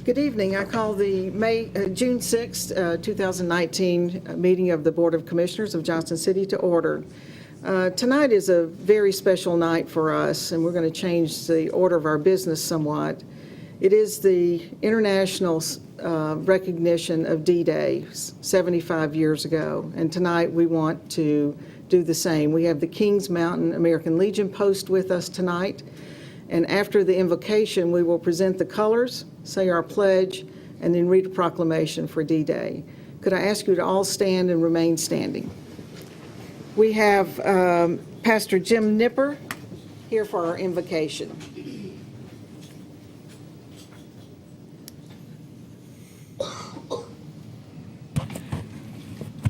Good evening. I call the June 6th, 2019 meeting of the Board of Commissioners of Johnson City to order. Tonight is a very special night for us, and we're going to change the order of our business somewhat. It is the international recognition of D-Day 75 years ago, and tonight we want to do the same. We have the Kings Mountain American Legion Post with us tonight. And after the invocation, we will present the colors, say our pledge, and then read a proclamation for D-Day. Could I ask you to all stand and remain standing? We have Pastor Jim Nipper here for our invocation.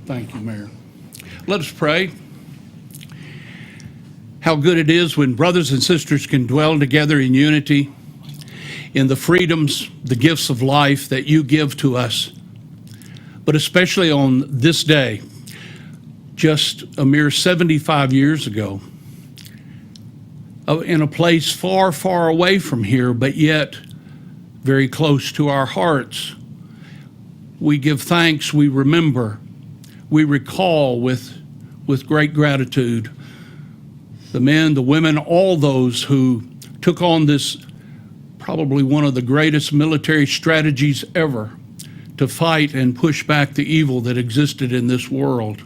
Thank you, Mayor. Let us pray. How good it is when brothers and sisters can dwell together in unity, in the freedoms, the gifts of life that you give to us. But especially on this day, just a mere 75 years ago, in a place far, far away from here, but yet very close to our hearts, we give thanks, we remember, we recall with great gratitude the men, the women, all those who took on this, probably one of the greatest military strategies ever, to fight and push back the evil that existed in this world.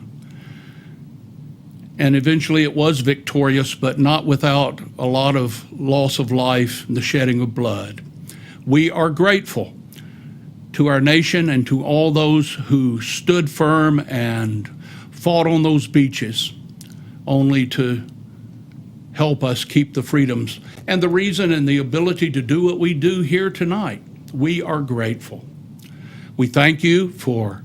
And eventually it was victorious, but not without a lot of loss of life and the shedding of blood. We are grateful to our nation and to all those who stood firm and fought on those beaches only to help us keep the freedoms and the reason and the ability to do what we do here tonight. We are grateful. We thank you for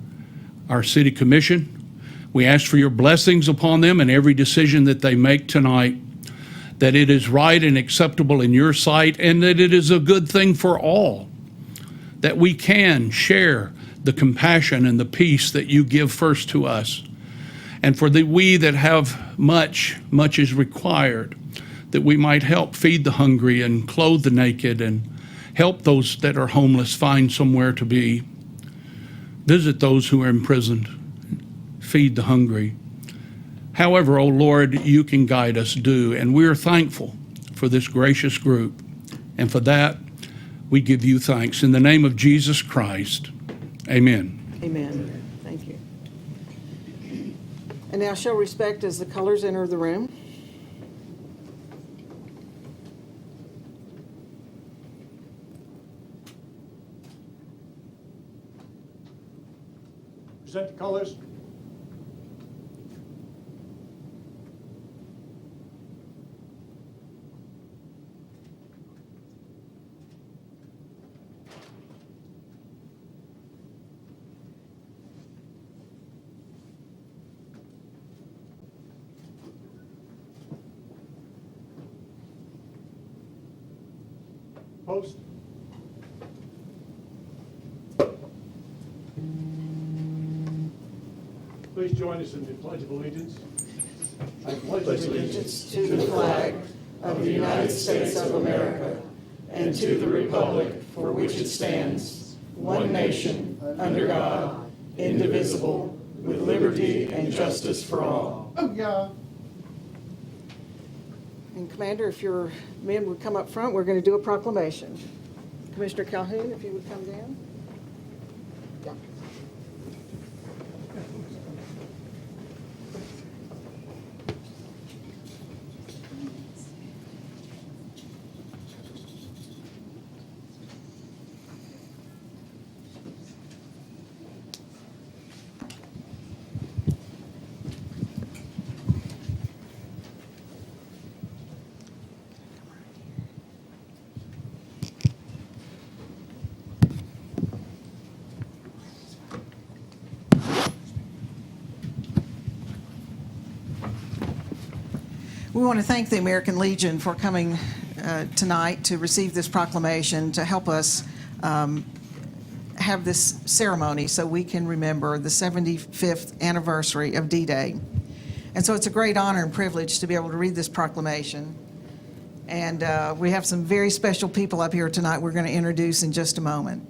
our city commission. We ask for your blessings upon them and every decision that they make tonight, that it is right and acceptable in your sight, and that it is a good thing for all, that we can share the compassion and the peace that you give first to us. And for we that have much is required, that we might help feed the hungry and clothe the naked and help those that are homeless find somewhere to be, visit those who are imprisoned, feed the hungry. However, O Lord, you can guide us, do, and we are thankful for this gracious group. And for that, we give you thanks. In the name of Jesus Christ, amen. Amen. Thank you. And now show respect as the colors enter the room. Present the colors. Post. Please join us in the Pledge of Allegiance. I pledge allegiance To the flag of the United States of America and to the republic for which it stands, one nation, under God, indivisible, with liberty and justice for all. Oh, yeah. And Commander, if your men would come up front, we're going to do a proclamation. Commissioner Calhoun, if you would come down. Yeah. We want to thank the American Legion for coming tonight to receive this proclamation to help us have this ceremony so we can remember the 75th anniversary of D-Day. And so it's a great honor and privilege to be able to read this proclamation. And we have some very special people up here tonight we're going to introduce in just a moment.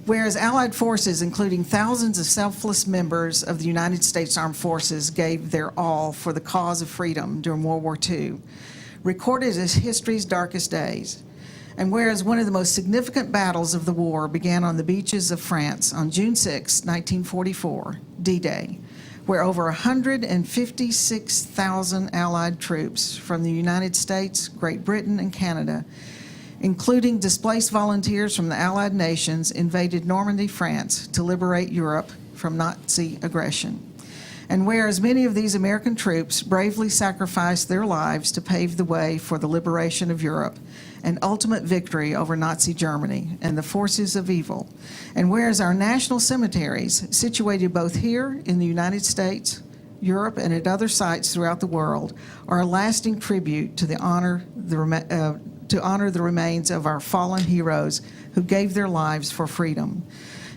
Whereas Allied forces, including thousands of selfless members of the United States Armed Forces, gave their all for the cause of freedom during World War II, recorded as history's darkest days. And whereas one of the most significant battles of the war began on the beaches of France on June 6, 1944, D-Day, where over 156,000 Allied troops from the United States, Great Britain, and Canada, including displaced volunteers from the Allied nations, invaded Normandy, France, to liberate Europe from Nazi aggression. And whereas many of these American troops bravely sacrificed their lives to pave the way for the liberation of Europe and ultimate victory over Nazi Germany and the forces of evil, and whereas our national cemeteries, situated both here in the United States, Europe, and at other sites throughout the world, are a lasting tribute to honor the remains of our fallen heroes who gave their lives for freedom.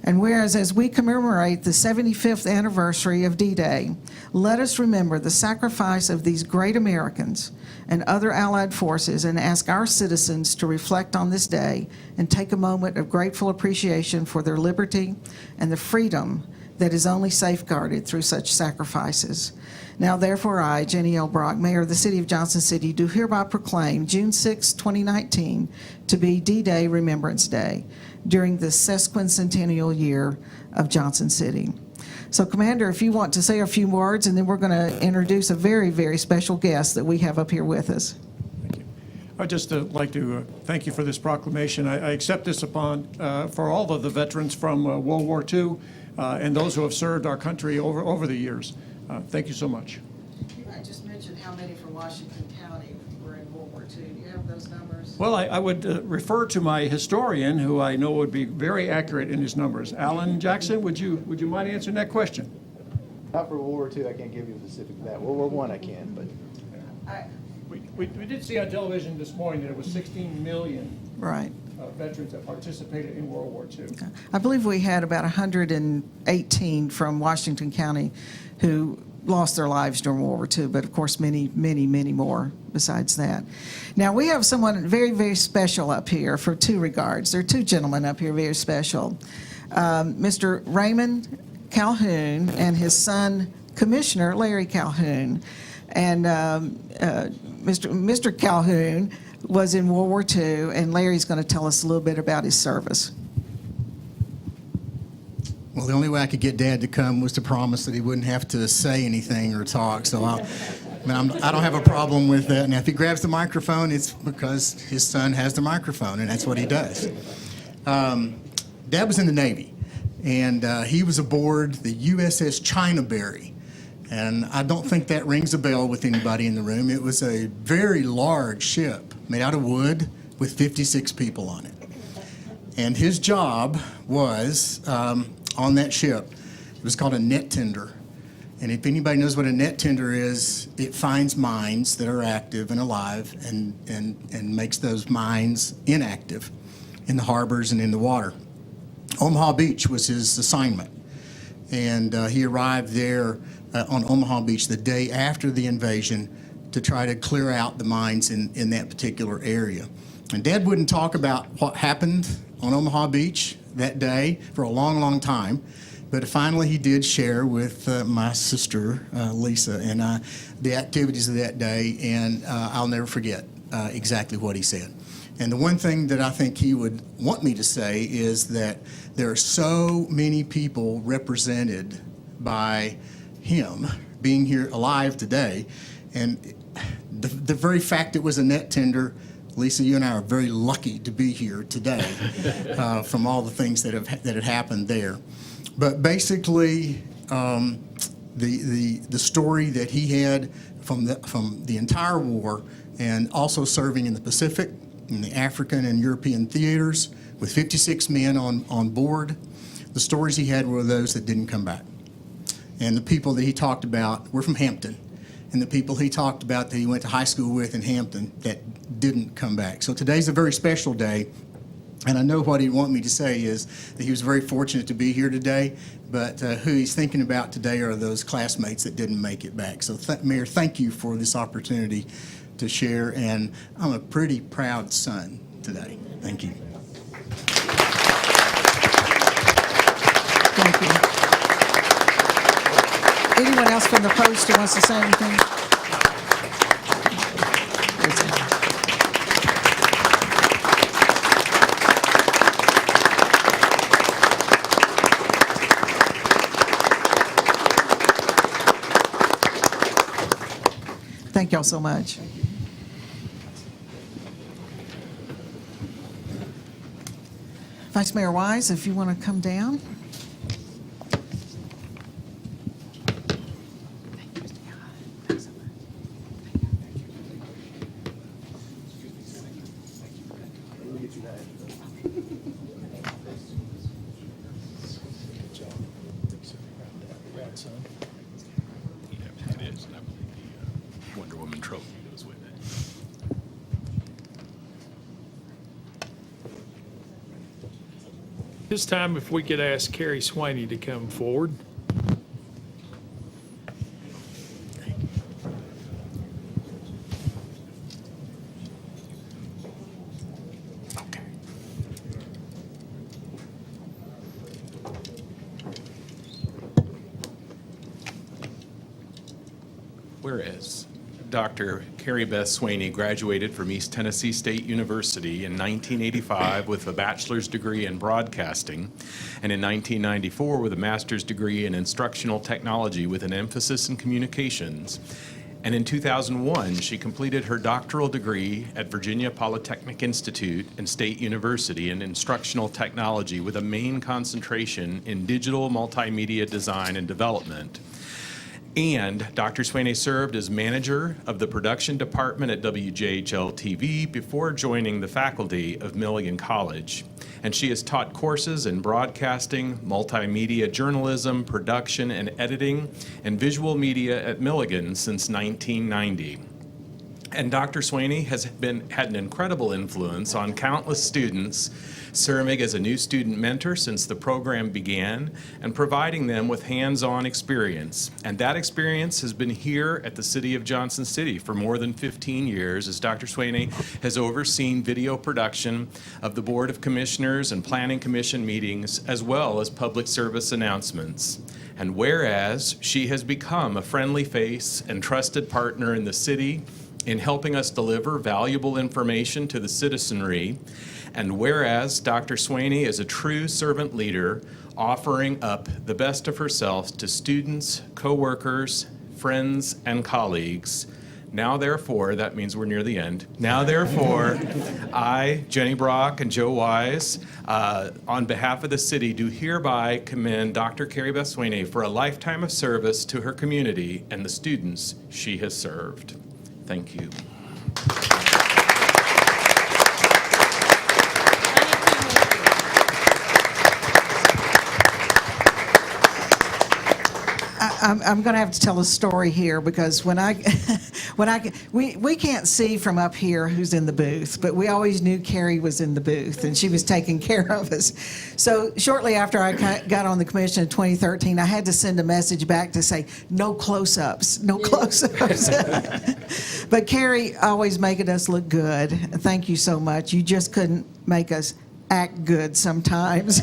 And whereas as we commemorate the 75th anniversary of D-Day, let us remember the sacrifice of these great Americans and other Allied forces and ask our citizens to reflect on this day and take a moment of grateful appreciation for their liberty and the freedom that is only safeguarded through such sacrifices. Now, therefore, I, Jenny L. Brock, Mayor of the City of Johnson City, do hereby proclaim June 6, 2019 to be D-Day Remembrance Day during the sesquicentennial year of Johnson City. So, Commander, if you want to say a few words, and then we're going to introduce a very, very special guest that we have up here with us. Thank you. I'd just like to thank you for this proclamation. I accept this upon for all of the veterans from World War II and those who have served our country over the years. Thank you so much. I just mentioned how many from Washington County were in World War II. Do you have those numbers? Well, I would refer to my historian, who I know would be very accurate in his numbers. Alan Jackson, would you mind answering that question? Not for World War II, I can't give you a specific that. World War I, I can, but. We did see on television this morning that it was 16 million Right. veterans that participated in World War II. I believe we had about 118 from Washington County who lost their lives during World War II, but of course many, many, many more besides that. Now, we have someone very, very special up here for two regards. There are two gentlemen up here very special. Mr. Raymond Calhoun and his son, Commissioner Larry Calhoun. And Mr. Calhoun was in World War II, and Larry's going to tell us a little bit about his service. Well, the only way I could get Dad to come was to promise that he wouldn't have to say anything or talk. So I don't have a problem with that. Now, if he grabs the microphone, it's because his son has the microphone, and that's what he does. Dad was in the Navy, and he was aboard the USS Chinaberry. And I don't think that rings a bell with anybody in the room. It was a very large ship made out of wood with 56 people on it. And his job was, on that ship, it was called a net tender. And if anybody knows what a net tender is, it finds mines that are active and alive and makes those mines inactive in the harbors and in the water. Omaha Beach was his assignment. And he arrived there on Omaha Beach the day after the invasion to try to clear out the mines in that particular area. And Dad wouldn't talk about what happened on Omaha Beach that day for a long, long time, but finally he did share with my sister, Lisa, and the activities of that day, and I'll never forget exactly what he said. And the one thing that I think he would want me to say is that there are so many people represented by him being here alive today, and the very fact it was a net tender, Lisa, you and I are very lucky to be here today from all the things that had happened there. But basically, the story that he had from the entire war, and also serving in the Pacific, in the African and European theaters with 56 men on board, the stories he had were those that didn't come back. And the people that he talked about were from Hampton. And the people he talked about that he went to high school with in Hampton that didn't come back. So today's a very special day. And I know what he'd want me to say is that he was very fortunate to be here today, but who he's thinking about today are those classmates that didn't make it back. So Mayor, thank you for this opportunity to share. And I'm a pretty proud son today. Thank you. Thank you. Anyone else from the post who wants to say anything? Thank y'all so much. Vice Mayor Wise, if you want to come down. It is, and I believe the Wonder Woman trophy goes with it. This time, if we could ask Carrie Swaney to come forward. Whereas Dr. Carrie Beth Swaney graduated from East Tennessee State University in 1985 with a bachelor's degree in broadcasting, and in 1994 with a master's degree in instructional technology with an emphasis in communications. And in 2001, she completed her doctoral degree at Virginia Polytechnic Institute and State University in instructional technology with a main concentration in digital multimedia design and development. And Dr. Swaney served as manager of the production department at WJHL-TV before joining the faculty of Milligan College. And she has taught courses in broadcasting, multimedia journalism, production and editing, and visual media at Milligan since 1990. And Dr. Swaney has had an incredible influence on countless students, serving as a new student mentor since the program began and providing them with hands-on experience. And that experience has been here at the City of Johnson City for more than 15 years, as Dr. Swaney has overseen video production of the Board of Commissioners and Planning Commission meetings, as well as public service announcements. And whereas she has become a friendly face and trusted partner in the city in helping us deliver valuable information to the citizenry, and whereas Dr. Swaney is a true servant leader, offering up the best of herself to students, co-workers, friends, and colleagues, now therefore, that means we're near the end, now therefore, I, Jenny Brock, and Joe Wise, on behalf of the city, do hereby commend Dr. Carrie Beth Swaney for a lifetime of service to her community and the students she has served. Thank you. I'm going to have to tell a story here because we can't see from up here who's in the booth, but we always knew Carrie was in the booth and she was taking care of us. So shortly after I got on the commission in 2013, I had to send a message back to say, no close-ups, no close-ups. But Carrie always making us look good. Thank you so much. You just couldn't make us act good sometimes.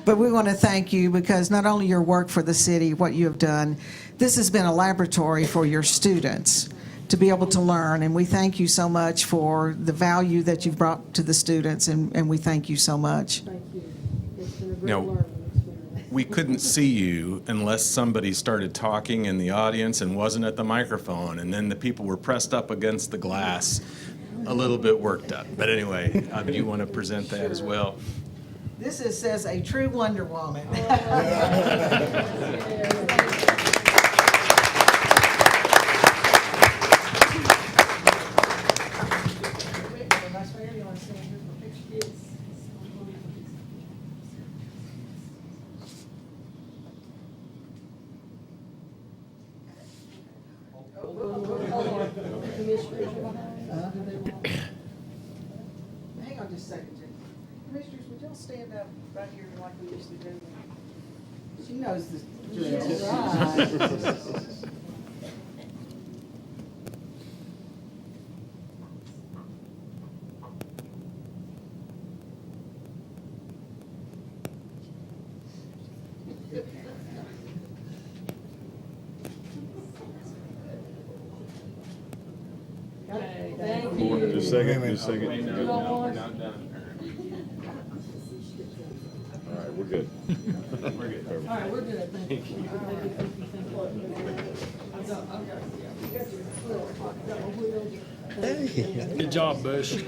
But we want to thank you because not only your work for the city, what you have done, this has been a laboratory for your students to be able to learn. And we thank you so much for the value that you've brought to the students, and we thank you so much. Thank you. It's been a great Now, learning experience. we couldn't see you unless somebody started talking in the audience and wasn't at the microphone, and then the people were pressed up against the glass, a little bit worked up. But anyway, do you want to present that as well? This says a true Wonder Woman. Hang on just a second, Jim. Commissioners, would y'all stand up right here like we used to do? She knows the drill. Right. Just a second, just a second. All right, we're good. We're good. All right, we're good, thank you. Good job, Bush.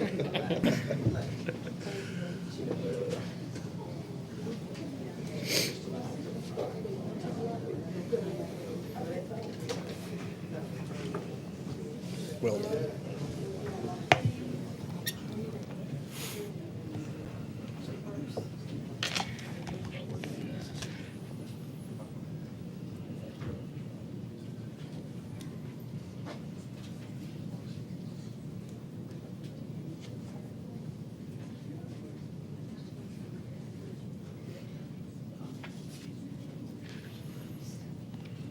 Well done.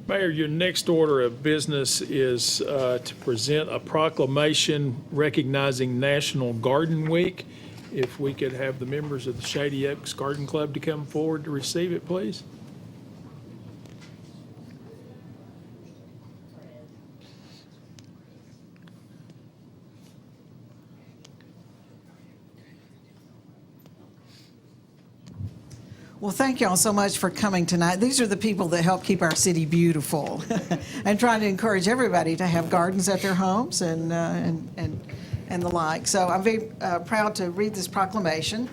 Mayor, your next order of business is to present a proclamation recognizing National Garden Week. If we could have the members of the Shady Oaks Garden Club to come forward to receive it, please. Well, thank you all so much for coming tonight. These are the people that help keep our city beautiful and trying to encourage everybody to have gardens at their homes and the like. So I'm very proud to read this proclamation.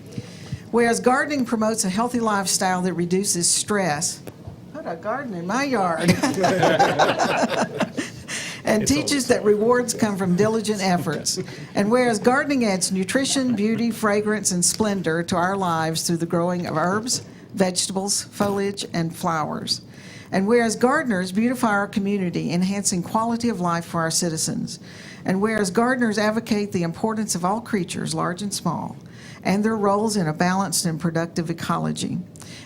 Whereas gardening promotes a healthy lifestyle that reduces stress. Put a garden in my yard. And teaches that rewards come from diligent efforts. And whereas gardening adds nutrition, beauty, fragrance, and splendor to our lives through the growing of herbs, vegetables, foliage, and flowers. And whereas gardeners beautify our community, enhancing quality of life for our citizens. And whereas gardeners advocate the importance of all creatures, large and small, and their roles in a balanced and productive ecology.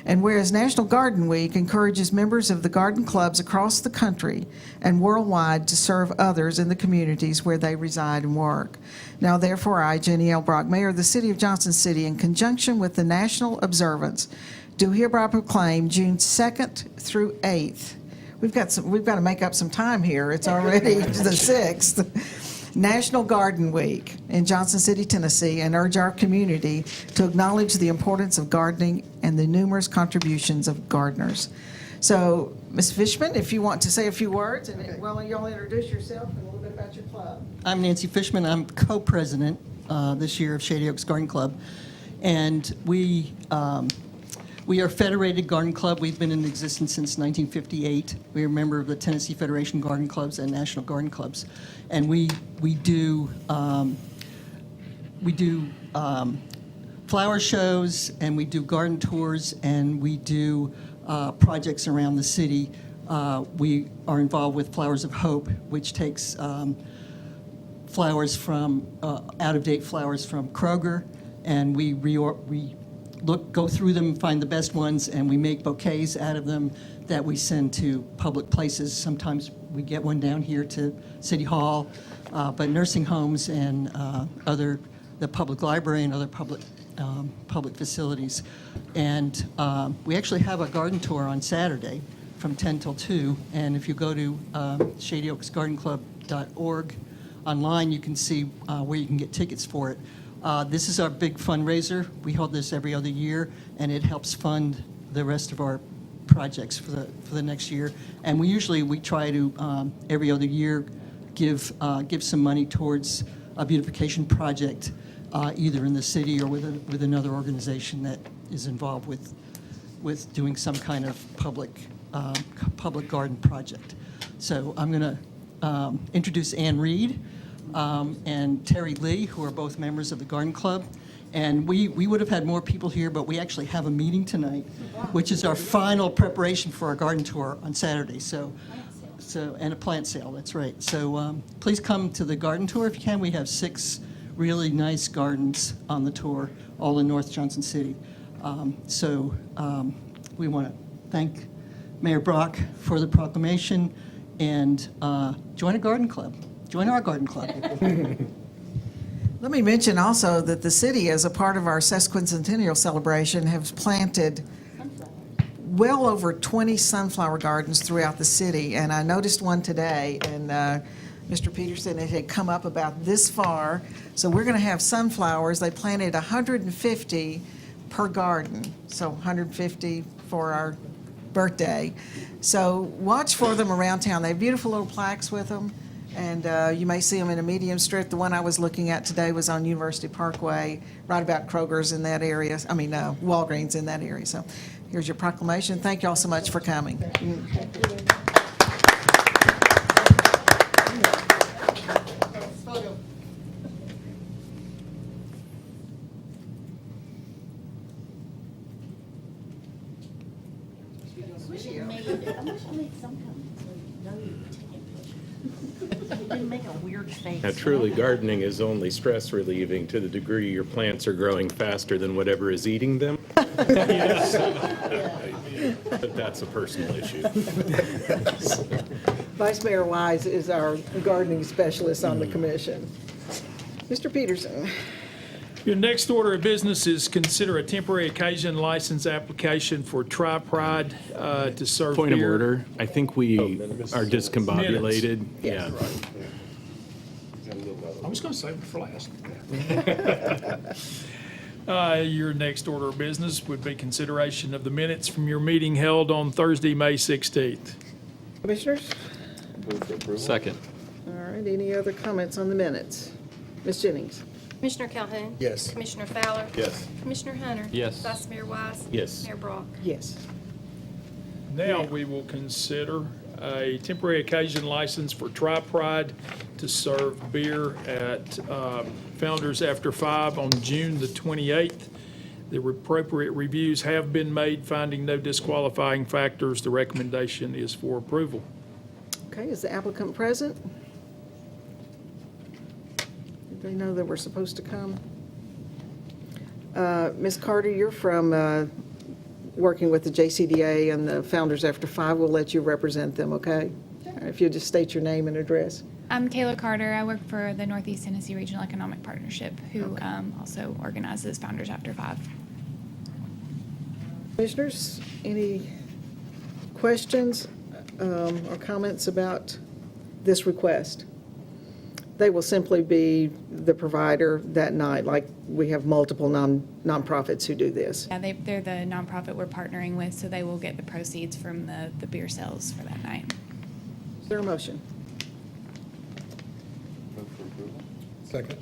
And whereas National Garden Week encourages members of the garden clubs across the country and worldwide to serve others in the communities where they reside and work. Now therefore I, Jenny L. Brock, Mayor of the City of Johnson City, in conjunction with the national observance, do hereby proclaim June 2nd through 8th. We've got to make up some time here. It's already the 6th. National Garden Week in Johnson City, Tennessee, and urge our community to acknowledge the importance of gardening and the numerous contributions of gardeners. So, Ms. Fishman, if you want to say a few words, and well, you'll introduce yourself and a little bit about your club. I'm Nancy Fishman. I'm co-president this year of Shady Oaks Garden Club, and we are a federated garden club. We've been in existence since 1958. We're a member of the Tennessee Federation Garden Clubs and National Garden Clubs, and we do flower shows, and we do garden tours, and we do projects around the city. We are involved with Flowers of Hope, which takes flowers from out-of-date flowers from Kroger, and we go through them, find the best ones, and we make bouquets out of them that we send to public places. Sometimes we get one down here to City Hall, but nursing homes and the public library and other public facilities. And we actually have a garden tour on Saturday from 10 till 2, and if you go to shadyoaksgardenclub.org online, you can see where you can get tickets for it. This is our big fundraiser. We hold this every other year, and it helps fund the rest of our projects for the next year. And we try to every other year give some money towards a beautification project, either in the city or with another organization that is involved with doing some kind of public garden project. So I'm going to introduce Ann Reed and Terry Lee, who are both members of the Garden Club. And we would have had more people here, but we actually have a meeting tonight, which is our final preparation for our garden tour on Saturday. So and a plant sale, that's right. So please come to the garden tour if you can. We have 6 really nice gardens on the tour, all in North Johnson City. We want to thank Mayor Brock for the proclamation, and join a garden club. Join our garden club. Let me mention also that the city, as a part of our sesquicentennial celebration, has planted well over 20 sunflower gardens throughout the city, and I noticed one today, and Mr. Peterson, it had come up about this far. So we're going to have sunflowers. They planted 150 per garden, so 150 for our birthday. So watch for them around town. They have beautiful little plaques with them, and you may see them in a medium strip. The one I was looking at today was on University Parkway, right about Kroger's in that area, Walgreens in that area. So here's your proclamation. Thank you all so much for coming. I wish I made some kind so you know you're taking pictures. It didn't make a weird face. Now, truly, gardening is only stress relieving to the degree your plants are growing faster than whatever is eating them. But that's a personal issue. Vice Mayor Wise is our gardening specialist on the commission. Mr. Peterson. Your next order of business is consider a temporary occasion license application for Tri-Pride to serve beer. Point of order, I think we are discombobulated. Yeah. I was going to save it for last. Your next order of business would be consideration of the minutes from your meeting held on Thursday, May 16th. Commissioners? Second. All right, any other comments on the minutes? Ms. Jennings? Commissioner Calhoun? Yes. Commissioner Fowler? Yes. Commissioner Hunter? Yes. Vice Mayor Wise? Yes. Mayor Brock? Yes. Now we will consider a temporary occasion license for Tri-Pride to serve beer at Founders After 5 on June the 28th. The appropriate reviews have been made, finding no disqualifying factors. The recommendation is for approval. Okay, is the applicant present? Did they know they were supposed to come? Ms. Carter, you're from working with the JCDA and the Founders After 5. We'll let you represent them, okay? If you'll just state your name and address. I'm Kayla Carter. I work for the Northeast Tennessee Regional Economic Partnership, who also organizes Founders After 5. Commissioners, any questions or comments about this request? They will simply be the provider that night, like we have multiple nonprofits who do this. Yeah, they're the nonprofit we're partnering with, so they will get the proceeds from the beer sales for that night. Is there a motion? Second.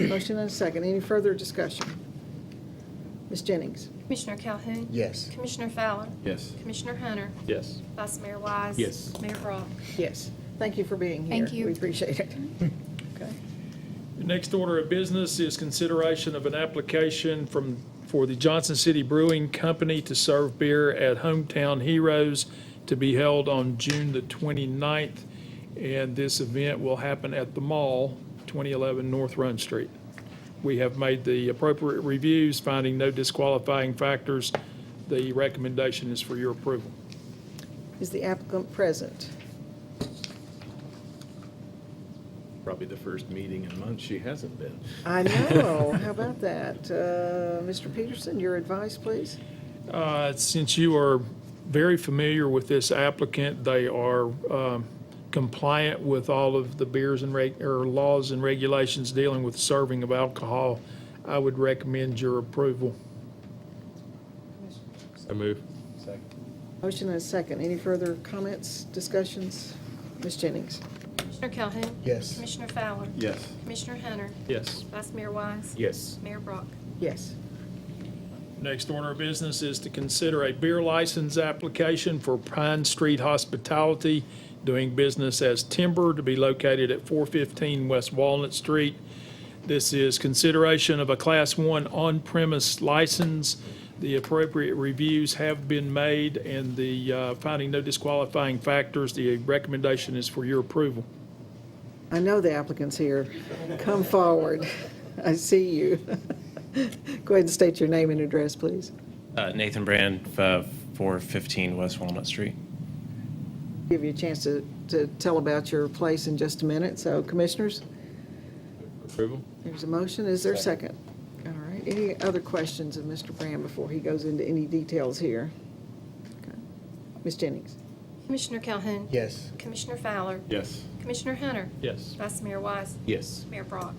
Motion and a second. Any further discussion? Ms. Jennings? Commissioner Calhoun? Yes. Commissioner Fowler? Yes. Commissioner Hunter? Yes. Vice Mayor Wise? Yes. Mayor Brock? Yes. Thank you for being here. Thank you. We appreciate it. Okay. The next order of business is consideration of an application for the Johnson City Brewing Company to serve beer at Hometown Heroes to be held on June the 29th. And this event will happen at the mall, 2011 North Run Street. We have made the appropriate reviews, finding no disqualifying factors. The recommendation is for your approval. Is the applicant present? Probably the first meeting in months she hasn't been. I know. How about that? Mr. Peterson, your advice, please? Since you are very familiar with this applicant, they are compliant with all of the beers and laws and regulations dealing with serving of alcohol, I would recommend your approval. I move. Motion and a second. Any further comments, discussions? Ms. Jennings? Commissioner Calhoun? Yes. Commissioner Fowler? Yes. Commissioner Hunter? Yes. Vice Mayor Wise? Yes. Mayor Brock? Yes. Next order of business is to consider a beer license application for Pine Street Hospitality, doing business as Timber, to be located at 415 West Walnut Street. This is consideration of a Class 1 on-premise license. The appropriate reviews have been made, and the finding no disqualifying factors, the recommendation is for your approval. I know the applicant's here. Come forward. I see you. Go ahead and state your name and address, please. Nathan Brand, 415 West Walnut Street. Give you a chance to tell about your place in just a minute. So, commissioners, Approval? there's a motion. Is there a second? All right. Any other questions of Mr. Brand before he goes into any details here? Okay. Ms. Jennings? Commissioner Calhoun? Yes. Commissioner Fowler? Yes. Commissioner Hunter? Yes. Vice Mayor Wise? Yes. Mayor Brock?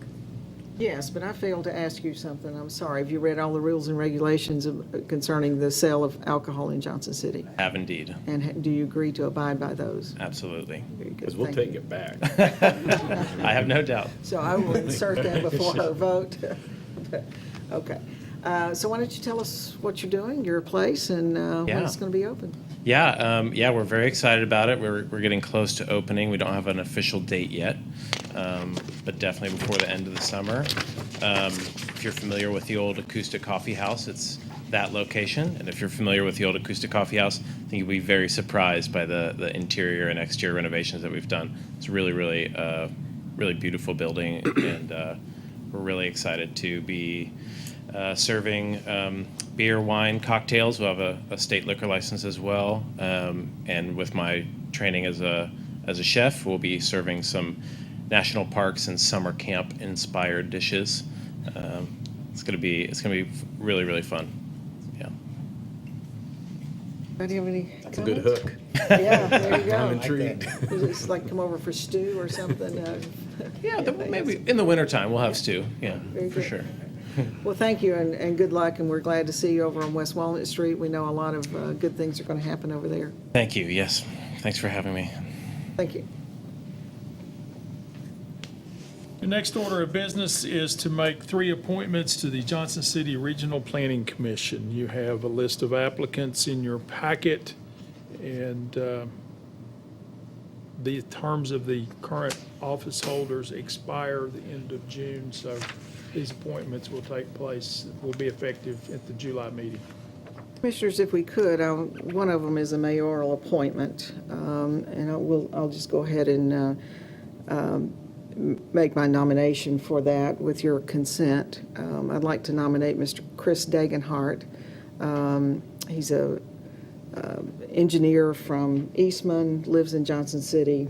Yes, but I failed to ask you something. I'm sorry. Have you read all the rules and regulations concerning the sale of alcohol in Johnson City? Have indeed. And do you agree to abide by those? Absolutely. Very good. Because we'll Thank take you. it back. I have no doubt. So I will insert that before our vote. Okay. So why don't you tell us what you're doing, your place, and when Yeah. it's going to be open? Yeah, we're very excited about it. We're getting close to opening. We don't have an official date yet, but definitely before the end of the summer. If you're familiar with the old Acoustic Coffee House, it's that location. And if you're familiar with the old Acoustic Coffee House, I think you'll be very surprised by the interior and exterior renovations that we've done. It's really, really, really beautiful building, and we're really excited to be serving beer, wine, cocktails. We'll have a state liquor license as well. And with my training as a chef, we'll be serving some national parks and summer camp inspired dishes. It's gonna be really, really fun. Yeah. Do you have any That's a good comments? hook. Yeah, there you go. I'm intrigued. It's like come over for stew or something. Yeah, maybe in the wintertime we'll have stew. Yeah, Very for good. sure. Well, thank you and good luck, and we're glad to see you over on West Walnut Street. We know a lot of good things are going to happen over there. Thank you. Yes. Thanks for having me. Thank you. The next order of business is to make 3 appointments to the Johnson City Regional Planning Commission. You have a list of applicants in your packet, and the terms of the current office holders expire the end of June, so these appointments will be effective at the July meeting. Commissioners, if we could, one of them is a mayoral appointment, and I'll just go ahead and make my nomination for that with your consent. I'd like to nominate Mr. Chris Dagenhart. He's a engineer from Eastman, lives in Johnson City,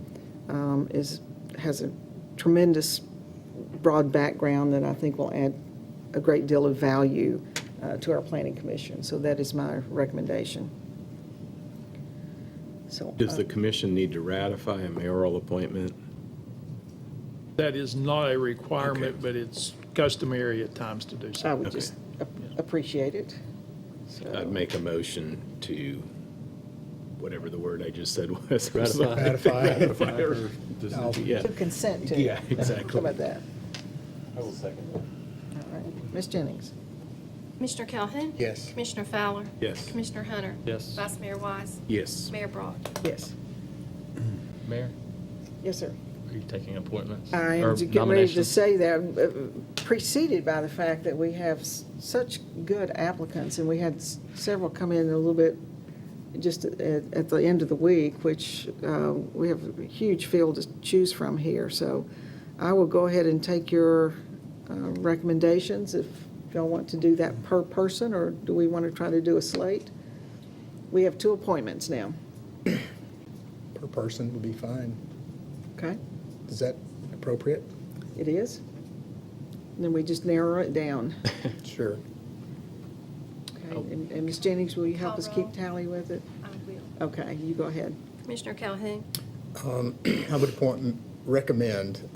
has a tremendous broad background that I think will add a great deal of value to our planning commission. So that is my recommendation. So Does the commission need to ratify a mayoral appointment? That is not a requirement, Okay. but it's customary at times to do I so. would Okay. just appreciate it. So- I'd make a motion to, whatever the word I just said was. Ratify. or- Yeah. To consent to. Yeah, exactly. How about that? I will second that. All right. Ms. Jennings? Commissioner Calhoun? Yes. Commissioner Fowler? Yes. Commissioner Hunter? Yes. Vice Mayor Wise? Yes. Mayor Brock? Yes. Mayor, Yes, sir. are you taking appointments? I or am getting ready to nominations? say that, preceded by the fact that we have such good applicants, and we had several come in a little bit just at the end of the week, which we have a huge field to choose from here. So I will go ahead and take your recommendations if y'all want to do that per person, or do we want to try to do a slate? We have 2 appointments now, Per person would be fine. okay? Is that appropriate? It is? And then we just narrow it down. Sure. Okay, and Ms. Jennings, will you help us keep tally with it? I will. Okay, you go ahead. Commissioner Calhoun? I would recommend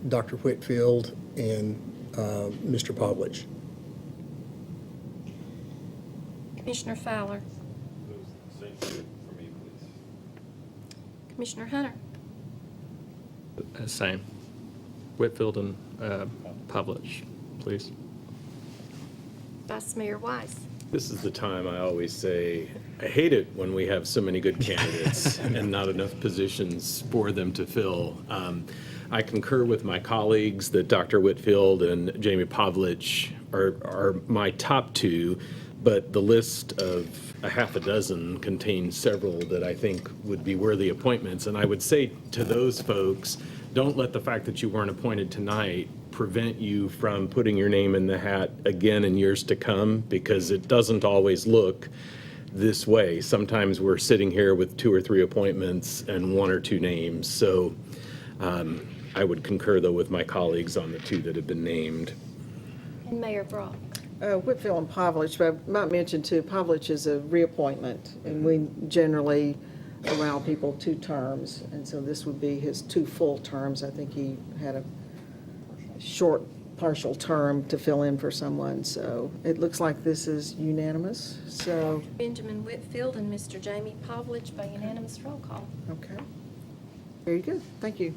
Dr. Whitfield and Mr. Pavlich. Commissioner Fowler? Commissioner Hunter? Same. Whitfield and Pavlich, please. Vice Mayor Wise? This is the time I always say, I hate it when we have so many good candidates and not enough positions for them to fill. I concur with my colleagues that Dr. Whitfield and Jamie Pavlich are my top 2, but the list of a half a dozen contains several that I think would be worthy appointments. And I would say to those folks, don't let the fact that you weren't appointed tonight prevent you from putting your name in the hat again in years to come, because it doesn't always look this way. Sometimes we're sitting here with 2 or 3 appointments and 1 or 2 names. So I would concur, though, with my colleagues on the 2 that have been named. And Mayor Brock? Whitfield and Pavlich, but I might mention too, Pavlich is a reappointment, and we generally allow people 2 terms, and so this would be his 2 full terms. I think he had a short partial term to fill in for someone, so it looks like this is unanimous, so, Benjamin Whitfield and Mr. Jamie Pavlich by unanimous roll call. okay. Very good, thank you.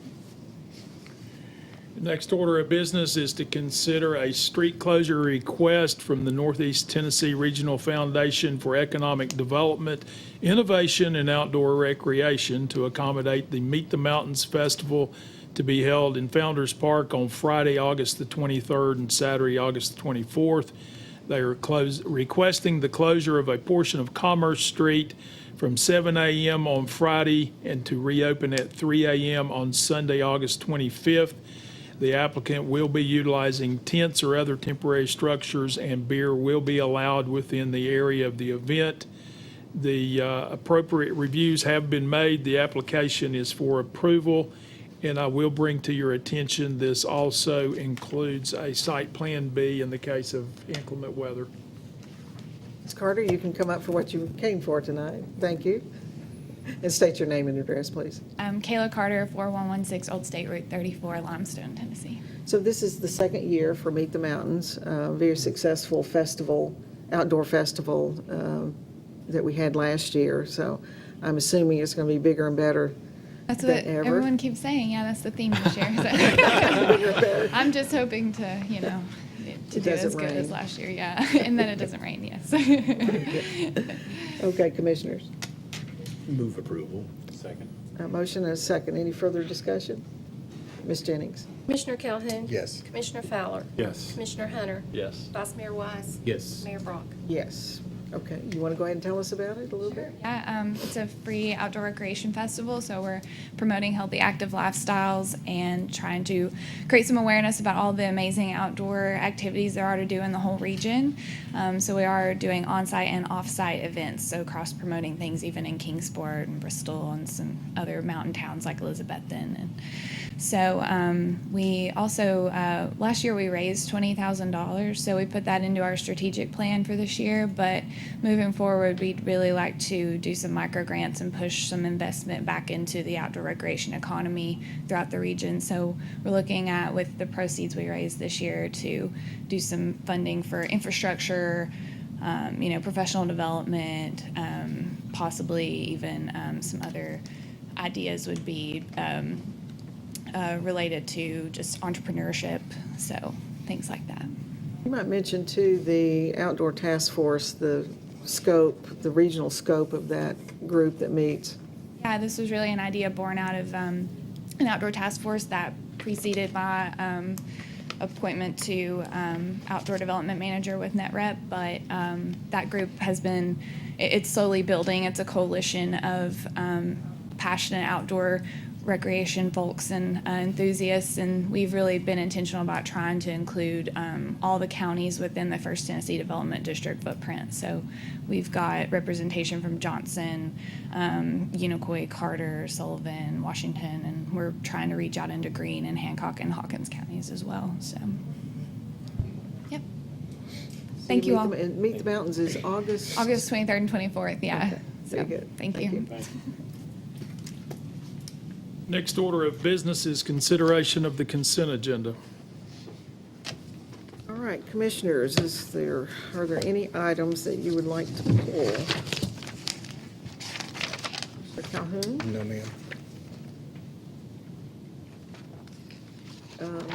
The next order of business is to consider a street closure request from the Northeast Tennessee Regional Foundation for Economic Development, Innovation, and Outdoor Recreation to accommodate the Meet the Mountains Festival to be held in Founders Park on Friday, August the 23rd and Saturday, August the 24th. They are requesting the closure of a portion of Commerce Street from 7 a.m. on Friday and to reopen at 3 a.m. on Sunday, August 25th. The applicant will be utilizing tents or other temporary structures, and beer will be allowed within the area of the event. The appropriate reviews have been made. The application is for approval, and I will bring to your attention, this also includes a site plan B in the case of inclement weather. Ms. Carter, you can come up for what you came for tonight. Thank you. And state your name and address, please. Kayla Carter, 4116 Old State Route 34, Limestone, Tennessee. So this is the second year for Meet the Mountains, very successful festival, outdoor festival that we had last year. So I'm assuming it's going to be bigger and better That's than what ever. everyone keeps saying. Yeah, that's the theme this year. Bigger and better. I'm just hoping to, to do doesn't as good as rain. last year. Yeah, and then it doesn't rain. Yes. Okay, commissioners. Move approval. Second. A motion and a second. Any further discussion? Ms. Jennings? Commissioner Calhoun? Yes. Commissioner Fowler? Yes. Commissioner Hunter? Yes. Vice Mayor Wise? Yes. Mayor Brock? Yes. Okay, you want to go ahead and tell us about it a little bit? Yeah, it's a free outdoor recreation festival, so we're promoting healthy, active lifestyles and trying to create some awareness about all the amazing outdoor activities there are to do in the whole region. So we are doing on-site and off-site events, so cross-promoting things even in Kingsport and Bristol and some other mountain towns like Elizabethton. And so we also, last year we raised $20,000, so we put that into our strategic plan for this year, but moving forward, we'd really like to do some micro grants and push some investment back into the outdoor recreation economy throughout the region. So we're looking at, with the proceeds we raised this year, to do some funding for infrastructure, professional development, possibly even some other ideas would be related to just entrepreneurship, so things like that. You might mention too the outdoor task force, the scope, the regional scope of that group that meets. Yeah, this was really an idea born out of an outdoor task force that preceded my appointment to outdoor development manager with NetRep, but that group has been, it's slowly building. It's a coalition of passionate outdoor recreation folks and enthusiasts, and we've really been intentional about trying to include all the counties within the First Tennessee Development District footprint. So we've got representation from Johnson, Unicoi, Carter, Sullivan, Washington, and we're trying to reach out into Greene and Hancock and Hawkins counties as well. So, yep. Thank you all. Meet the Mountains is August? August 23rd and 24th, yeah. Okay, So, very good. Thank you. Next order of business is consideration of the consent agenda. All right, commissioners, are there any items that you would like to pull? Mr. Calhoun? No, ma'am.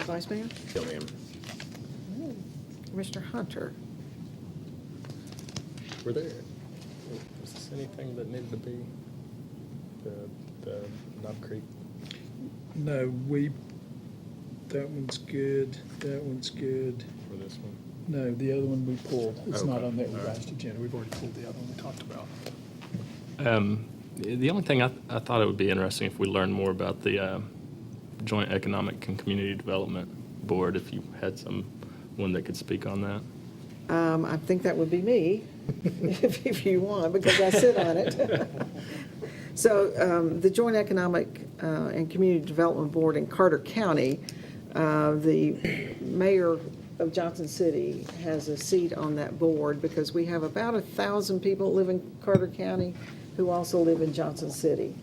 Vice Mayor? No, ma'am. Commissioner Hunter? Was this anything that needed to be the Knob Creek? No, that one's good, that one's good. For this one? No, the other one we pulled. It's not Okay. on that All right. revised agenda. We've already pulled the other one we talked about. The only thing I thought it would be interesting if we learned more about the Joint Economic and Community Development Board, if you had someone that could speak on that. I think that would be me, if you want, because I sit on it. So the Joint Economic and Community Development Board in Carter County, the mayor of Johnson City has a seat on that board because we have about 1,000 people that live in Carter County who also live in Johnson City.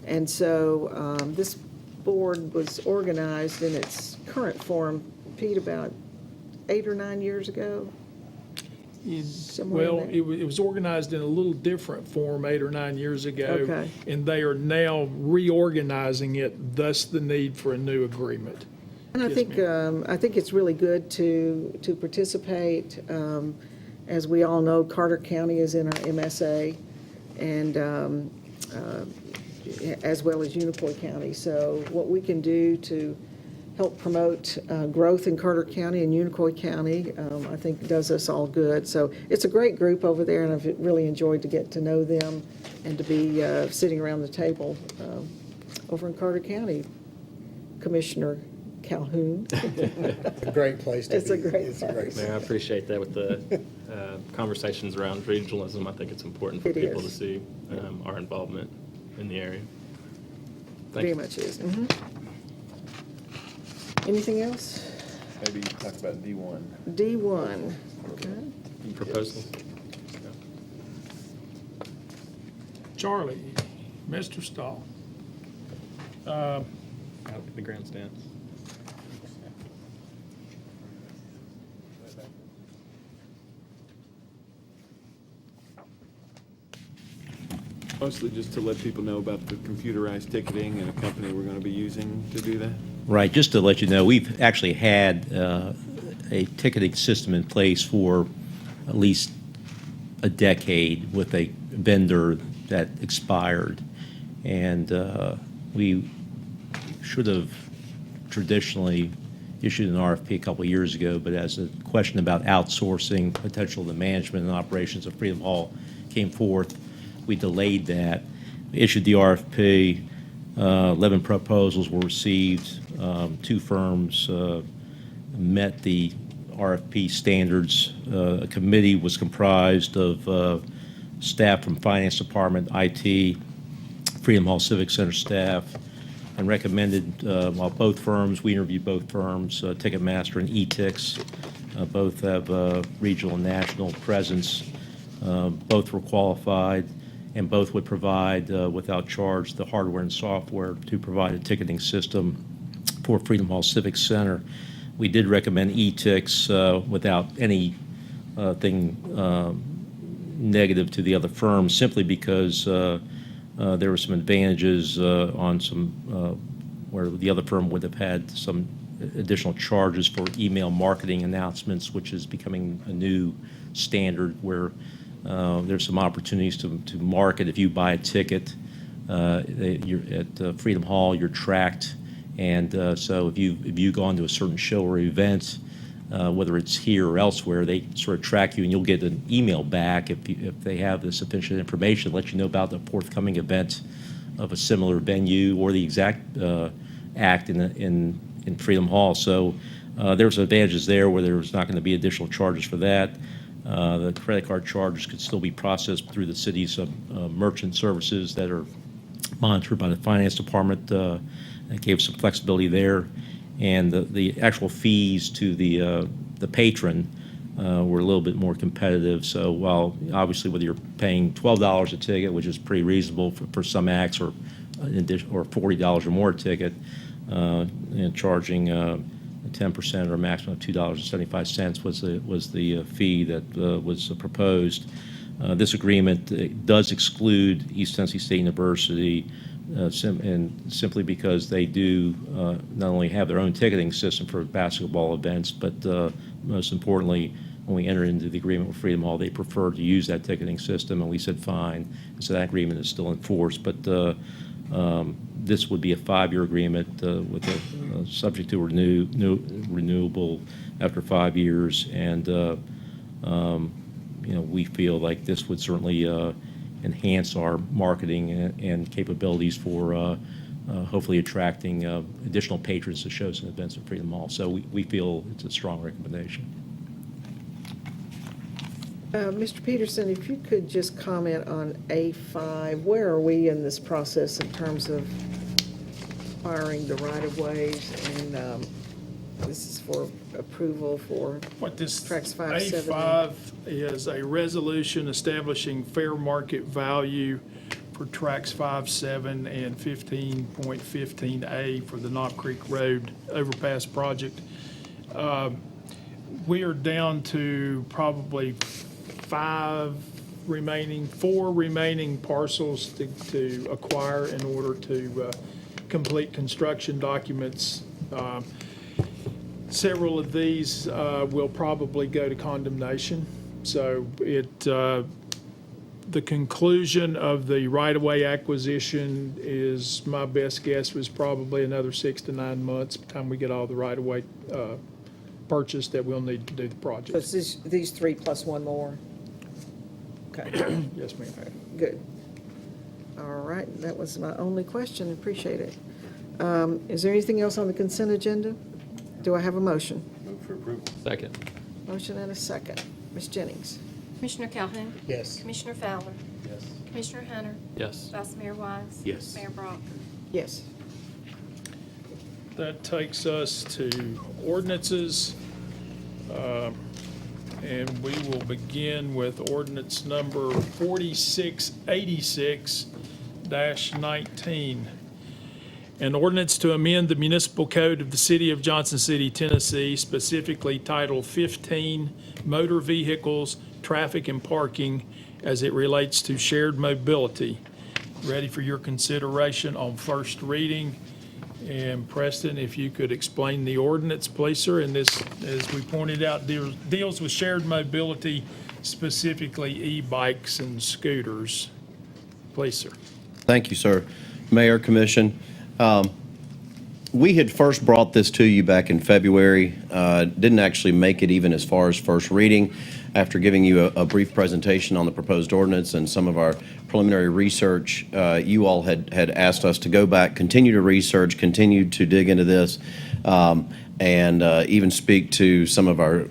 And so this board was organized in its current form, Pete, about 8 or 9 years ago? Somewhere in Well, there. it was organized in a little different form 8 or 9 years ago. Okay. And they are now reorganizing it, thus the need for a new agreement. And I Yes, think it's really good to participate. As we all know, Carter County is in our MSA, and as well as Unicoi County. So what we can do to help promote growth in Carter County and Unicoi County, I think does us all good. So it's a great group over there, and I've really enjoyed to get to know them and to be sitting around the table over in Carter County. Commissioner Calhoun. A great place to It's be. a great It's a great place. place. I appreciate that with the conversations around regionalism. I think it's important for It people is. to see our involvement in the area. Thank Very you. much is. Anything else? Maybe talk about D1. D1. Okay. Proposals? Charlie, Mr. Stahl. Out at the grandstands. Mostly just to let people know about the computerized ticketing and a company we're going to be using to do that. Right, just to let you know, we've actually had a ticketing system in place for at least a decade with a vendor that expired. And we should have traditionally issued an RFP a couple of years ago, but as a question about outsourcing potential of the management and operations of Freedom Hall came forth, we delayed that. We issued the RFP. 11 proposals were received. 2 firms met the RFP standards. A committee was comprised of staff from Finance Department, IT, Freedom Hall Civic Center staff, and recommended, while both firms, we interviewed both firms, Ticketmaster and eTix. Both have regional and national presence. Both were qualified, and both would provide, without charge, the hardware and software to provide a ticketing system for Freedom Hall Civic Center. We did recommend eTix without anything negative to the other firms, simply because there were some advantages on some where the other firm would have had some additional charges for email marketing announcements, which is becoming a new standard where there's some opportunities to market. If you buy a ticket you're at Freedom Hall, you're tracked, and so if you've gone to a certain show or event, whether it's here or elsewhere, they sort of track you, and you'll get an email back if they have the sufficient information to let you know about the forthcoming event of a similar venue or the exact act in Freedom Hall. So there's advantages there where there was not going to be additional charges for that. The credit card charges could still be processed through the city's merchant services that are monitored by the Finance Department. It gave some flexibility there. And the actual fees to the patron were a little bit more competitive. So while obviously whether you're paying $12 a ticket, which is pretty reasonable for some acts, or $40 or more a ticket, and charging 10% or a maximum of $2.75 was the fee that was proposed. This agreement does exclude East Tennessee State University, simply because they do not only have their own ticketing system for basketball events, but most importantly, when we entered into the agreement with Freedom Hall, they preferred to use that ticketing system, and we said fine. So that agreement is still in force. But this would be a 5-year agreement with a subject to renewable after 5 years, and we feel like this would certainly enhance our marketing and capabilities for hopefully attracting additional patrons to shows and events at Freedom Hall. So we feel it's a strong recommendation. Mr. Peterson, if you could just comment on A5, where are we in this process in terms of acquiring the right-of-ways? And this is for approval for What this tracks 5, 7. A5 is a resolution establishing fair market value for tracks 5, 7, and 15.15A for the Knob Creek Road overpass project. We are down to probably 4 remaining parcels to acquire in order to complete construction documents. Several of these will probably go to condemnation. So the conclusion of the right-of-way acquisition is, my best guess was probably another 6 to 9 months by the time we get all the right-of-way purchased that we'll need to do the So project. it's these 3 plus 1 more? Okay, Yes, ma'am. good. All right, that was my only question. Appreciate it. Is there anything else on the consent agenda? Do I have a motion? Move for approval. Second. Motion and a second. Ms. Jennings? Commissioner Calhoun. Yes. Commissioner Fowler. Yes. Commissioner Hunter. Yes. Vice Mayor Wise. Yes. Mayor Brock. Yes. That takes us to ordinances. And we will begin with ordinance number 4686-19. An ordinance to amend the municipal code of the city of Johnson City, Tennessee, specifically Title 15, Motor Vehicles, Traffic and Parking, as it relates to shared mobility. Ready for your consideration on first reading. And Preston, if you could explain the ordinance, please, sir. And this, as we pointed out, deals with shared mobility, specifically e-bikes and scooters. Please, sir. Thank you, sir. Mayor, Commission. We had first brought this to you back in February. Didn't actually make it even as far as first reading. After giving you a brief presentation on the proposed ordinance and some of our preliminary research, you all had asked us to go back, continue to research, continue to dig into this, and even speak to some of our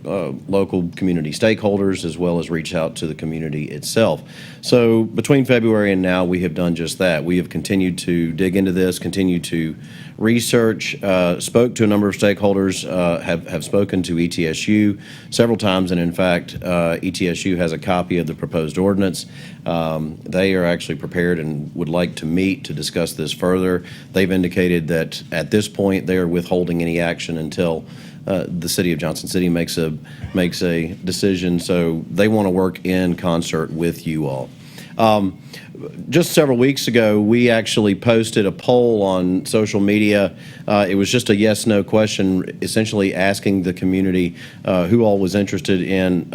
local community stakeholders, as well as reach out to the community itself. So between February and now, we have done just that. We have continued to dig into this, continued to research, spoke to a number of stakeholders, have spoken to ETSU several times, and in fact, ETSU has a copy of the proposed ordinance. They are actually prepared and would like to meet to discuss this further. They've indicated that at this point, they are withholding any action until the city of Johnson City makes a decision. So they want to work in concert with you all. Just several weeks ago, we actually posted a poll on social media. It was just a yes/no question, essentially asking the community who all was interested in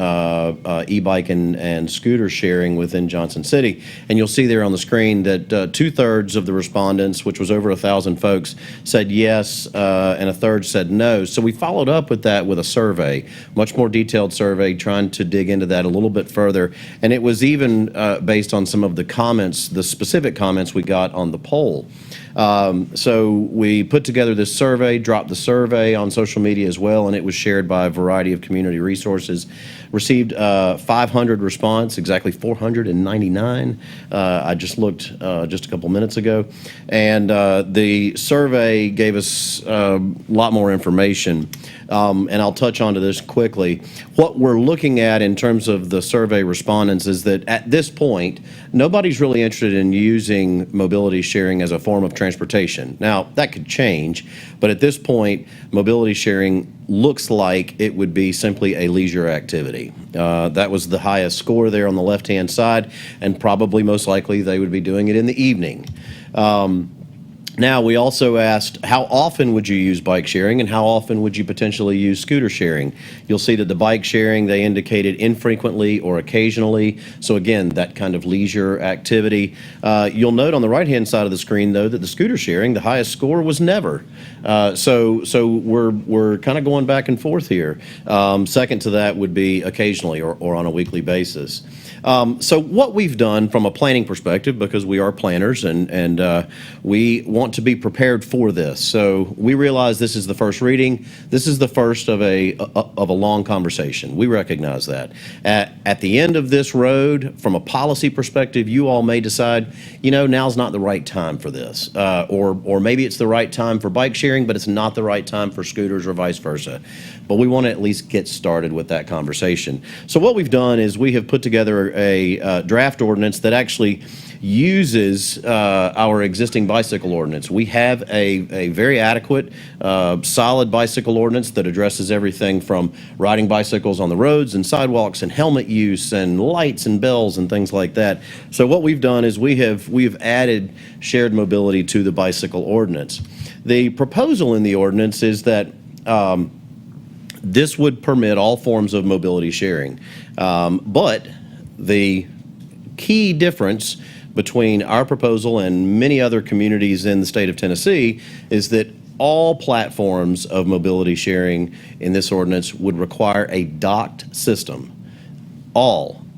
e-bike and scooter sharing within Johnson City. And you'll see there on the screen that 2/3 of the respondents, which was over 1,000 folks, said yes, and 1/3 said no. So we followed up with that with a survey, much more detailed survey, trying to dig into that a little bit further. And it was even based on some of the comments, the specific comments we got on the poll. So we put together this survey, dropped the survey on social media as well, and it was shared by a variety of community resources. Received 500 response, exactly 499. I just looked just a couple minutes ago. And the survey gave us a lot more information. And I'll touch onto this quickly. What we're looking at in terms of the survey respondents is that at this point, nobody's really interested in using mobility sharing as a form of transportation. Now, that could change, but at this point, mobility sharing looks like it would be simply a leisure activity. That was the highest score there on the left-hand side, and probably most likely they would be doing it in the evening. Now, we also asked, how often would you use bike sharing and how often would you potentially use scooter sharing? You'll see that the bike sharing, they indicated infrequently or occasionally. So again, that kind of leisure activity. You'll note on the right-hand side of the screen, though, that the scooter sharing, the highest score was never. So we're kind of going back and forth here. Second to that would be occasionally or on a weekly basis. So what we've done from a planning perspective, because we are planners and we want to be prepared for this. So we realize this is the first reading. This is the first of a long conversation. We recognize that. At the end of this road, from a policy perspective, you all may decide, you know, now's not the right time for this. Or maybe it's the right time for bike sharing, but it's not the right time for scooters or vice versa. But we want to at least get started with that conversation. So what we've done is we have put together a draft ordinance that actually uses our existing bicycle ordinance. We have a very adequate, solid bicycle ordinance that addresses everything from riding bicycles on the roads and sidewalks and helmet use and lights and bells and things like that. So what we've done is we have added shared mobility to the bicycle ordinance. The proposal in the ordinance is that this would permit all forms of mobility sharing. But the key difference between our proposal and many other communities in the state of Tennessee is that all platforms of mobility sharing in this ordinance would require a docked system.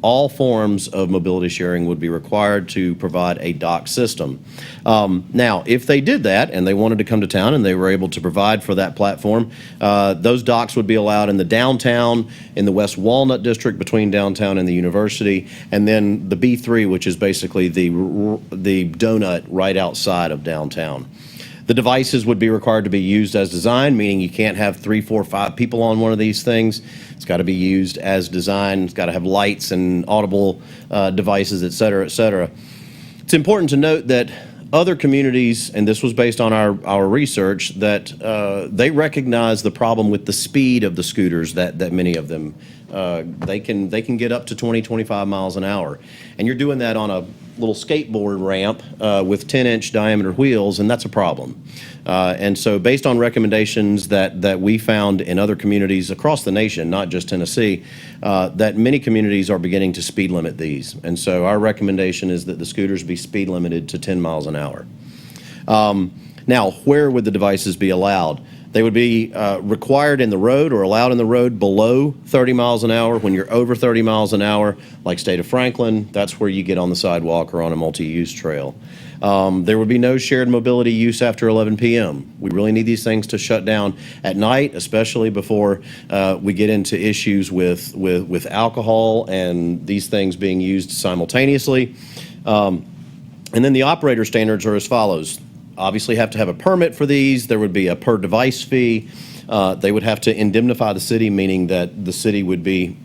All forms of mobility sharing would be required to provide a dock system. Now, if they did that and they wanted to come to town and they were able to provide for that platform, those docks would be allowed in the downtown, in the West Walnut District between downtown and the university, and then the B3, which is basically the donut right outside of downtown. The devices would be required to be used as designed, meaning you can't have 3, 4, 5 people on one of these things. It's got to be used as designed. It's got to have lights and audible devices, et cetera, et cetera. It's important to note that other communities, and this was based on our research, that they recognize the problem with the speed of the scooters, that many of them, they can get up to 20, 25 miles an hour. And you're doing that on a little skateboard ramp with 10-inch diameter wheels, and that's a problem. And so based on recommendations that we found in other communities across the nation, not just Tennessee, that many communities are beginning to speed limit these. And so our recommendation is that the scooters be speed limited to 10 miles an hour. Now, where would the devices be allowed? They would be required in the road or allowed in the road below 30 miles an hour. When you're over 30 miles an hour, like State of Franklin, that's where you get on the sidewalk or on a multi-use trail. There would be no shared mobility use after 11 p.m. We really need these things to shut down at night, especially before we get into issues with alcohol and these things being used simultaneously. And then the operator standards are as follows. Obviously have to have a permit for these. There would be a per device fee. They would have to indemnify the city, meaning that the city would be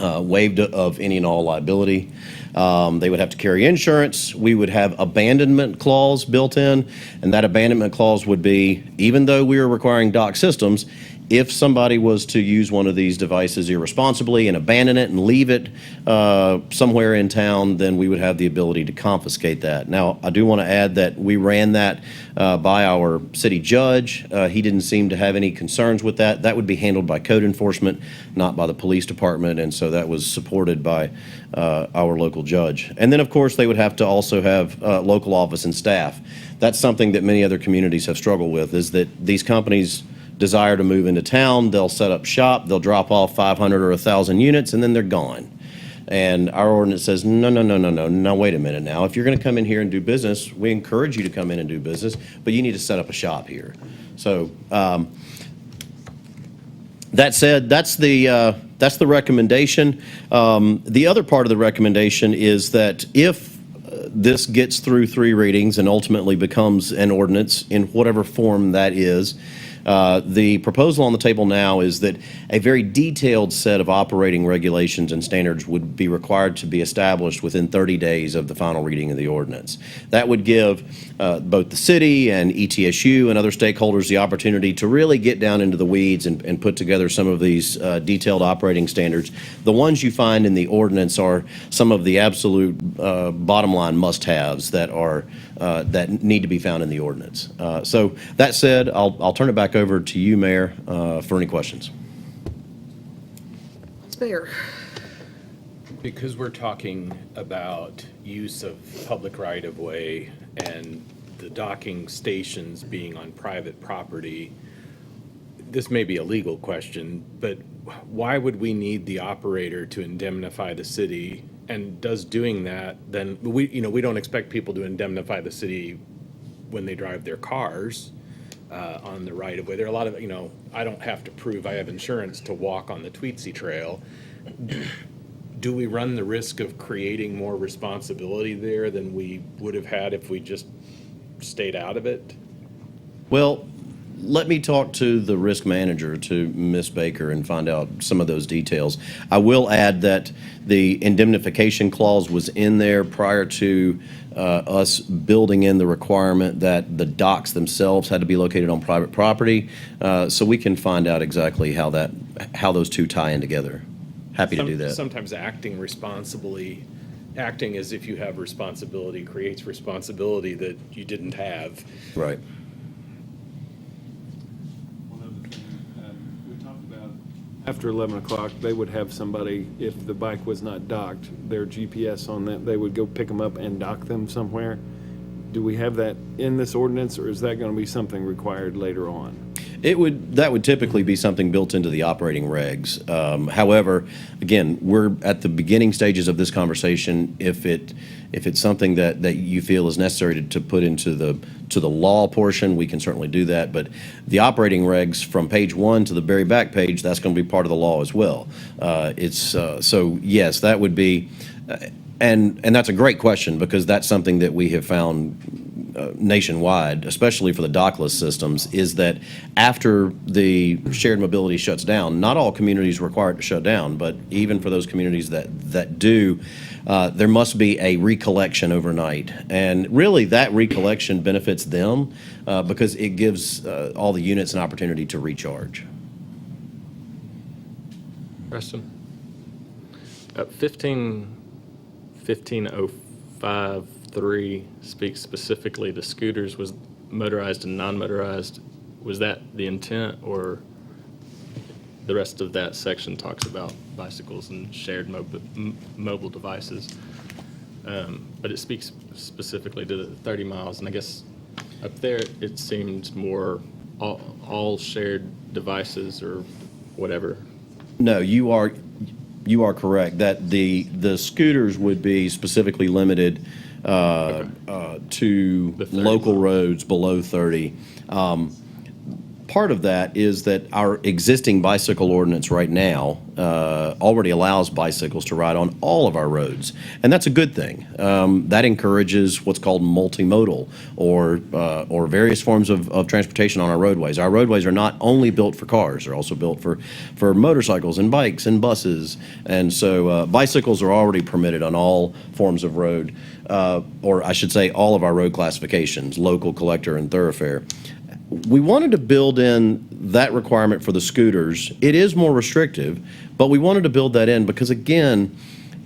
waived of any and all liability. They would have to carry insurance. We would have abandonment clause built in, and that abandonment clause would be, even though we are requiring dock systems, if somebody was to use one of these devices irresponsibly and abandon it and leave it somewhere in town, then we would have the ability to confiscate that. Now, I do want to add that we ran that by our city judge. He didn't seem to have any concerns with that. That would be handled by code enforcement, not by the police department, and so that was supported by our local judge. And then, of course, they would have to also have local office and staff. That's something that many other communities have struggled with, is that these companies desire to move into town, they'll set up shop, they'll drop off 500 or 1,000 units, and then they're gone. And our ordinance says, no, wait a minute now. If you're going to come in here and do business, we encourage you to come in and do business, but you need to set up a shop here. So that said, that's the recommendation. The other part of the recommendation is that if this gets through 3 readings and ultimately becomes an ordinance in whatever form that is, the proposal on the table now is that a very detailed set of operating regulations and standards would be required to be established within 30 days of the final reading of the ordinance. That would give both the city and ETSU and other stakeholders the opportunity to really get down into the weeds and put together some of these detailed operating standards. The ones you find in the ordinance are some of the absolute bottom line must-haves that are that need to be found in the ordinance. So that said, I'll turn it back over to you, Mayor, for any questions. Mayor. Because we're talking about use of public right-of-way and the docking stations being on private property, this may be a legal question, but why would we need the operator to indemnify the city? And does doing that, then we don't expect people to indemnify the city when they drive their cars on the right of way. There are a lot of, I don't have to prove I have insurance to walk on the Tweetsie Trail. Do we run the risk of creating more responsibility there than we would have had if we just stayed out of it? Well, let me talk to the risk manager, to Ms. Baker, and find out some of those details. I will add that the indemnification clause was in there prior to us building in the requirement that the docks themselves had to be located on private property. So we can find out exactly how those two tie in together. Happy to do that. Sometimes acting as if you have responsibility creates responsibility that you didn't have. Right. One other thing, we talked about after 11 o'clock, they would have somebody, if the bike was not docked, their GPS on that, they would go pick them up and dock them somewhere. Do we have that in this ordinance, or is that going to be something required later on? That would typically be something built into the operating regs. However, again, we're at the beginning stages of this conversation. If it's something that you feel is necessary to put into the law portion, we can certainly do that. But the operating regs from page 1 to the very back page, that's going to be part of the law as well. So yes, that would be, and that's a great question, because that's something that we have found nationwide, especially for the dockless systems, is that after the shared mobility shuts down, not all communities require it to shut down, but even for those communities that do, there must be a recollection overnight. And really, that recollection benefits them because it gives all the units an opportunity to recharge. Preston? 1505.3 speaks specifically to scooters. Was motorized and non-motorized, was that the intent, or the rest of that section talks about bicycles and shared mobile devices? But it speaks specifically to the 30 miles, and I guess up there it seems more all shared devices or whatever. No, you are correct that the scooters would be specifically limited to local roads below 30. Part of that is that our existing bicycle ordinance right now already allows bicycles to ride on all of our roads, and that's a good thing. That encourages what's called multimodal or various forms of transportation on our roadways. Our roadways are not only built for cars; they're also built for motorcycles and bikes and buses, and so bicycles are already permitted on all forms of road, or I should say, all of our road classifications: local, collector, and thoroughfare. We wanted to build in that requirement for the scooters. It is more restrictive, but we wanted to build that in because, again,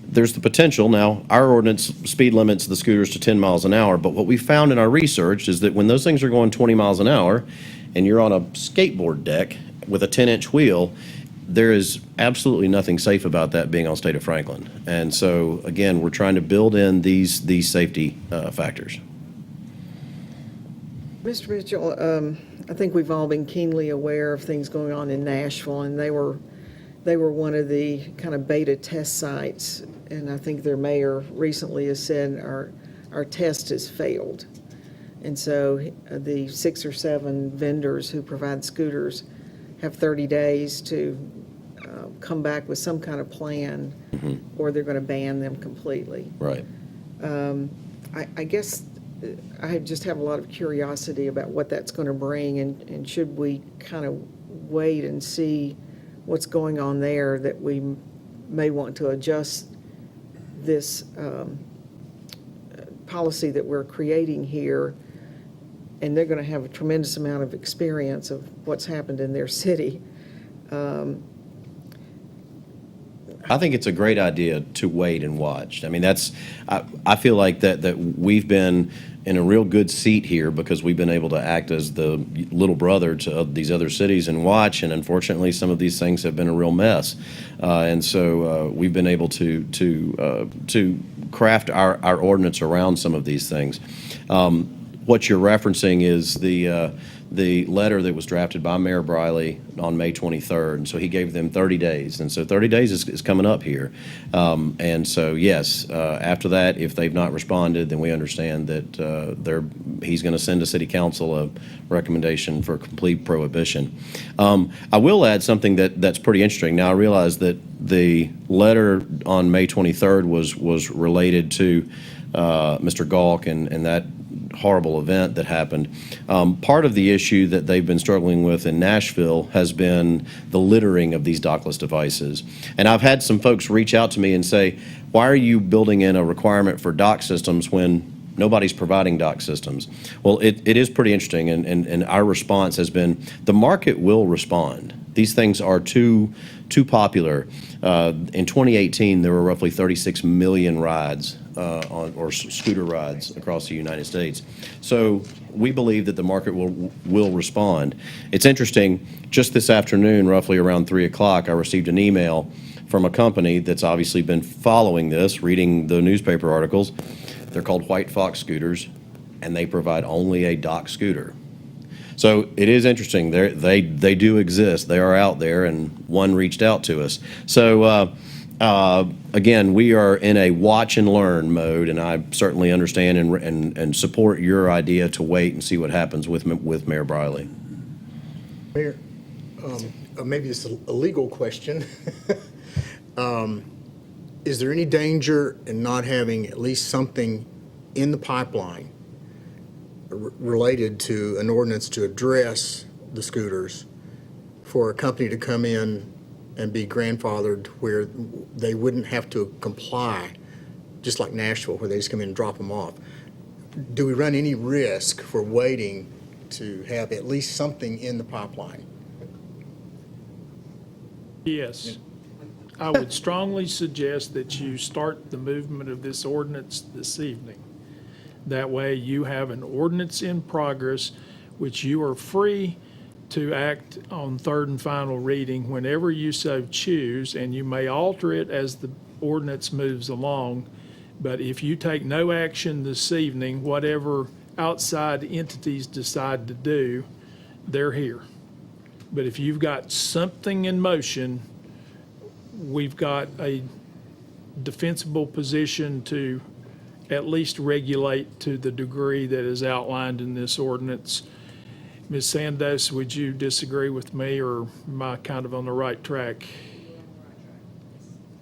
there's the potential. Now, our ordinance speed limits the scooters to 10 miles an hour, but what we found in our research is that when those things are going 20 miles an hour and you're on a skateboard deck with a 10-inch wheel, there is absolutely nothing safe about that being on State of Franklin. And so, again, we're trying to build in these safety factors. Mr. Mitchell, I think we've all been keenly aware of things going on in Nashville, and they were one of the kind of beta test sites, and I think their mayor recently has said our test has failed. And so the 6 or 7 vendors who provide scooters have 30 days to come back with some kind of plan, or they're going to ban them completely. Right. I guess I just have a lot of curiosity about what that's going to bring, and should we kind of wait and see what's going on there, that we may want to adjust this policy that we're creating here, and they're going to have a tremendous amount of experience of what's happened in their city. I think it's a great idea to wait and watch. I mean, I feel like that we've been in a real good seat here because we've been able to act as the little brother to these other cities and watch, and unfortunately some of these things have been a real mess. And so we've been able to craft our ordinance around some of these things. What you're referencing is the letter that was drafted by Mayor Briley on May 23rd, and so he gave them 30 days, and so 30 days is coming up here. And so, yes, after that, if they've not responded, then we understand that he's going to send to City Council a recommendation for complete prohibition. I will add something that's pretty interesting. Now, I realize that the letter on May 23rd was related to Mr. Galk and that horrible event that happened. Part of the issue that they've been struggling with in Nashville has been the littering of these dockless devices. And I've had some folks reach out to me and say, why are you building in a requirement for dock systems when nobody's providing dock systems? Well, it is pretty interesting, and our response has been the market will respond. These things are too popular. In 2018, there were roughly 36 million rides or scooter rides across the United States. So we believe that the market will respond. It's interesting, just this afternoon, roughly around 3 o'clock, I received an email from a company that's obviously been following this, reading the newspaper articles. They're called White Fox Scooters, and they provide only a dock scooter. So it is interesting. They do exist. They are out there, and one reached out to us. So again, we are in a watch and learn mode, and I certainly understand and support your idea to wait and see what happens with Mayor Briley. Mayor, maybe it's a legal question. Is there any danger in not having at least something in the pipeline related to an ordinance to address the scooters for a company to come in and be grandfathered where they wouldn't have to comply, just like Nashville, where they just come in and drop them off? Do we run any risk for waiting to have at least something in the pipeline? Yes. I would strongly suggest that you start the movement of this ordinance this evening. That way you have an ordinance in progress, which you are free to act on third and final reading whenever you so choose, and you may alter it as the ordinance moves along. But if you take no action this evening, whatever outside entities decide to do, they're here. But if you've got something in motion, we've got a defensible position to at least regulate to the degree that is outlined in this ordinance. Ms. Sandos, would you disagree with me, or am I kind of on the right track?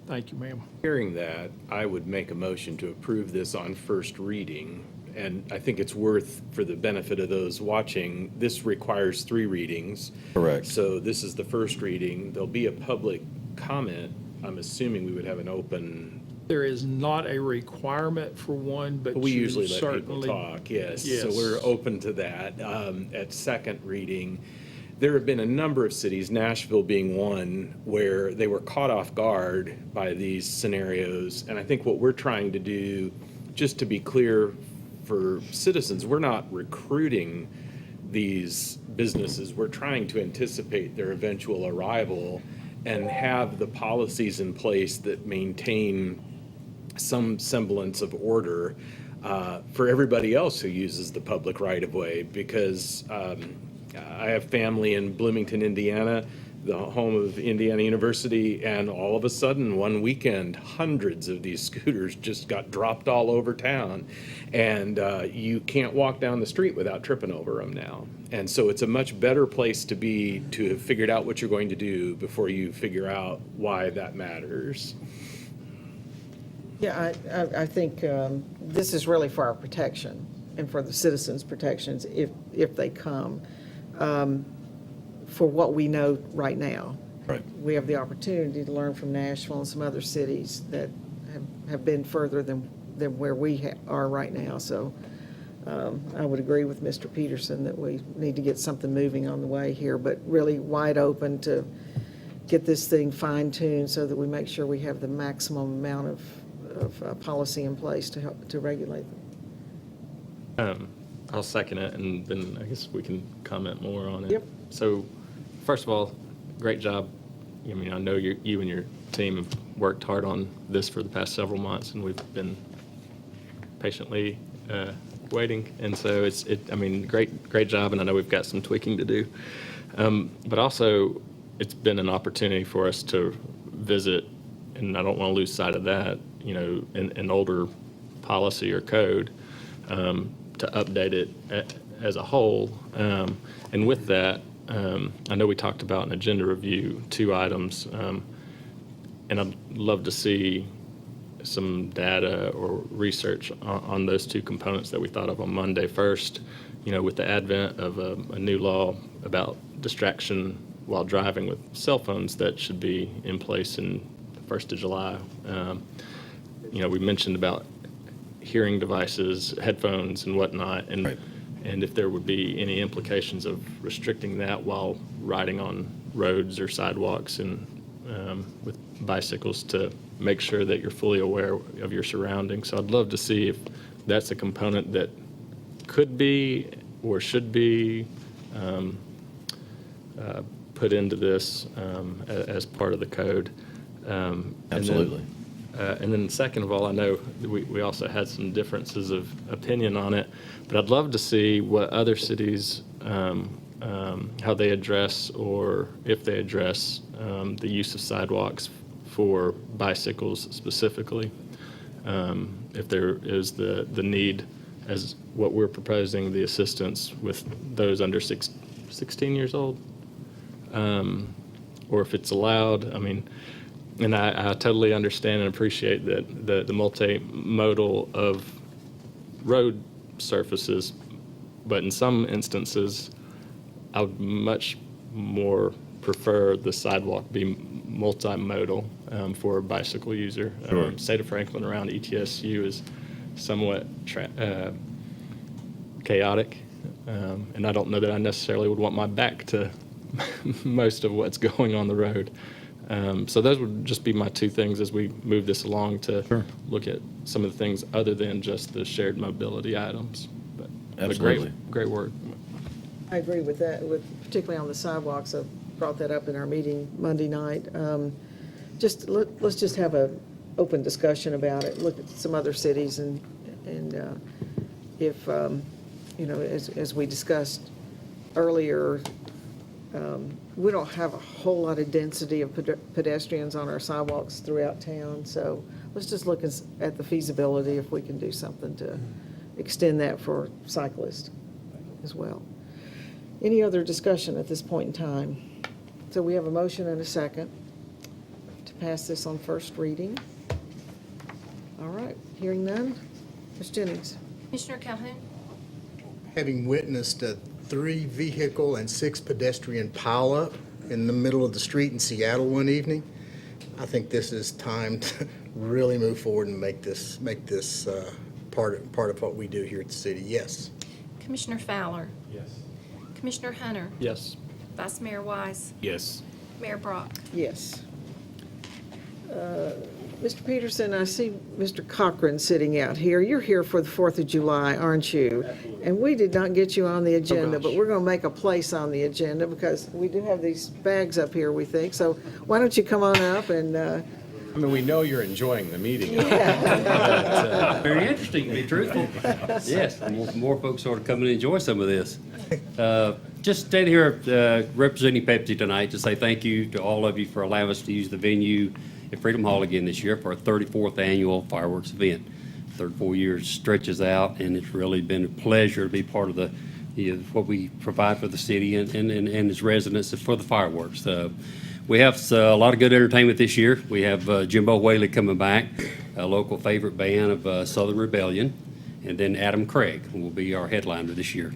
Thank you, ma'am. Hearing that, I would make a motion to approve this on first reading. And I think it's worth, for the benefit of those watching, this requires 3 readings. Correct. So this is the first reading. There'll be a public comment. I'm assuming we would have an open. There is not a requirement for one, but We you usually let people certainly talk, yes. Yes. So we're open to that. At second reading, there have been a number of cities, Nashville being one, where they were caught off guard by these scenarios. And I think what we're trying to do, just to be clear for citizens, we're not recruiting these businesses. We're trying to anticipate their eventual arrival and have the policies in place that maintain some semblance of order for everybody else who uses the public right-of-way, because I have family in Bloomington, Indiana, the home of Indiana University, and all of a sudden, one weekend, hundreds of these scooters just got dropped all over town, and you can't walk down the street without tripping over them now. And so it's a much better place to be to have figured out what you're going to do before you figure out why that matters. Yeah, I think this is really for our protection and for the citizens' protections if they come, for what we know right now. Right. We have the opportunity to learn from Nashville and some other cities that have been further than where we are right now. So I would agree with Mr. Peterson that we need to get something moving on the way here, but really wide open to get this thing fine-tuned so that we make sure we have the maximum amount of policy in place to help to regulate them. I'll second it, and then I guess we can comment more on it. Yep. So, first of all, great job. I mean, I know you and your team have worked hard on this for the past several months, and we've been patiently waiting. And so I mean, great job, and I know we've got some tweaking to do. But also, it's been an opportunity for us to visit, and I don't want to lose sight of that, you know, an older policy or code, to update it as a whole. And with that, I know we talked about an agenda review, 2 items, and I'd love to see some data or research on those two components that we thought of on Monday. First, with the advent of a new law about distraction while driving with cell phones that should be in place in the 1st of July. We mentioned about hearing devices, headphones and whatnot, and if there would be any implications of restricting that while riding on roads or sidewalks and with bicycles, to make sure that you're fully aware of your surroundings. So I'd love to see if that's a component that could be or should be put into this as part of the code. Absolutely. And then second of all, I know we also had some differences of opinion on it, but I'd love to see what other cities, how they address, or if they address the use of sidewalks for bicycles specifically. If there is the need, as what we're proposing, the assistance with those under 16 years old, or if it's allowed. I mean, and I totally understand and appreciate that the multimodal of road surfaces, but in some instances, I would much more prefer the sidewalk be multimodal for a bicycle user. Sure. State of Franklin around ETSU is somewhat chaotic, and I don't know that I necessarily would want my back to most of what's going on the road. So those would just be my two things as we move this along, to look at some of the things other than just the shared mobility items. But Absolutely. Great work. I agree with that, particularly on the sidewalks. I brought that up in our meeting Monday night. Let's just have a open discussion about it. Look at some other cities and if as we discussed earlier, we don't have a whole lot of density of pedestrians on our sidewalks throughout town. So let's just look at the feasibility if we can do something to extend that for cyclists as well. Any other discussion at this point in time? So we have a motion and a second to pass this on first reading. All right, hearing none. Ms. Jennings. Commissioner Calhoun? Having witnessed a 3-vehicle and 6 pedestrian pileup in the middle of the street in Seattle one evening, I think this is time to really move forward and make this part of what we do here at the city. Yes. Commissioner Fowler? Yes. Commissioner Hunter? Yes. Vice Mayor Wise? Yes. Mayor Brock? Yes. Mr. Peterson, I see Mr. Cochran sitting out here. You're here for the 4th of July, aren't you? Absolutely. And we did not get you on the agenda, but we're going to make a place on the agenda because we do have these bags up here, we think. So why don't you come on up and... I mean, we know you're enjoying the meeting. Very interesting, to be truthful. Yes, more folks sort of come and enjoy some of this. Just standing here representing Pepsi tonight to say thank you to all of you for allowing us to use the venue at Freedom Hall again this year for our 34th annual fireworks event. 34 years stretches out, and it's really been a pleasure to be part of what we provide for the city and its residents for the fireworks. We have a lot of good entertainment this year. We have Jimbo Whaley coming back, a local favorite band of Southern Rebellion, and then Adam Craig will be our headliner this year.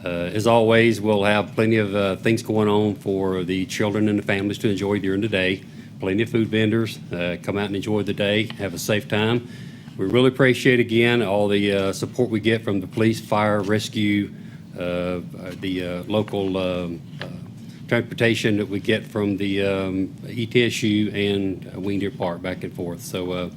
As always, we'll have plenty of things going on for the children and the families to enjoy during the day. Plenty of food vendors. Come out and enjoy the day. Have a safe time. We really appreciate, again, all the support we get from the police, fire, rescue, the local transportation that we get from the ETSU and Wing Deer Park back and forth. So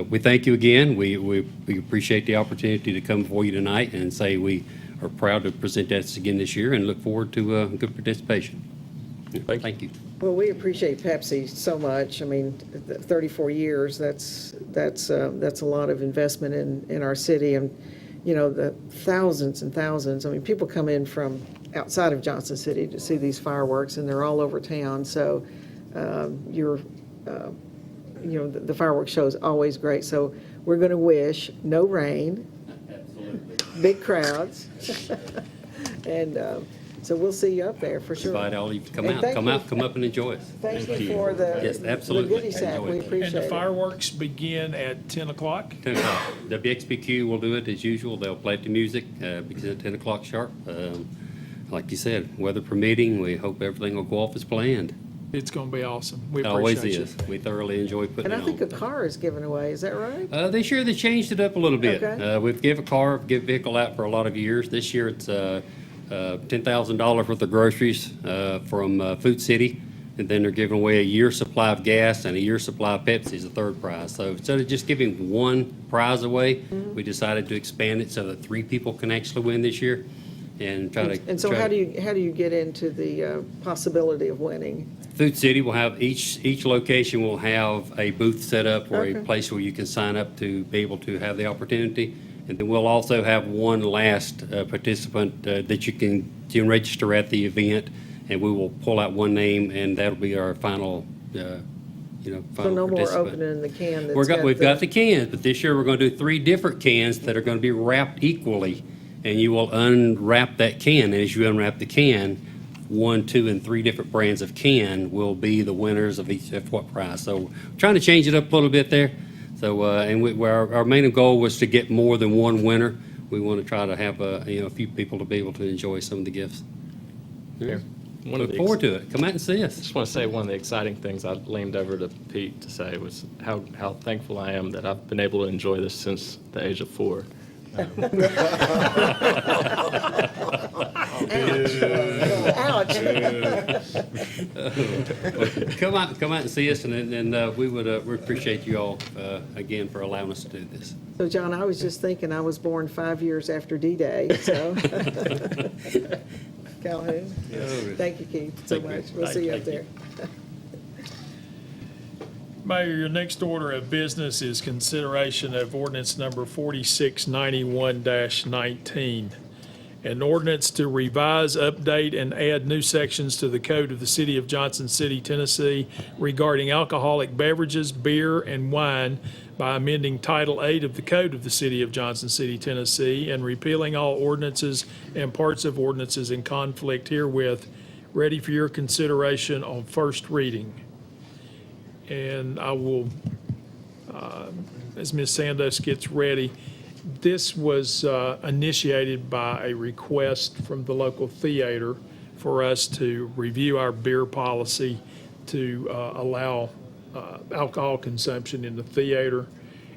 we thank you again. We appreciate the opportunity to come before you tonight and say we are proud to present that again this year and look forward to good participation. Thank you. Well, we appreciate Pepsi so much. I mean, 34 years, that's a lot of investment in our city. And, the thousands and thousands, I mean, people come in from outside of Johnson City to see these fireworks, and they're all over town. So the fireworks show is always great. So we're going to wish no rain, big crowds, and So we'll see you up there for sure. Invite all of you to come And out, thank come you. out, come up and enjoy it. Thank you for the Yes, the absolutely. goodie sack. Enjoy We it. appreciate And the it. fireworks begin at 10 o'clock? 10 o'clock. WXPQ will do it as usual. They'll play the music, begin at 10 o'clock sharp. Like you said, weather permitting, we hope everything will go off as planned. It's going to be awesome. We It always appreciate is. you. We thoroughly enjoy putting And I it think on. a car is given away, is that right? This year they changed it up a little bit. Okay. We've give vehicle out for a lot of years. This year it's $10,000 worth of groceries from Food City. And then they're giving away a year's supply of gas and a year's supply of Pepsi is the third prize. So instead of just giving one prize away, we decided to expand it so that 3 people can actually win this year and try to. And so try how to- do you get into the possibility of winning? Food City will have, each location will have a booth set up or a Okay. place where you can sign up to be able to have the opportunity. And then we'll also have one last participant that you can register at the event, and we will pull out one name, and that'll be our final, So final no more participant. opening the can that's We've got the cans, but this year we're going to do 3 different cans that are going to be wrapped equally, and you will unwrap that can. And as you unwrap the can, 1, 2, and 3 different brands of can will be the winners of each of what prize. So we're trying to change it up a little bit there. So our main goal was to get more than one winner. We want to try to have a few people to be able to enjoy some of the gifts. Yeah. One of Look the forward to it. Come out and see us. I just want to say one of the exciting things I leaned over to Pete to say was how thankful I am that I've been able to enjoy this since the age of 4. Ouch. Come out and see us, and we appreciate you all again for allowing us to do this. So John, I was just thinking I was born 5 years after D-Day, so. Calhoun. Thank you, Keith, so much. We'll see you up there. Mayor, your next order of business is consideration of ordinance number 4691-19. An ordinance to revise, update, and add new sections to the code of the city of Johnson City, Tennessee regarding alcoholic beverages, beer, and wine by amending Title 8 of the Code of the City of Johnson City, Tennessee, and repealing all ordinances and parts of ordinances in conflict herewith, ready for your consideration on first reading. And I will, as Ms. Sandos gets ready, this was initiated by a request from the local theater for us to review our beer policy to allow alcohol consumption in the theater.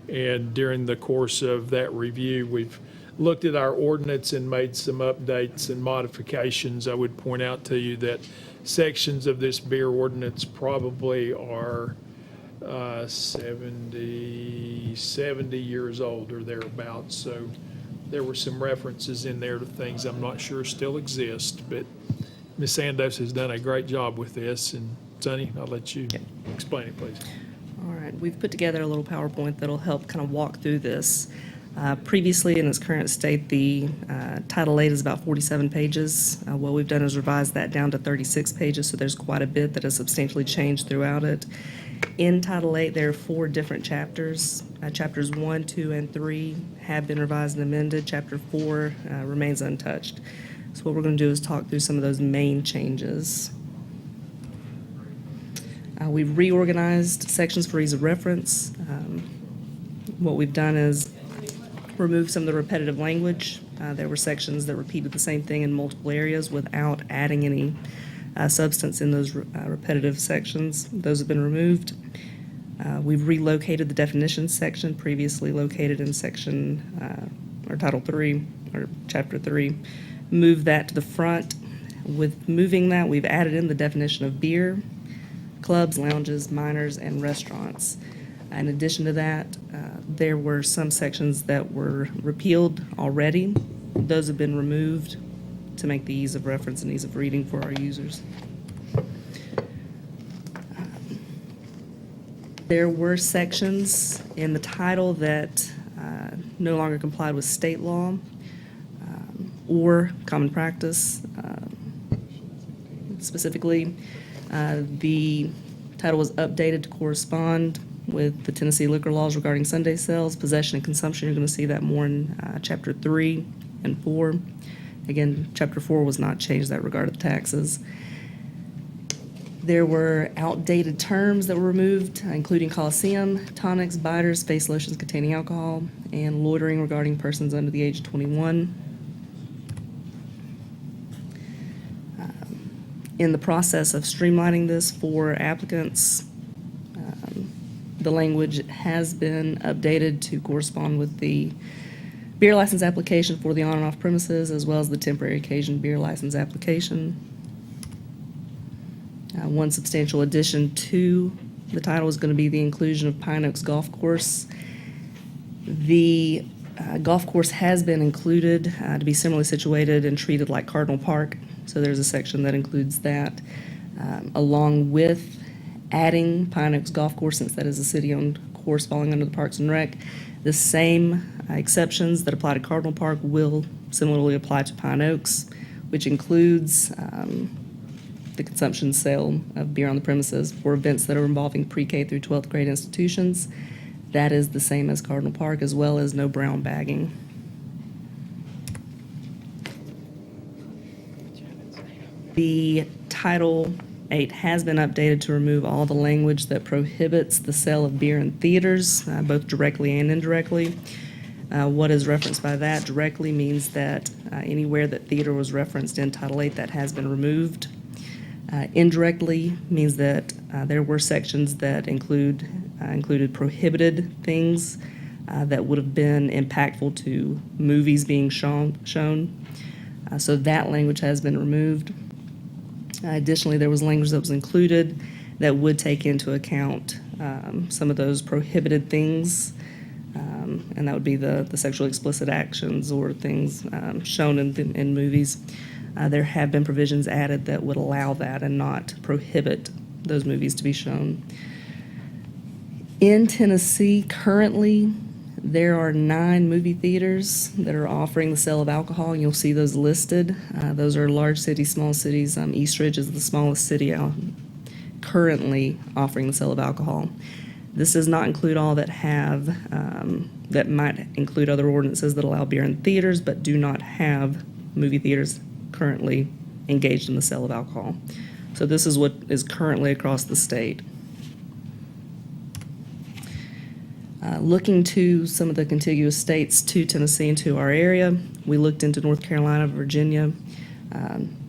And during the course of that review, we've looked at our ordinance and made some updates and modifications. I would point out to you that sections of this beer ordinance probably are 70 years old or thereabouts. So there were some references in there to things I'm not sure still exist, but Ms. Sandos has done a great job with this. And Sonny, I'll let you explain it, please. All right, we've put together a little PowerPoint that'll help kind of walk through this. Previously, in its current state, the Title 8 is about 47 pages. What we've done is revised that down to 36 pages, so there's quite a bit that has substantially changed throughout it. In Title 8, there are 4 different chapters. Chapters 1, 2, and 3 have been revised and amended. Chapter 4 remains untouched. So what we're going to do is talk through some of those main changes. We've reorganized sections for ease of reference. What we've done is remove some of the repetitive language. There were sections that repeated the same thing in multiple areas without adding any substance in those repetitive sections. Those have been removed. We've relocated the definitions section previously located in section or Title 3 or Chapter 3. Moved that to the front. With moving that, we've added in the definition of beer, clubs, lounges, minors, and restaurants. In addition to that, there were some sections that were repealed already. Those have been removed to make the ease of reference and ease of reading for our users. There were sections in the title that no longer complied with state law or common practice. Specifically, the title was updated to correspond with the Tennessee liquor laws regarding Sunday sales, possession, and consumption. You're going to see that more in Chapter 3 and 4. Again, Chapter 4 was not changed in that regard to taxes. There were outdated terms that were removed, including coliseum, tonics, biters, face lotions containing alcohol, and loitering regarding persons under the age of 21. In the process of streamlining this for applicants, the language has been updated to correspond with the beer license application for the on and off premises, as well as the temporary occasion beer license application. One substantial addition to the title is going to be the inclusion of Pine Oaks Golf Course. The golf course has been included to be similarly situated and treated like Cardinal Park, so there's a section that includes that, along with adding Pine Oaks Golf Course, since that is a city-owned course falling under the Parks and Rec. The same exceptions that apply to Cardinal Park will similarly apply to Pine Oaks, which includes the consumption sale of beer on the premises for events that are involving pre-K through 12th grade institutions. That is the same as Cardinal Park, as well as no brown bagging. The Title 8 has been updated to remove all the language that prohibits the sale of beer in theaters, both directly and indirectly. What is referenced by that directly means that anywhere that theater was referenced in Title 8, that has been removed. Indirectly means that there were sections that included prohibited things that would have been impactful to movies being shown. So that language has been removed. Additionally, there was language that was included that would take into account some of those prohibited things, and that would be the sexually explicit actions or things shown in movies. There have been provisions added that would allow that and not prohibit those movies to be shown. In Tennessee, currently, there are 9 movie theaters that are offering the sale of alcohol, and you'll see those listed. Those are large cities, small cities. Eastridge is the smallest city out currently offering the sale of alcohol. This does not include all that have, that might include other ordinances that allow beer in theaters, but do not have movie theaters currently engaged in the sale of alcohol. So this is what is currently across the state. Looking to some of the contiguous states to Tennessee and to our area, we looked into North Carolina, Virginia.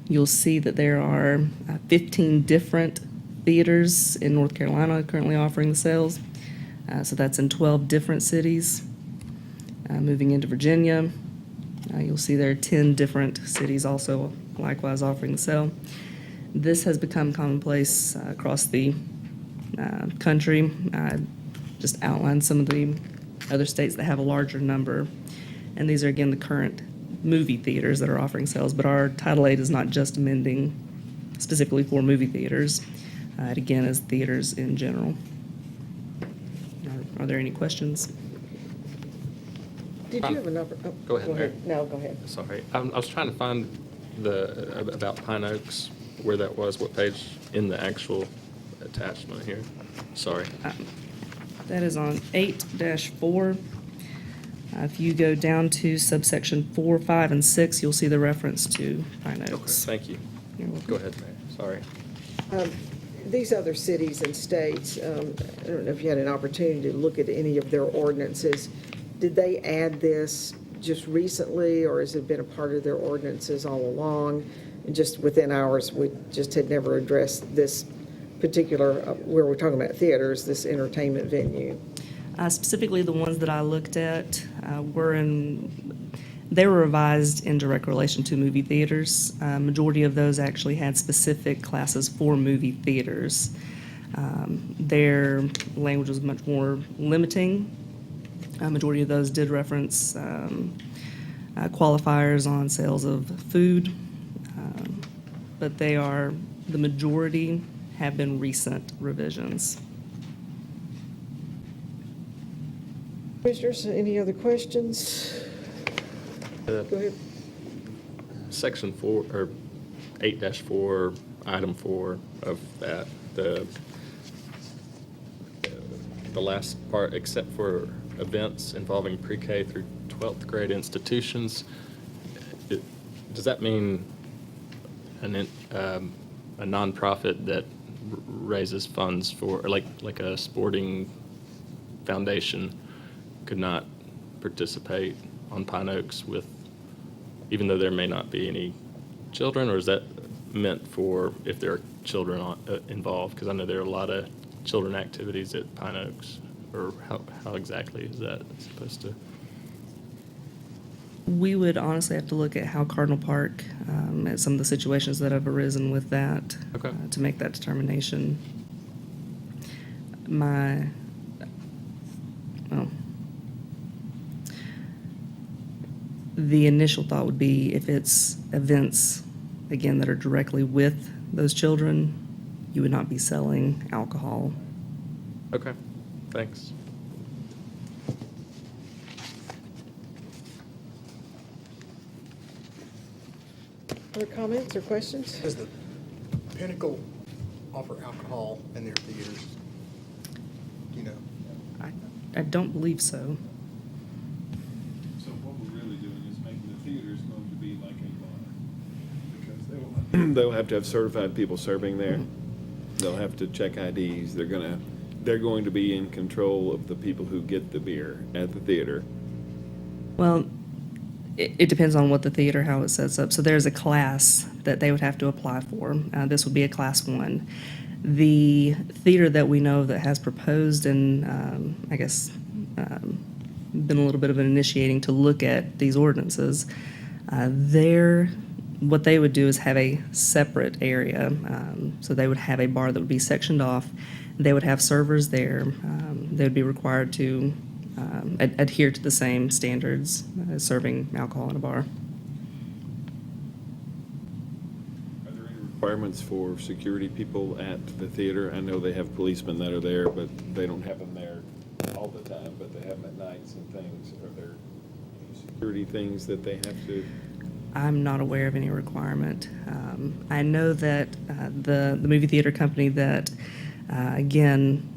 You'll see that there are 15 different theaters in North Carolina currently offering the sales. So that's in 12 different cities. Moving into Virginia, you'll see there are 10 different cities also likewise offering the sale. This has become commonplace across the country. Just outline some of the other states that have a larger number. And these are, again, the current movie theaters that are offering sales. But our Title 8 is not just amending specifically for movie theaters. It, again, is theaters in general. Are there any questions? Did you have a number? Oh, Go ahead, Mayor. No, go ahead. Sorry, I was trying to find about Pine Oaks, where that was, what page in the actual attachment here. Sorry. That is on 8-4. If you go down to subsection 4, 5, and 6, you'll see the reference to Pine Oaks. Thank you. You're welcome. Go ahead, Mayor. Sorry. These other cities and states, I don't know if you had an opportunity to look at any of their ordinances. Did they add this just recently, or has it been a part of their ordinances all along? And just within ours, we just had never addressed this particular, where we're talking about theaters, this entertainment venue. Specifically, the ones that I looked at they were revised in direct relation to movie theaters. Majority of those actually had specific classes for movie theaters. Their language was much more limiting. Majority of those did reference qualifiers on sales of food, but the majority have been recent revisions. Commissioners, any other questions? Go ahead. Section 4, or 8-4, item 4 of that, the last part, except for events involving pre-K through 12th grade institutions, does that mean a nonprofit that raises funds for, or like a sporting foundation could not participate on Pine Oaks with, even though there may not be any children, or is that meant for if there are children involved? Because I know there are a lot of children activities at Pine Oaks, or how exactly is that supposed to? We would honestly have to look at how Cardinal Park, at some of the situations that have arisen with that, Okay. to make that determination. The initial thought would be if it's events, again, that are directly with those children, you would not be selling alcohol. Okay, thanks. Other comments or questions? Does the Pinnacle offer alcohol in their theaters? Do you know? I don't believe so. So what we're really doing is making the theaters going to be like a bar. Because they'll have to have certified people serving there. They'll have to check IDs. They're going to be in control of the people who get the beer at the theater. Well, it depends on what the theater, how it sets up. So there's a class that they would have to apply for. This would be a class 1. The theater that we know that has proposed and been a little bit of an initiating to look at these ordinances, what they would do is have a separate area. So they would have a bar that would be sectioned off. They would have servers there. They would be required to adhere to the same standards as serving alcohol in a bar. Are there any requirements for security people at the theater? I know they have policemen that are there, but they don't have them there all the time, but they have them at nights and things. Are there security things that they have to? I'm not aware of any requirement. I know that the movie theater company that, again,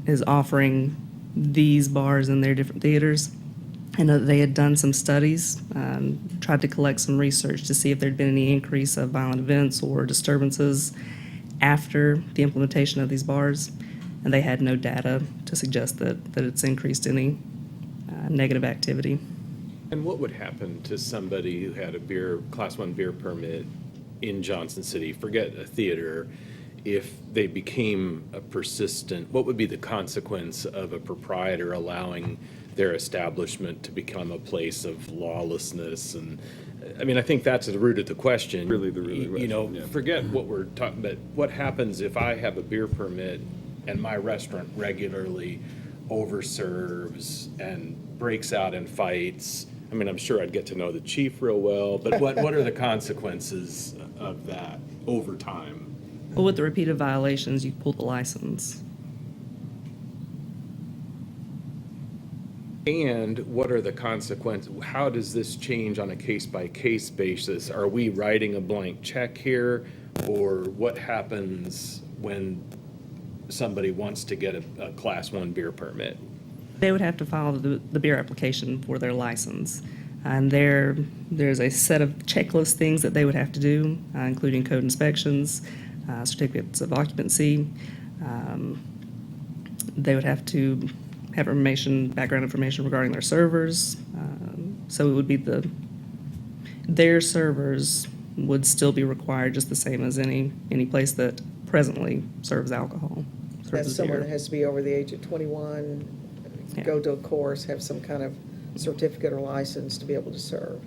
is offering these bars in their different theaters, I know that they had done some studies, tried to collect some research to see if there'd been any increase of violent events or disturbances after the implementation of these bars, and they had no data to suggest that it's increased any negative activity. And what would happen to somebody who had a Class 1 beer permit in Johnson City, forget a theater, if they became a persistent, what would be the consequence of a proprietor allowing their establishment to become a place of lawlessness? And I mean, I think that's the root of the question. Really the root of the question, You know, yeah. forget what we're talking about. What happens if I have a beer permit and my restaurant regularly overserves and breaks out in fights? I mean, I'm sure I'd get to know the chief real well, but what are the consequences of that over time? Well, with the repeated violations, you pull the license. And what are the consequences? How does this change on a case-by-case basis? Are we writing a blank check here? Or what happens when somebody wants to get a Class 1 beer permit? They would have to file the beer application for their license. And there's a set of checklist things that they would have to do, including code inspections, certificates of occupancy. They would have to have background information regarding their servers. So it would be their servers would still be required just the same as any place that presently serves alcohol. That's someone that has to be over the age of 21, go to a course, have some kind of certificate or license to be able to serve.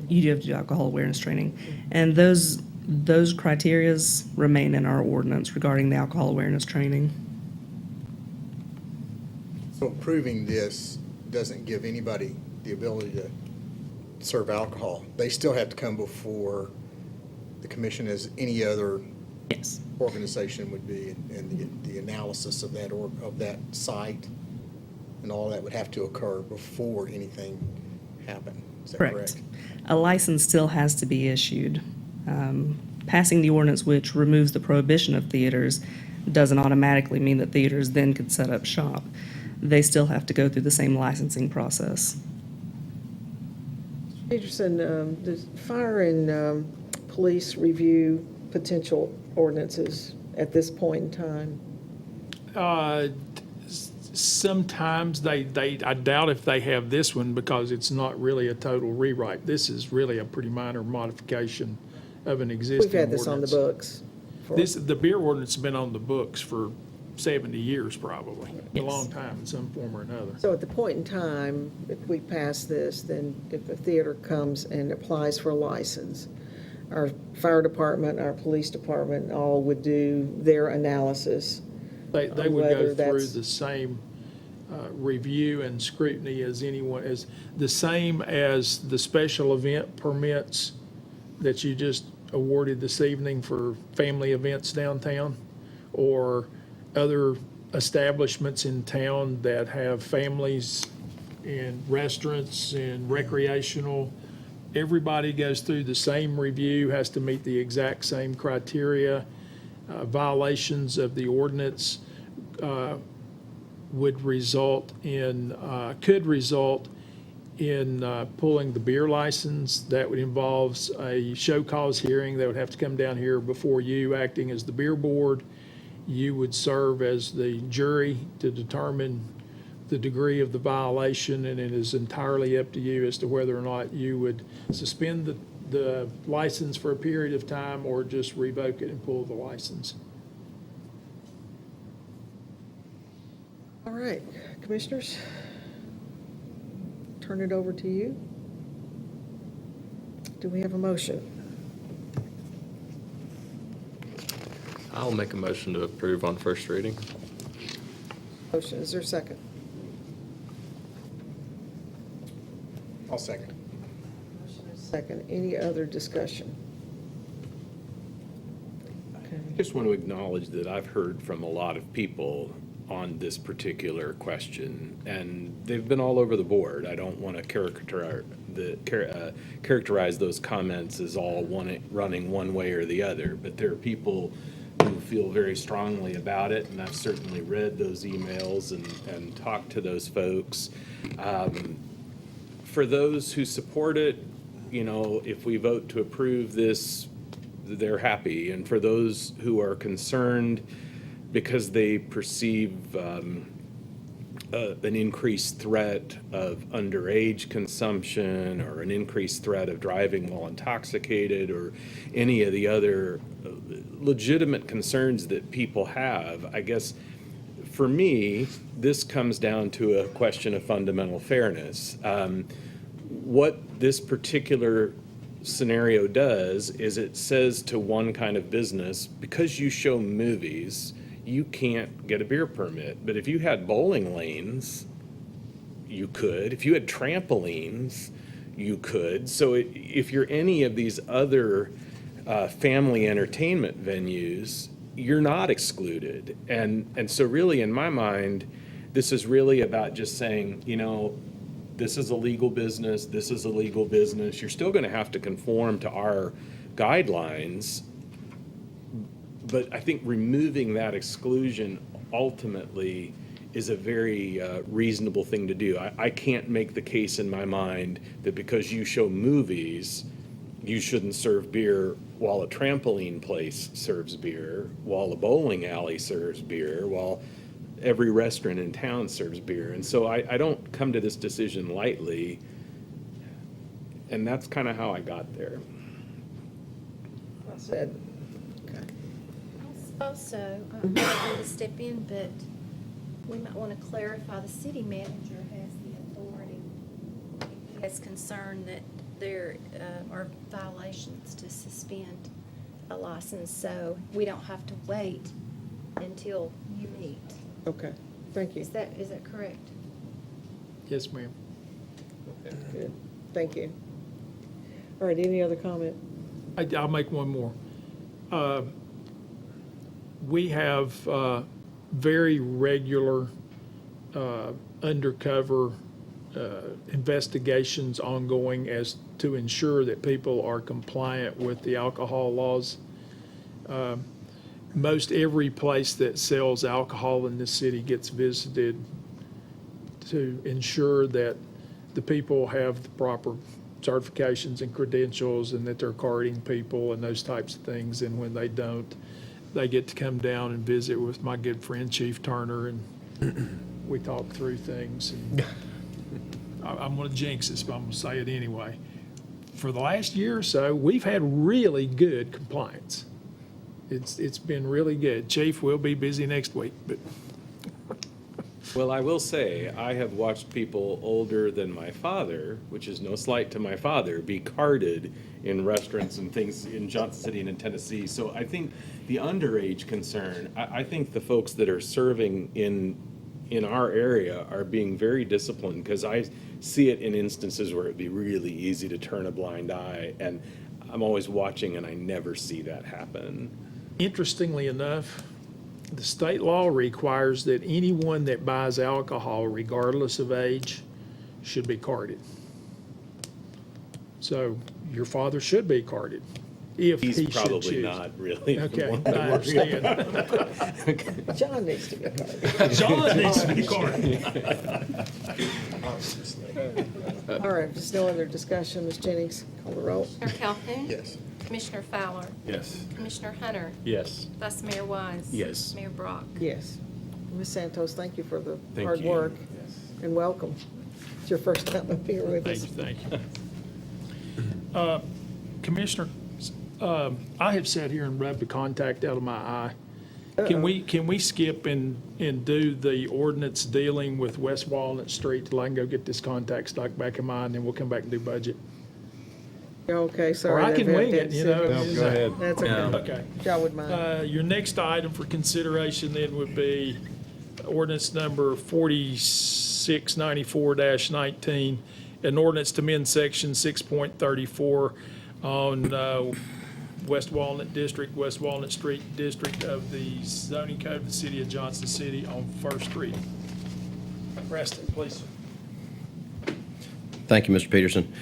You do have to do alcohol awareness training. And those criterias remain in our ordinance regarding the alcohol awareness training. So approving this doesn't give anybody the ability to serve alcohol. They still have to come before the commission as any other organization would be, and the analysis of that site and all that would have to occur before anything happened. Is that correct? A license still has to be issued. Passing the ordinance which removes the prohibition of theaters doesn't automatically mean that theaters then could set up shop. They still have to go through the same licensing process. Peterson, the fire and police review potential ordinances at this point in time? Sometimes I doubt if they have this one because it's not really a total rewrite. This is really a pretty minor modification of an existing We've had this ordinance. on the books. The beer ordinance has been on the books for 70 years probably, a long time in some form or another. So at the point in time, if we pass this, then if a theater comes and applies for a license, our fire department, our police department, all would do their analysis. They on would whether go through that's- the same review and scrutiny as anyone, as the same as the special event permits that you just awarded this evening for family events downtown, or other establishments in town that have families and restaurants and recreational. Everybody goes through the same review, has to meet the exact same criteria. Violations of the ordinance would result in, could result in pulling the beer license. That would involve a show cause hearing. They would have to come down here before you, acting as the beer board. You would serve as the jury to determine the degree of the violation, and it is entirely up to you as to whether or not you would suspend the license for a period of time or just revoke it and pull the license. All right, commissioners, turn it over to you. Do we have a motion? I'll make a motion to approve on first reading. Motion, is there a second? I'll second. Second, any other discussion? I just want to acknowledge that I've heard from a lot of people on this particular question, and they've been all over the board. I don't want to characterize those comments as all running one way or the other, but there are people who feel very strongly about it, and I've certainly read those emails and talked to those folks. For those who support it, you know, if we vote to approve this, they're happy. And for those who are concerned because they perceive an increased threat of underage consumption or an increased threat of driving while intoxicated or any of the other legitimate concerns that people have, I guess for me, this comes down to a question of fundamental fairness. What this particular scenario does is it says to one kind of business, because you show movies, you can't get a beer permit. But if you had bowling lanes, you could. If you had trampolines, you could. So if you're any of these other family entertainment venues, you're not excluded. And so really, in my mind, this is really about just saying, you know, this is a legal business, this is a legal business. You're still going to have to conform to our guidelines. But I think removing that exclusion ultimately is a very reasonable thing to do. I can't make the case in my mind that because you show movies, you shouldn't serve beer while a trampoline place serves beer, while a bowling alley serves beer, while every restaurant in town serves beer. And so I don't come to this decision lightly, and that's kind of how I got there. Well said. Also, I don't want to step in, but we might want to clarify, the city manager has the authority, if he has concern that there are violations, to suspend a license, so we don't have to wait until you meet. Okay, thank you. Is that correct? Yes, ma'am. Good, thank you. All right, any other comment? I'll make one more. We have very regular undercover investigations ongoing as to ensure that people are compliant with the alcohol laws. Most every place that sells alcohol in this city gets visited to ensure that the people have the proper certifications and credentials, and that they're carding people and those types of things. And when they don't, they get to come down and visit with my good friend Chief Turner, and we talk through things. And I'm going to jinx this, but I'm going to say it anyway. For the last year or so, we've had really good compliance. It's been really good. Chief, we'll be busy next week, but. Well, I will say, I have watched people older than my father, which is no slight to my father, be carded in restaurants and things in Johnson City and in Tennessee. So I think the underage concern, I think the folks that are serving in our area are being very disciplined, because I see it in instances where it'd be really easy to turn a blind eye, and I'm always watching and I never see that happen. Interestingly enough, the state law requires that anyone that buys alcohol, regardless of age, should be carded. So your father should be carded, if he should choose. He's probably not really. Okay, I understand. John needs to be carded. John needs to be carded. All right, if there's no other discussion, Ms. Jennings, call the roll. Commissioner Calhoun? Yes. Commissioner Fowler? Yes. Commissioner Hunter? Yes. Vice Mayor Wise? Yes. Mayor Brock? Yes. Ms. Santos, thank you for the Thank hard you. work, and welcome. It's your first time up here with us. Thank you. Commissioner, I have sat here and rubbed the contact out of my eye. Can we skip and do the ordinance dealing with West Walnut Street till I can go get this contact stuck back in mine, and then we'll come back and do budget? Okay, sorry. Or I that can bad wing it, debt you know. decision. Go ahead. That's okay. Okay. Y'all would mind. Your next item for consideration then would be ordinance number 4694-19, an ordinance to amend section 6.34 on West Walnut District, West Walnut Street District of the zoning code of the city of Johnson City on first reading. Preston, please. Thank you, Mr. Peterson.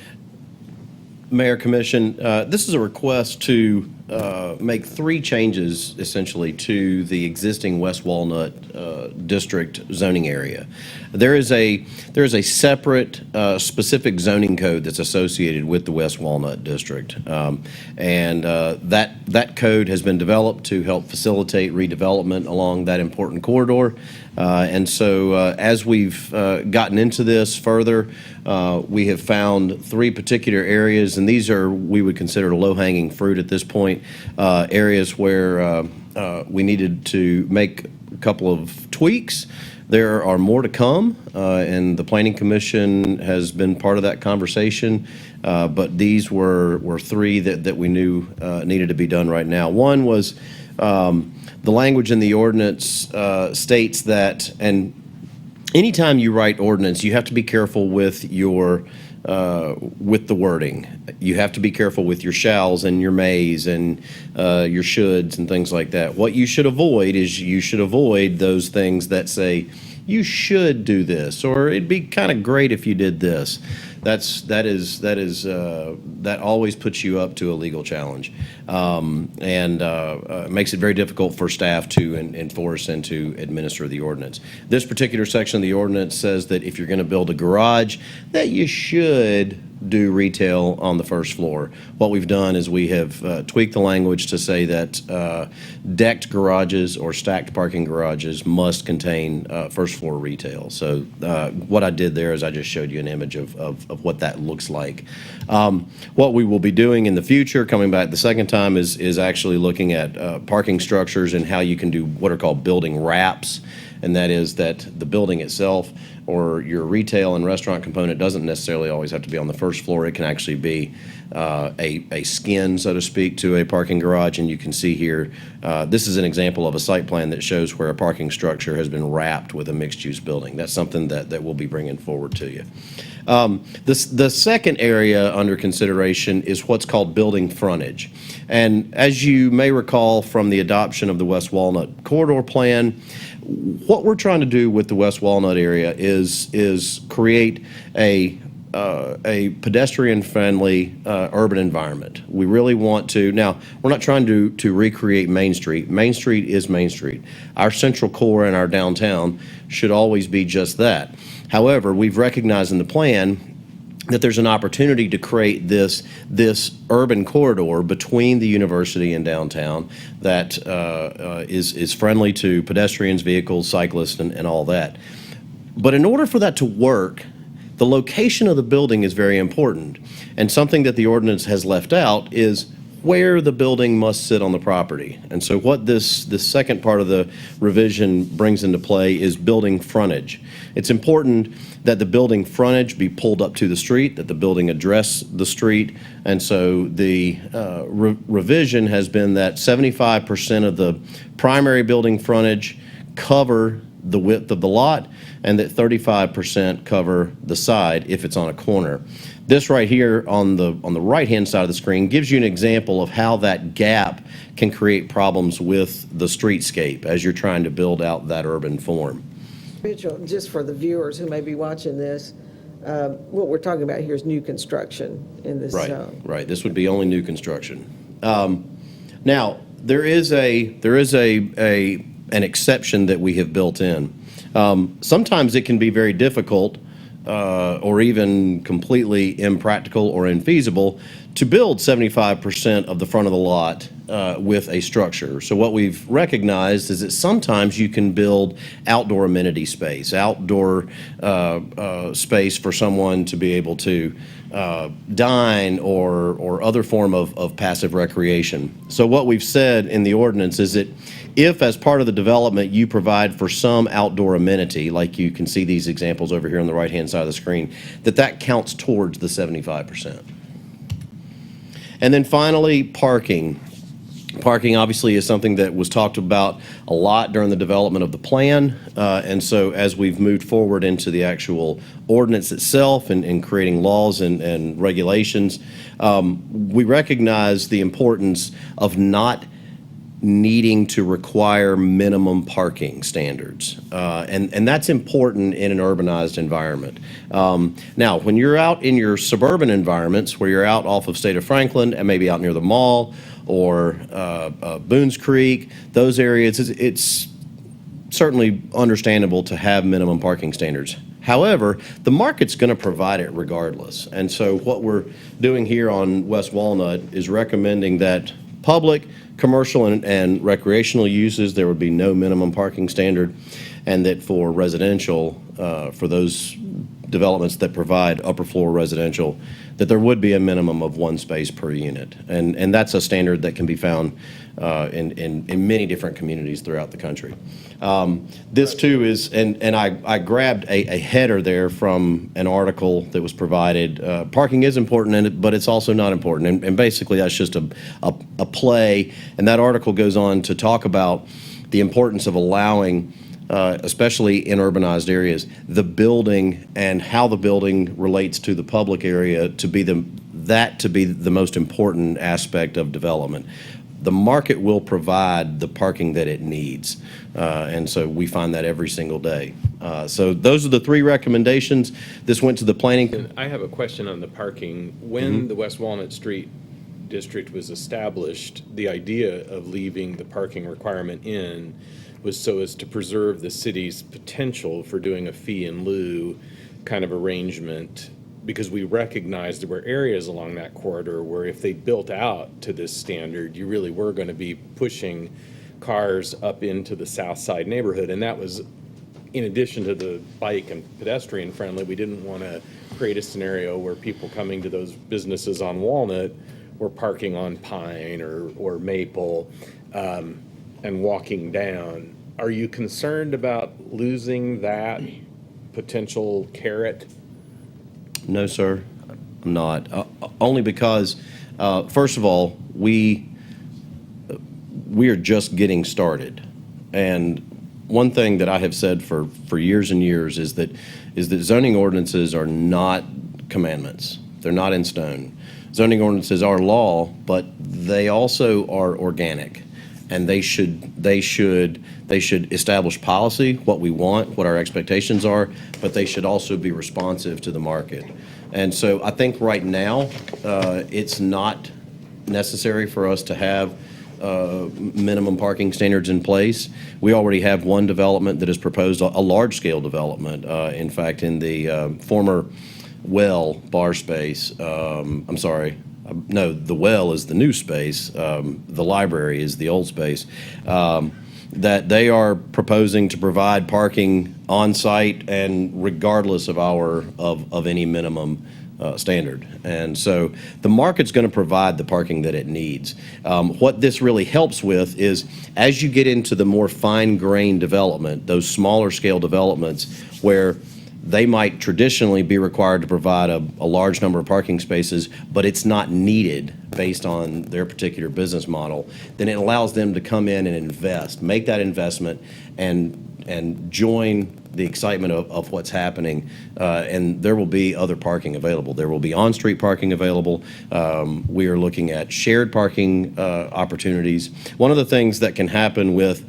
Mayor, Commission, this is a request to make three changes essentially to the existing West Walnut District zoning area. There is a separate specific zoning code that's associated with the West Walnut District. And that code has been developed to help facilitate redevelopment along that important corridor. And so as we've gotten into this further, we have found three particular areas, and these are, we would consider low-hanging fruit at this point, areas where we needed to make a couple of tweaks. There are more to come, and the Planning Commission has been part of that conversation, but these were three that we knew needed to be done right now. One was the language in the ordinance states that, and anytime you write ordinance, you have to be careful with your with the wording. You have to be careful with your shalls and your mays and your shoulds and things like that. What you should avoid is you should avoid those things that say you should do this, or it'd be kind of great if you did this. That always puts you up to a legal challenge, and makes it very difficult for staff to enforce and to administer the ordinance. This particular section of the ordinance says that if you're going to build a garage, that you should do retail on the first floor. What we've done is we have tweaked the language to say that decked garages or stacked parking garages must contain first floor retail. So what I did there is I just showed you an image of what that looks like. What we will be doing in the future, coming back the second time, is actually looking at parking structures and how you can do what are called building wraps. And that is that the building itself or your retail and restaurant component doesn't necessarily always have to be on the first floor. It can actually be a skin, so to speak, to a parking garage. And you can see here, this is an example of a site plan that shows where a parking structure has been wrapped with a mixed-use building. That's something that we'll be bringing forward to you. The second area under consideration is what's called building frontage. And as you may recall from the adoption of the West Walnut Corridor Plan, what we're trying to do with the West Walnut area is create a pedestrian-friendly urban environment. We really want to, now, we're not trying to recreate Main Street. Main Street is Main Street. Our central core and our downtown should always be just that. However, we've recognized in the plan that there's an opportunity to create this urban corridor between the university and downtown that is friendly to pedestrians, vehicles, cyclists, and all that. But in order for that to work, the location of the building is very important. And something that the ordinance has left out is where the building must sit on the property. And so what this second part of the revision brings into play is building frontage. It's important that the building frontage be pulled up to the street, that the building address the street. And so the revision has been that 75% of the primary building frontage cover the width of the lot, and that 35% cover the side if it's on a corner. This right here on the right-hand side of the screen gives you an example of how that gap can create problems with the streetscape as you're trying to build out that urban form. Mitchell, just for the viewers who may be watching this, what we're talking about here is new construction in this zone. Right. This would be only new construction. Now, there is an exception that we have built in. Sometimes it can be very difficult or even completely impractical or infeasible to build 75% of the front of the lot with a structure. So what we've recognized is that sometimes you can build outdoor amenity space, outdoor space for someone to be able to dine or other form of passive recreation. So what we've said in the ordinance is that if, as part of the development, you provide for some outdoor amenity, like you can see these examples over here on the right-hand side of the screen, that counts towards the 75%. And then finally, parking. Parking obviously is something that was talked about a lot during the development of the plan. And so as we've moved forward into the actual ordinance itself and creating laws and regulations, we recognize the importance of not needing to require minimum parking standards. And that's important in an urbanized environment. Now, when you're out in your suburban environments, where you're out off of State of Franklin and maybe out near the mall or Boones Creek, those areas, it's certainly understandable to have minimum parking standards. However, the market's going to provide it regardless. And so what we're doing here on West Walnut is recommending that public, commercial, and recreational uses, there would be no minimum parking standard, and that for residential, for those developments that provide upper floor residential, that there would be a minimum of one space per unit. And that's a standard that can be found in many different communities throughout the country. This too is, and I grabbed a header there from an article that was provided. Parking is important, but it's also not important. And basically that's just a play. And that article goes on to talk about the importance of allowing, especially in urbanized areas, the building and how the building relates to the public area to be the most important aspect of development. The market will provide the parking that it needs, and so we find that every single day. So those are the three recommendations. This went to the planning. I have a question on the parking. When the West Walnut Street District was established, the idea of leaving the parking requirement in was so as to preserve the city's potential for doing a fee in lieu kind of arrangement, because we recognized there were areas along that corridor where if they built out to this standard, you really were going to be pushing cars up into the south side neighborhood. And that was in addition to the bike and pedestrian friendly. We didn't want to create a scenario where people coming to those businesses on Walnut were parking on Pine or Maple and walking down. Are you concerned about losing that potential carrot? No, sir, I'm not. Only because, first of all, we are just getting started. And one thing that I have said for years and years is that zoning ordinances are not commandments. They're not in stone. Zoning ordinances are law, but they also are organic. And they should establish policy, what we want, what our expectations are, but they should also be responsive to the market. And so I think right now, it's not necessary for us to have minimum parking standards in place. We already have one development that has proposed a large-scale development. In fact, in the former well bar space, I'm sorry, no, the well is the new space, the library is the old space, that they are proposing to provide parking on-site and regardless of of any minimum standard. And so the market's going to provide the parking that it needs. What this really helps with is as you get into the more fine-grained development, those smaller scale developments where they might traditionally be required to provide a large number of parking spaces, but it's not needed based on their particular business model, then it allows them to come in and invest, make that investment, and join the excitement of what's happening. And there will be other parking available. There will be on-street parking available. We are looking at shared parking opportunities. One of the things that can happen with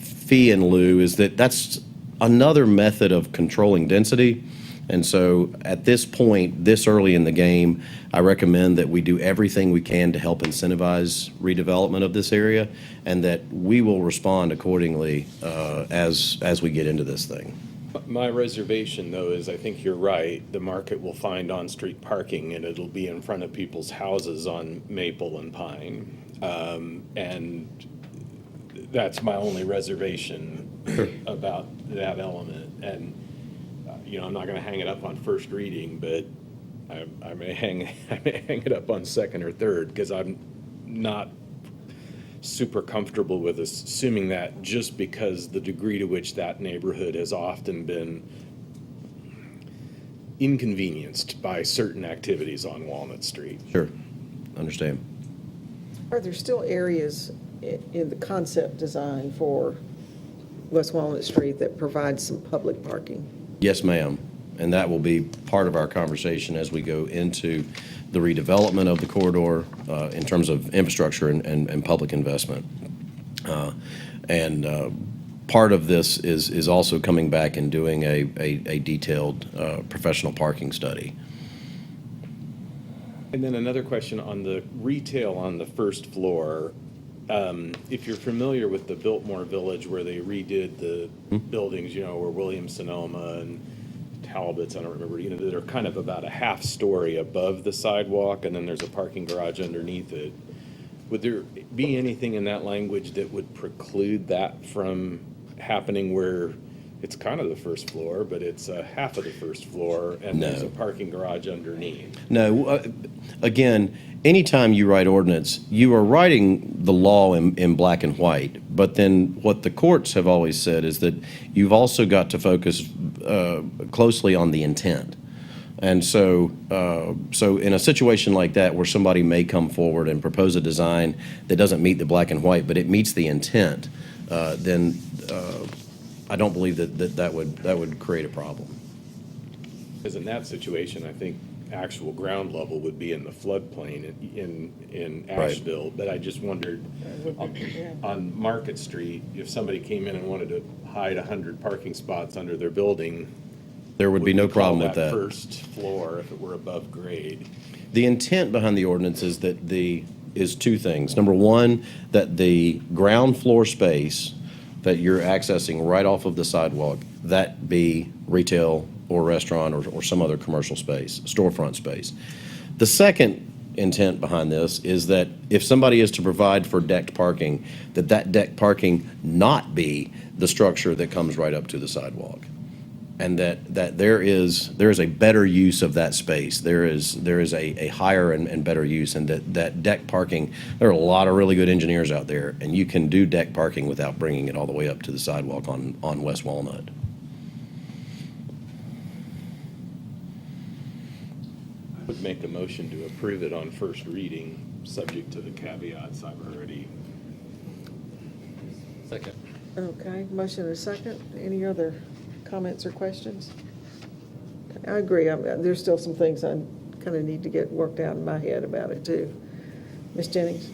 fee in lieu is that's another method of controlling density. And so at this point, this early in the game, I recommend that we do everything we can to help incentivize redevelopment of this area, and that we will respond accordingly as we get into this thing. My reservation, though, is I think you're right. The market will find on-street parking, and it'll be in front of people's houses on Maple and Pine. And that's my only reservation about that element. And, I'm not going to hang it up on first reading, but I may hang it up on second or third, because I'm not super comfortable with assuming that just because the degree to which that neighborhood has often been inconvenienced by certain activities on Walnut Street. Sure, understand. Are there still areas in the concept design for West Walnut Street that provide some public parking? Yes, ma'am. And that will be part of our conversation as we go into the redevelopment of the corridor in terms of infrastructure and public investment. Part of this is also coming back and doing a detailed professional parking study. And then another question on the retail on the first floor. If you're familiar with the Biltmore Village where they redid the buildings, where Williams-Sonoma and Talbot's, I don't remember, that are kind of about a half story above the sidewalk, and then there's a parking garage underneath it. Would there be anything in that language that would preclude that from happening where it's kind of the first floor, but it's half of the first floor, and there's a parking garage underneath? No. Again, anytime you write ordinance, you are writing the law in black and white. But then what the courts have always said is that you've also got to focus closely on the intent. And so in a situation like that where somebody may come forward and propose a design that doesn't meet the black and white, but it meets the intent, then I don't believe that would create a problem. Because in that situation, I think actual ground level would be in the floodplain in Asheville. Right. But I just wondered, on Market Street, if somebody came in and wanted to hide 100 parking spots under their building, there would be no problem with that. First floor if it were above grade. The intent behind the ordinance is is two things. Number one, that the ground floor space that you're accessing right off of the sidewalk, that be retail or restaurant or some other commercial space, storefront space. The second intent behind this is that if somebody is to provide for decked parking, that decked parking not be the structure that comes right up to the sidewalk. And that there is a better use of that space. There is a higher and better use, and that deck parking, there are a lot of really good engineers out there, and you can do deck parking without bringing it all the way up to the sidewalk on West Walnut. I would make a motion to approve it on first reading, subject to the caveats I've already. Second. Okay, motion and a second. Any other comments or questions? I agree. There's still some things I kind of need to get worked out in my head about it too. Ms. Jennings?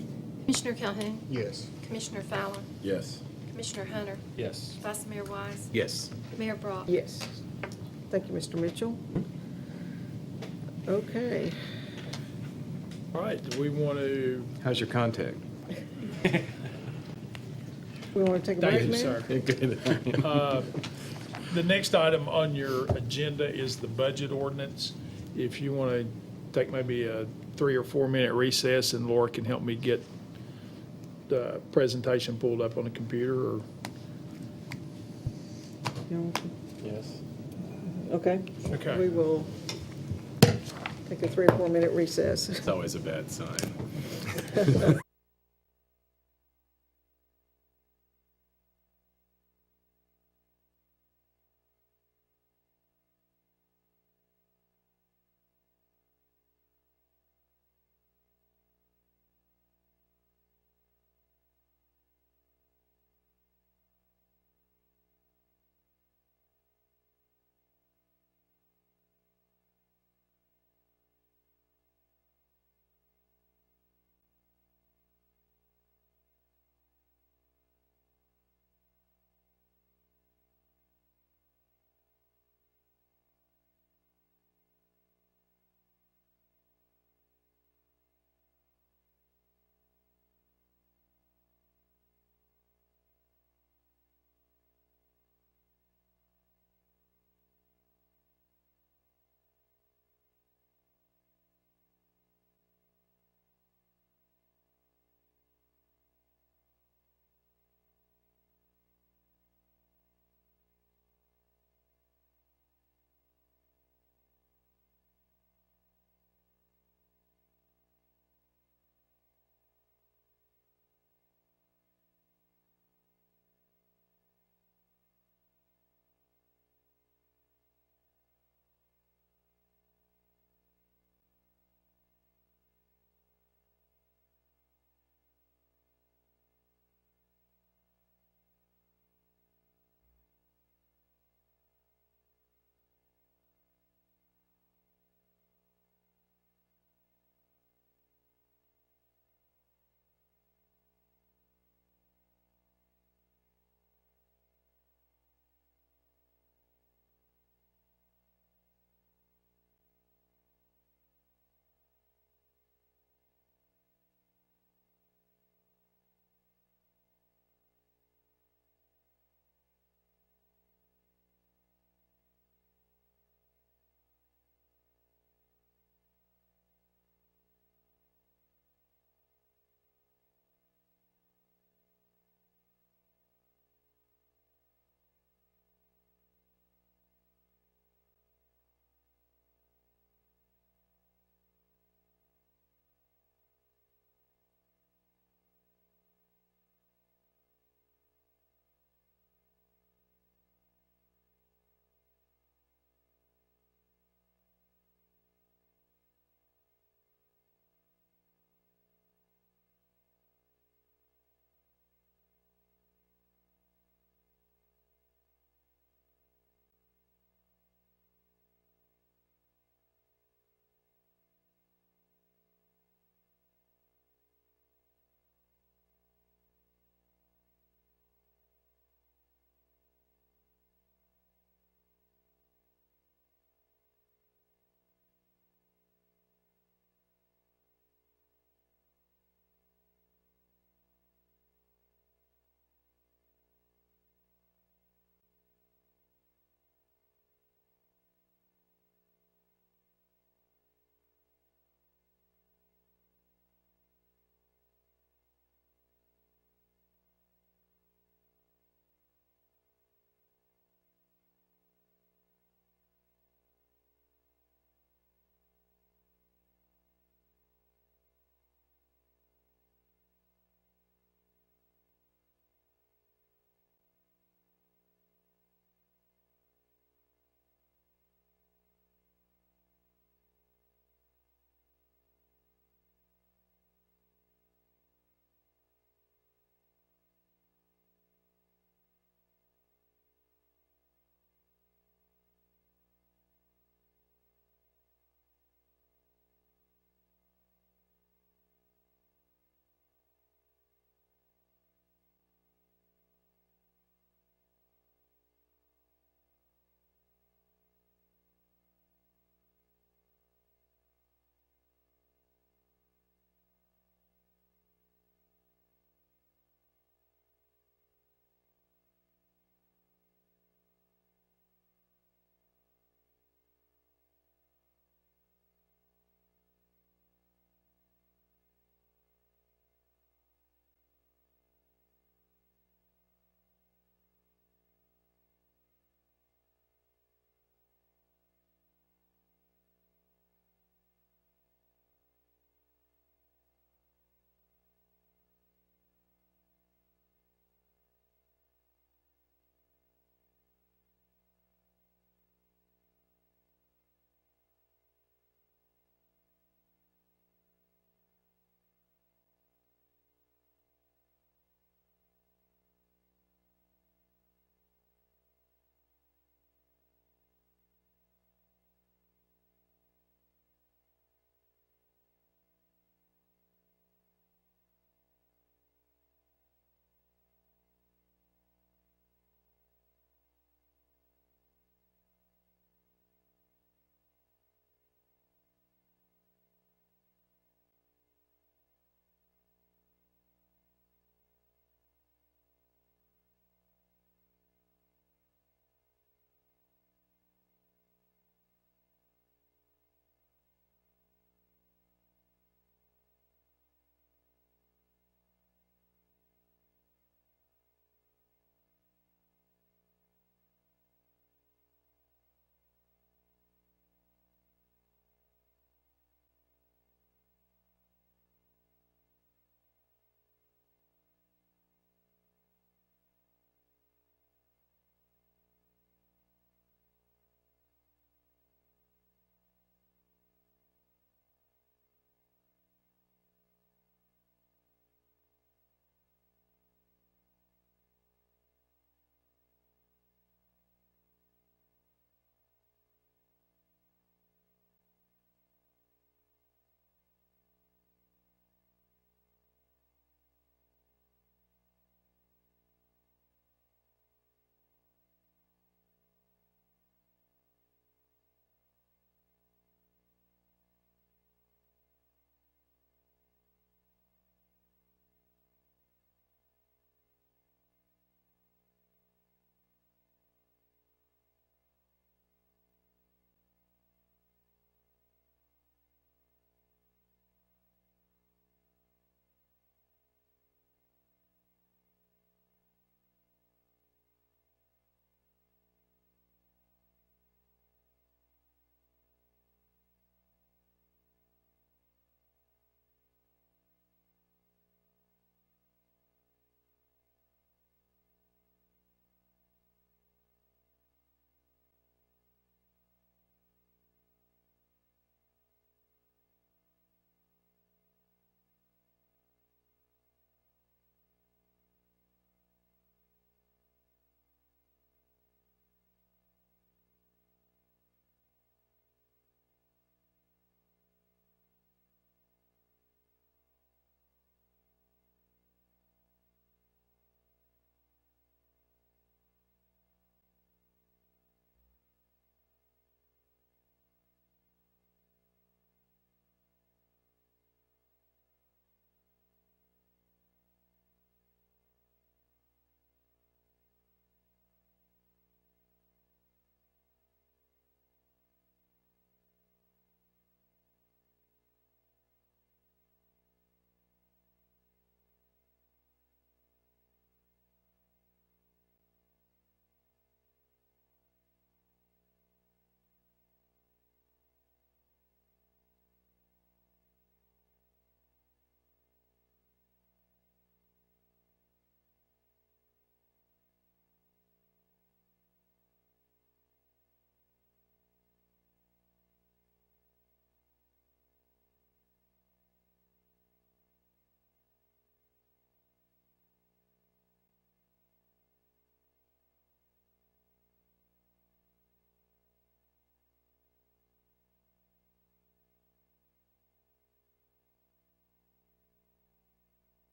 Commissioner Calhoun? Yes. Commissioner Fowler? Yes. Commissioner Hunter? Yes. Vice Mayor Wise? Yes. Mayor Brock? Yes. Thank you, Mr. Mitchell. Okay. All right, do we want to? How's your contact? We want to take a break, Thank you, man? sir. The next item on your agenda is the budget ordinance. If you want to take maybe a 3 or 4 minute recess, and Laura can help me get the presentation pulled up on the computer, or Yes. Okay? Okay. We will take a 3 or 4 minute recess. It's always a bad sign.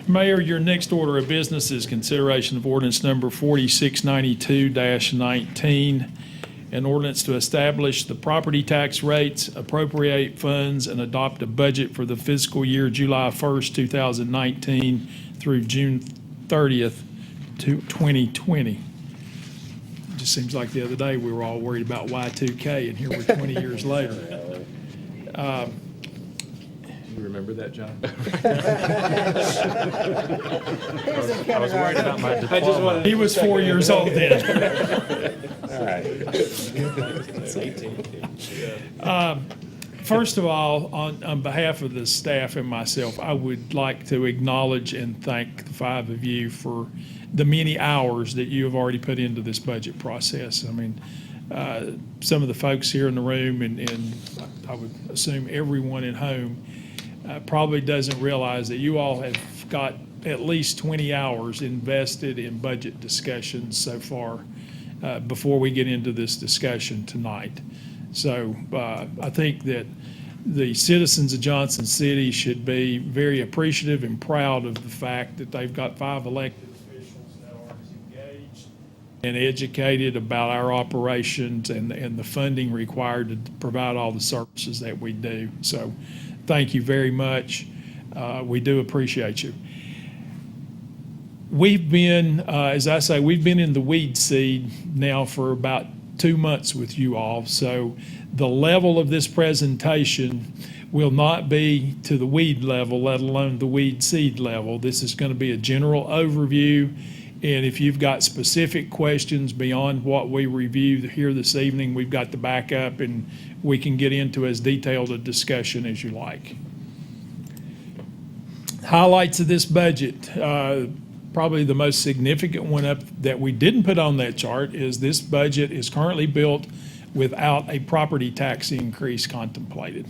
Mayor, your next order of business is consideration of ordinance number 4692-19, an ordinance to establish the property tax rates, appropriate funds, and adopt a budget for the fiscal year July 1st, 2019 through June 30th, 2020. It just seems like the other day we were all worried about Y2K, and here we're 20 years later. You remember that, John? I was worried about my diploma. He was 4 years old then. All right. It's 18. First of all, on behalf of the staff and myself, I would like to acknowledge and thank the five of you for the many hours that you have already put into this budget process. I mean, some of the folks here in the room, and I would assume everyone at home, probably doesn't realize that you all have got at least 20 hours invested in budget discussions so far before we get into this discussion tonight. So I think that the citizens of Johnson City should be very appreciative and proud of the fact that they've got 5 elected officials that are as engaged and educated about our operations and the funding required to provide all the services that we do. So thank you very much. We do appreciate you. We've been, as I say, we've been in the weed seed now for about 2 months with you all. So the level of this presentation will not be to the weed level, let alone the weed seed level. This is going to be a general overview. And if you've got specific questions beyond what we reviewed here this evening, we've got the backup and we can get into as detailed a discussion as you like. Highlights of this budget, probably the most significant one up that we didn't put on that chart is this budget is currently built without a property tax increase contemplated.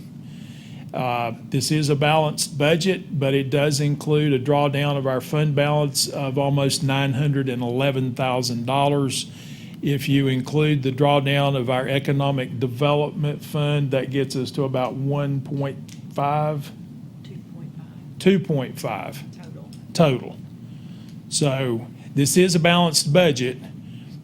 This is a balanced budget, but it does include a drawdown of our fund balance of almost $911,000. If you include the drawdown of our economic development fund, that gets us to about 2.5 total. So this is a balanced budget,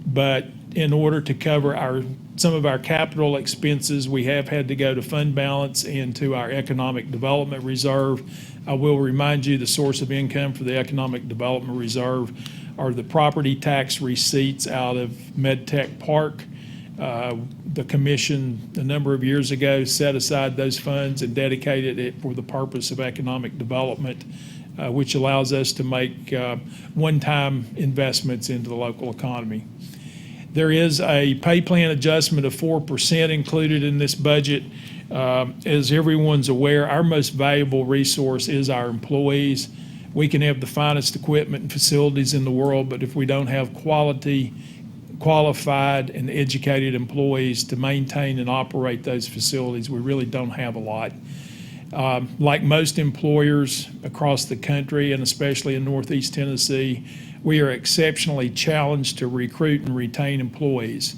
but in order to cover some of our capital expenses, we have had to go to fund balance and to our economic development reserve. I will remind you the source of income for the economic development reserve are the property tax receipts out of MedTech Park. The commission a number of years ago set aside those funds and dedicated it for the purpose of economic development, which allows us to make one-time investments into the local economy. There is a pay plan adjustment of 4% included in this budget. As everyone's aware, our most valuable resource is our employees. We can have the finest equipment and facilities in the world, but if we don't have qualified and educated employees to maintain and operate those facilities, we really don't have a lot. Like most employers across the country, and especially in Northeast Tennessee, we are exceptionally challenged to recruit and retain employees.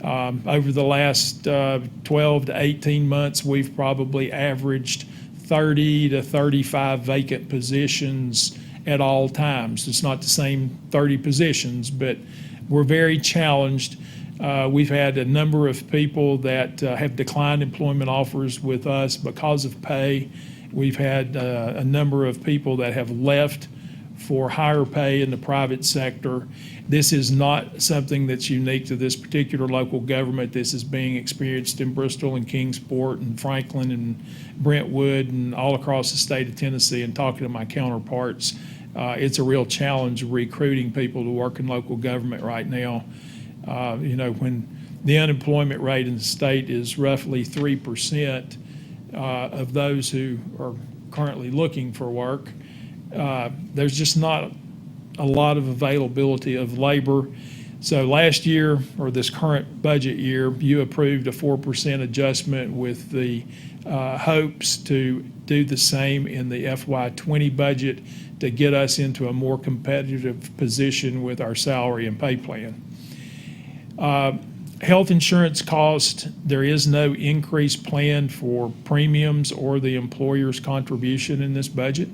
Over the last 12 to 18 months, we've probably averaged 30 to 35 vacant positions at all times. It's not the same 30 positions, but we're very challenged. We've had a number of people that have declined employment offers with us because of pay. We've had a number of people that have left for higher pay in the private sector. This is not something that's unique to this particular local government. This is being experienced in Bristol and Kingsport and Franklin and Brentwood and all across the state of Tennessee. And talking to my counterparts, it's a real challenge recruiting people to work in local government right now. When the unemployment rate in the state is roughly 3% of those who are currently looking for work, there's just not a lot of availability of labor. So last year, or this current budget year, you approved a 4% adjustment with the hopes to do the same in the FY20 budget to get us into a more competitive position with our salary and pay plan. Health insurance cost, there is no increase planned for premiums or the employer's contribution in this budget.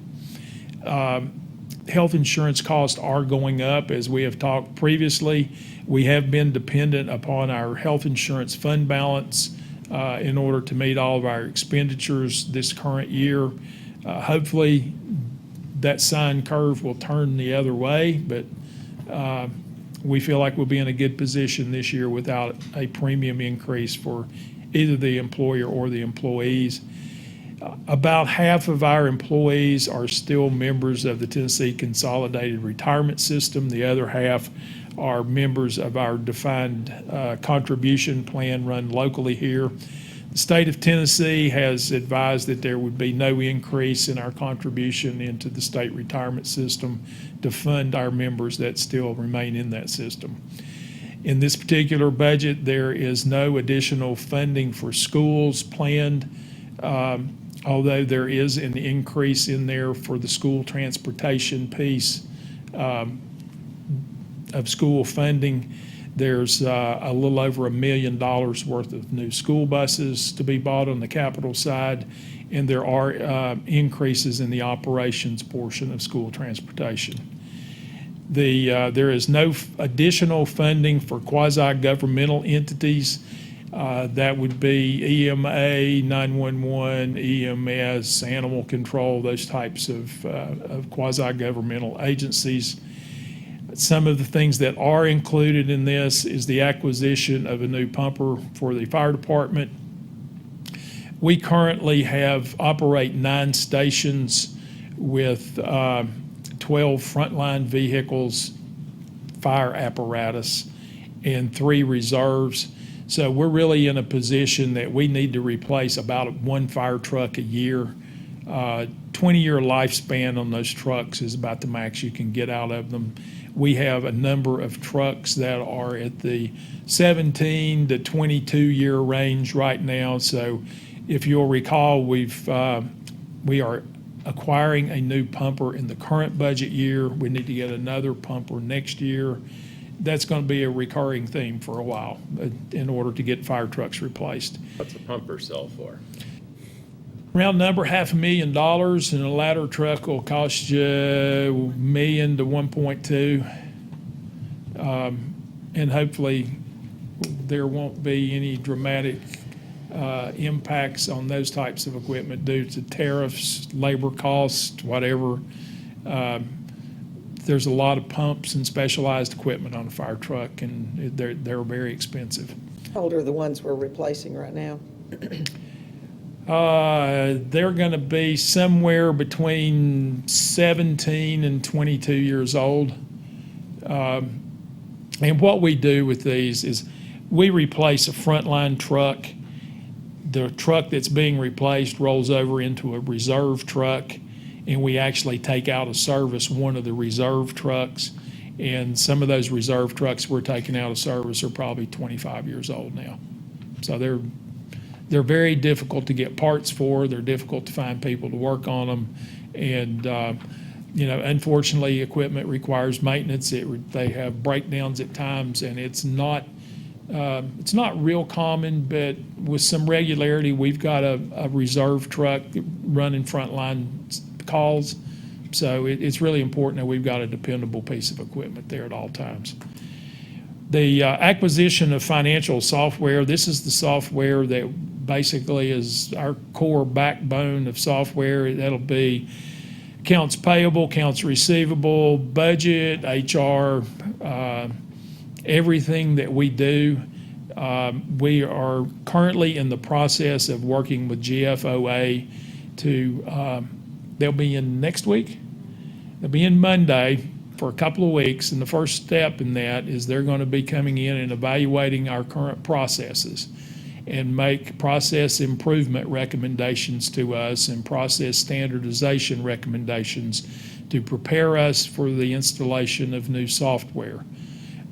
health insurance costs are going up, as we have talked previously. We have been dependent upon our health insurance fund balance in order to meet all of our expenditures this current year. Hopefully, that sine curve will turn the other way, but we feel like we'll be in a good position this year without a premium increase for either the employer or the employees. About half of our employees are still members of the Tennessee Consolidated Retirement System. The other half are members of our defined contribution plan run locally here. The state of Tennessee has advised that there would be no increase in our contribution into the state retirement system to fund our members that still remain in that system. In this particular budget, there is no additional funding for schools planned, although there is an increase in there for the school transportation piece of school funding. There's a little over $1 million worth of new school buses to be bought on the capital side, and there are increases in the operations portion of school transportation. There is no additional funding for quasi-governmental entities. That would be EMA, 911, EMS, animal control, those types of quasi-governmental agencies. Some of the things that are included in this is the acquisition of a new pumper for the fire department. We currently operate 9 stations with 12 frontline vehicles, fire apparatus, and 3 reserves. So we're really in a position that we need to replace about 1 fire truck a year. 20-year lifespan on those trucks is about the max you can get out of them. We have a number of trucks that are at the 17 to 22-year range right now. So if you'll recall, we are acquiring a new pumper in the current budget year. We need to get another pumper next year. That's going to be a recurring theme for a while in order to get fire trucks replaced. What's a pumper sell for? Round number, $500,000, and a ladder truck will cost you $1 million to 1.2. And hopefully there won't be any dramatic impacts on those types of equipment due to tariffs, labor costs, whatever. There's a lot of pumps and specialized equipment on a fire truck, and they're very expensive. How old are the ones we're replacing right now? They're going to be somewhere between 17 and 22 years old. And what we do with these is we replace a frontline truck. The truck that's being replaced rolls over into a reserve truck, and we actually take out of service one of the reserve trucks. And some of those reserve trucks we're taking out of service are probably 25 years old now. So they're very difficult to get parts for. They're difficult to find people to work on them. And, unfortunately, equipment requires maintenance. They have breakdowns at times, and it's not real common, but with some regularity, we've got a reserve truck running frontline calls. So it's really important that we've got a dependable piece of equipment there at all times. The acquisition of financial software, this is the software that basically is our core backbone of software. That'll be accounts payable, accounts receivable, budget, HR, everything that we do. We are currently in the process of working with GFOA they'll be in next week. They'll be in Monday for a couple of weeks, and the first step in that is they're going to be coming in and evaluating our current processes and make process improvement recommendations to us and process standardization recommendations to prepare us for the installation of new software.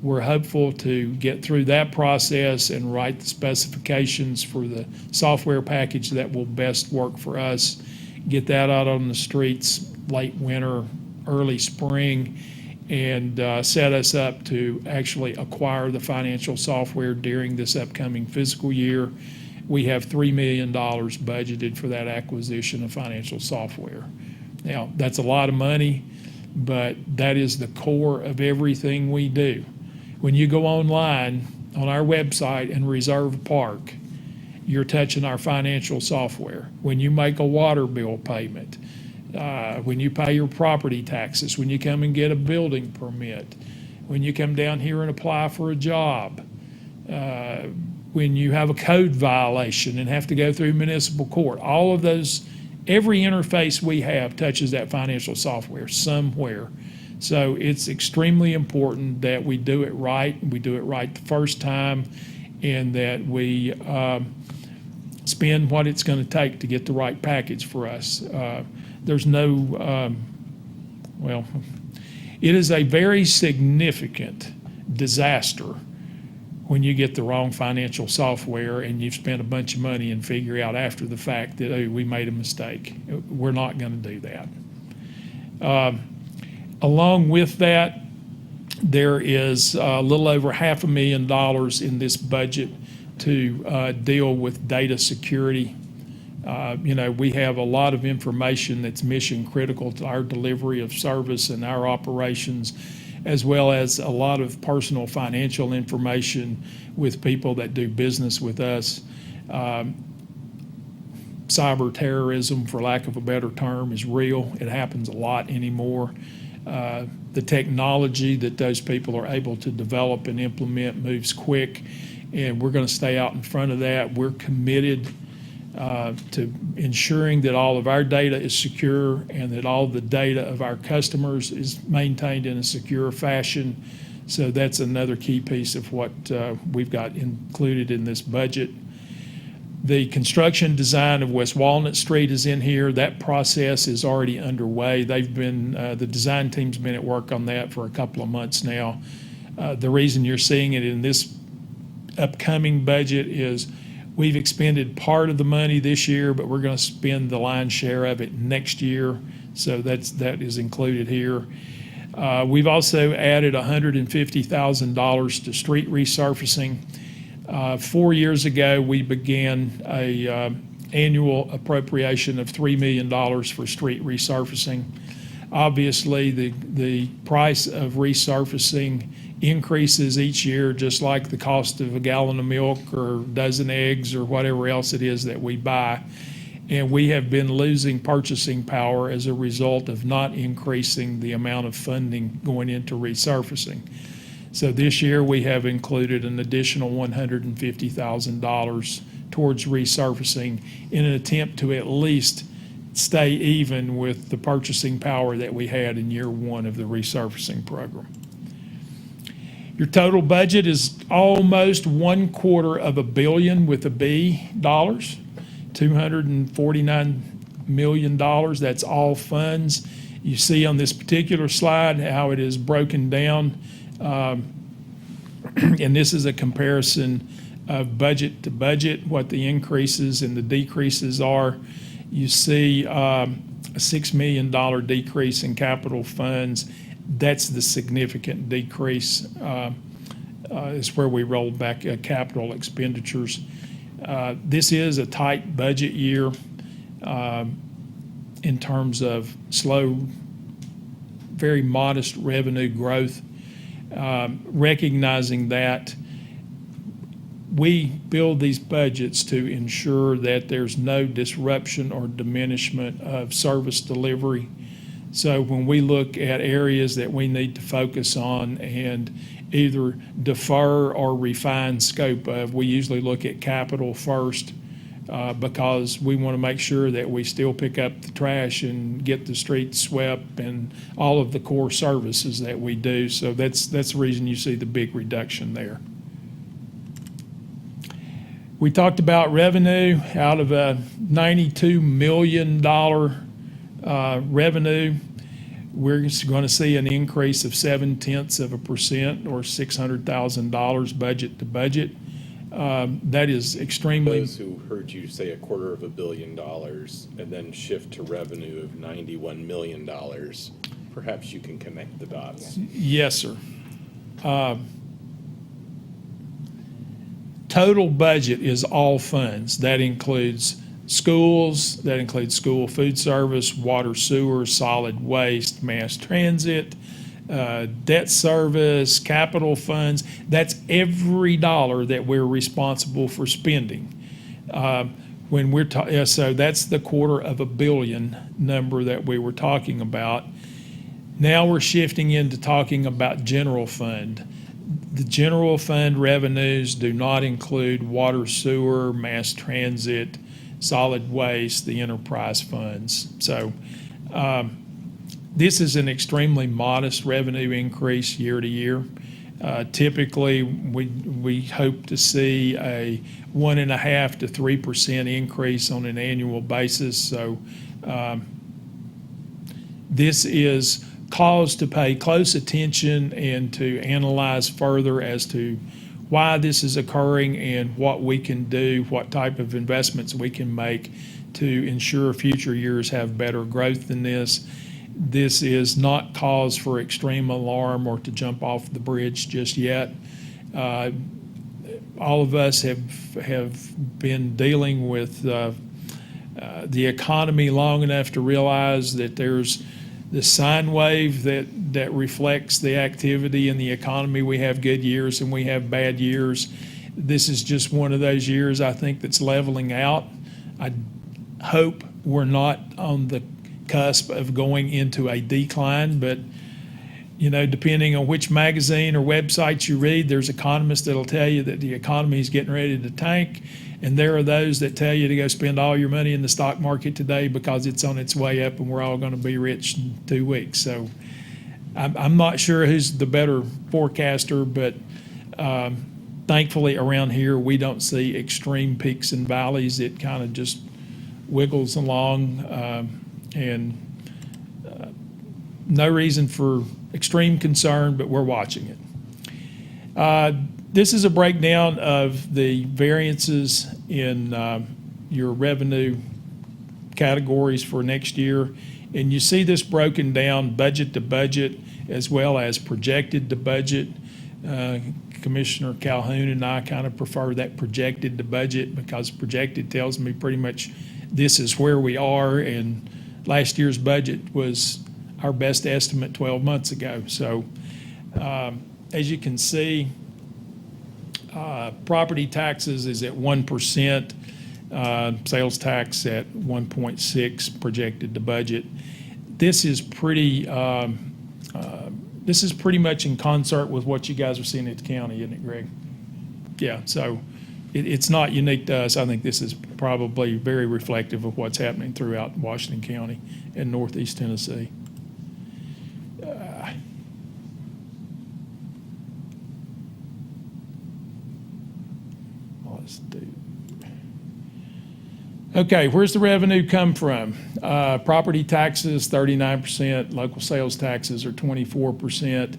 We're hopeful to get through that process and write the specifications for the software package that will best work for us, get that out on the streets late winter, early spring, and set us up to actually acquire the financial software during this upcoming fiscal year. We have $3 million budgeted for that acquisition of financial software. Now, that's a lot of money, but that is the core of everything we do. When you go online on our website and reserve a park, you're touching our financial software. When you make a water bill payment, when you pay your property taxes, when you come and get a building permit, when you come down here and apply for a job, when you have a code violation and have to go through municipal court, all of those, every interface we have touches that financial software somewhere. So it's extremely important that we do it right the first time, and that we spend what it's going to take to get the right package for us. There's no, well, it is a very significant disaster when you get the wrong financial software and you've spent a bunch of money and figure out after the fact that, oh, we made a mistake. We're not going to do that. Along with that, there is a little over $500,000 in this budget to deal with data security. We have a lot of information that's mission critical to our delivery of service and our operations, as well as a lot of personal financial information with people that do business with us. Cyber terrorism, for lack of a better term, is real. It happens a lot anymore. The technology that those people are able to develop and implement moves quick, and we're going to stay out in front of that. We're committed to ensuring that all of our data is secure and that all the data of our customers is maintained in a secure fashion. So that's another key piece of what we've got included in this budget. The construction design of West Walnut Street is in here. That process is already underway. They've been, the design team's been at work on that for a couple of months now. The reason you're seeing it in this upcoming budget is we've expended part of the money this year, but we're going to spend the lion's share of it next year. So that is included here. We've also added $150,000 to street resurfacing. 4 years ago, we began a annual appropriation of $3 million for street resurfacing. Obviously, the price of resurfacing increases each year, just like the cost of a gallon of milk or a dozen eggs or whatever else it is that we buy. And we have been losing purchasing power as a result of not increasing the amount of funding going into resurfacing. So this year we have included an additional $150,000 towards resurfacing in an attempt to at least stay even with the purchasing power that we had in year one of the resurfacing program. Your total budget is almost $250 million with a B dollars, $249 million. That's all funds. You see on this particular slide how it is broken down. And this is a comparison of budget to budget, what the increases and the decreases are. You see a $6 million decrease in capital funds. That's the significant decrease. Is where we rolled back capital expenditures. This is a tight budget year in terms of slow, very modest revenue growth. Recognizing that we build these budgets to ensure that there's no disruption or diminishment of service delivery. So when we look at areas that we need to focus on and either defer or refine scope of, we usually look at capital first because we want to make sure that we still pick up the trash and get the streets swept and all of the core services that we do. So that's the reason you see the big reduction there. We talked about revenue. Out of a $92 million revenue, we're going to see an increase of 0.7% or $600,000 budget to budget. That is extremely. Those who heard you say $250 million and then shift to revenue of $91 million, perhaps you can connect the dots. Yes, sir. Total budget is all funds. That includes schools, that includes school food service, water, sewer, solid waste, mass transit, debt service, capital funds. That's every dollar that we're responsible for spending. When we're so that's the $250 million number that we were talking about. Now we're shifting into talking about general fund. The general fund revenues do not include water, sewer, mass transit, solid waste, the enterprise funds. So this is an extremely modest revenue increase year to year. Typically, we hope to see a 1.5% to 3% increase on an annual basis. So this is cause to pay close attention and to analyze further as to why this is occurring and what we can do, what type of investments we can make to ensure future years have better growth than this. This is not cause for extreme alarm or to jump off the bridge just yet. All of us have been dealing with the economy long enough to realize that there's the sine wave that reflects the activity in the economy. We have good years and we have bad years. This is just one of those years, I think, that's leveling out. I hope we're not on the cusp of going into a decline, but you know, depending on which magazine or websites you read, there's economists that'll tell you that the economy is getting ready to tank, and there are those that tell you to go spend all your money in the stock market today because it's on its way up and we're all going to be rich in 2 weeks. So I'm not sure who's the better forecaster, but thankfully around here we don't see extreme peaks and valleys. It kind of just wiggles along, and no reason for extreme concern, but we're watching it. This is a breakdown of the variances in your revenue categories for next year. And you see this broken down budget to budget as well as projected to budget. Commissioner Calhoun and I kind of prefer that projected to budget because projected tells me pretty much this is where we are, and last year's budget was our best estimate 12 months ago. So as you can see, property taxes is at 1%, sales tax at 1.6 projected to budget. This is pretty much in concert with what you guys are seeing at the county, isn't it, Greg? Yeah, so it's not unique to us. I think this is probably very reflective of what's happening throughout Washington County and Northeast Tennessee. Let's do. Okay, where's the revenue come from? Property taxes, 39%. Local sales taxes are 24%.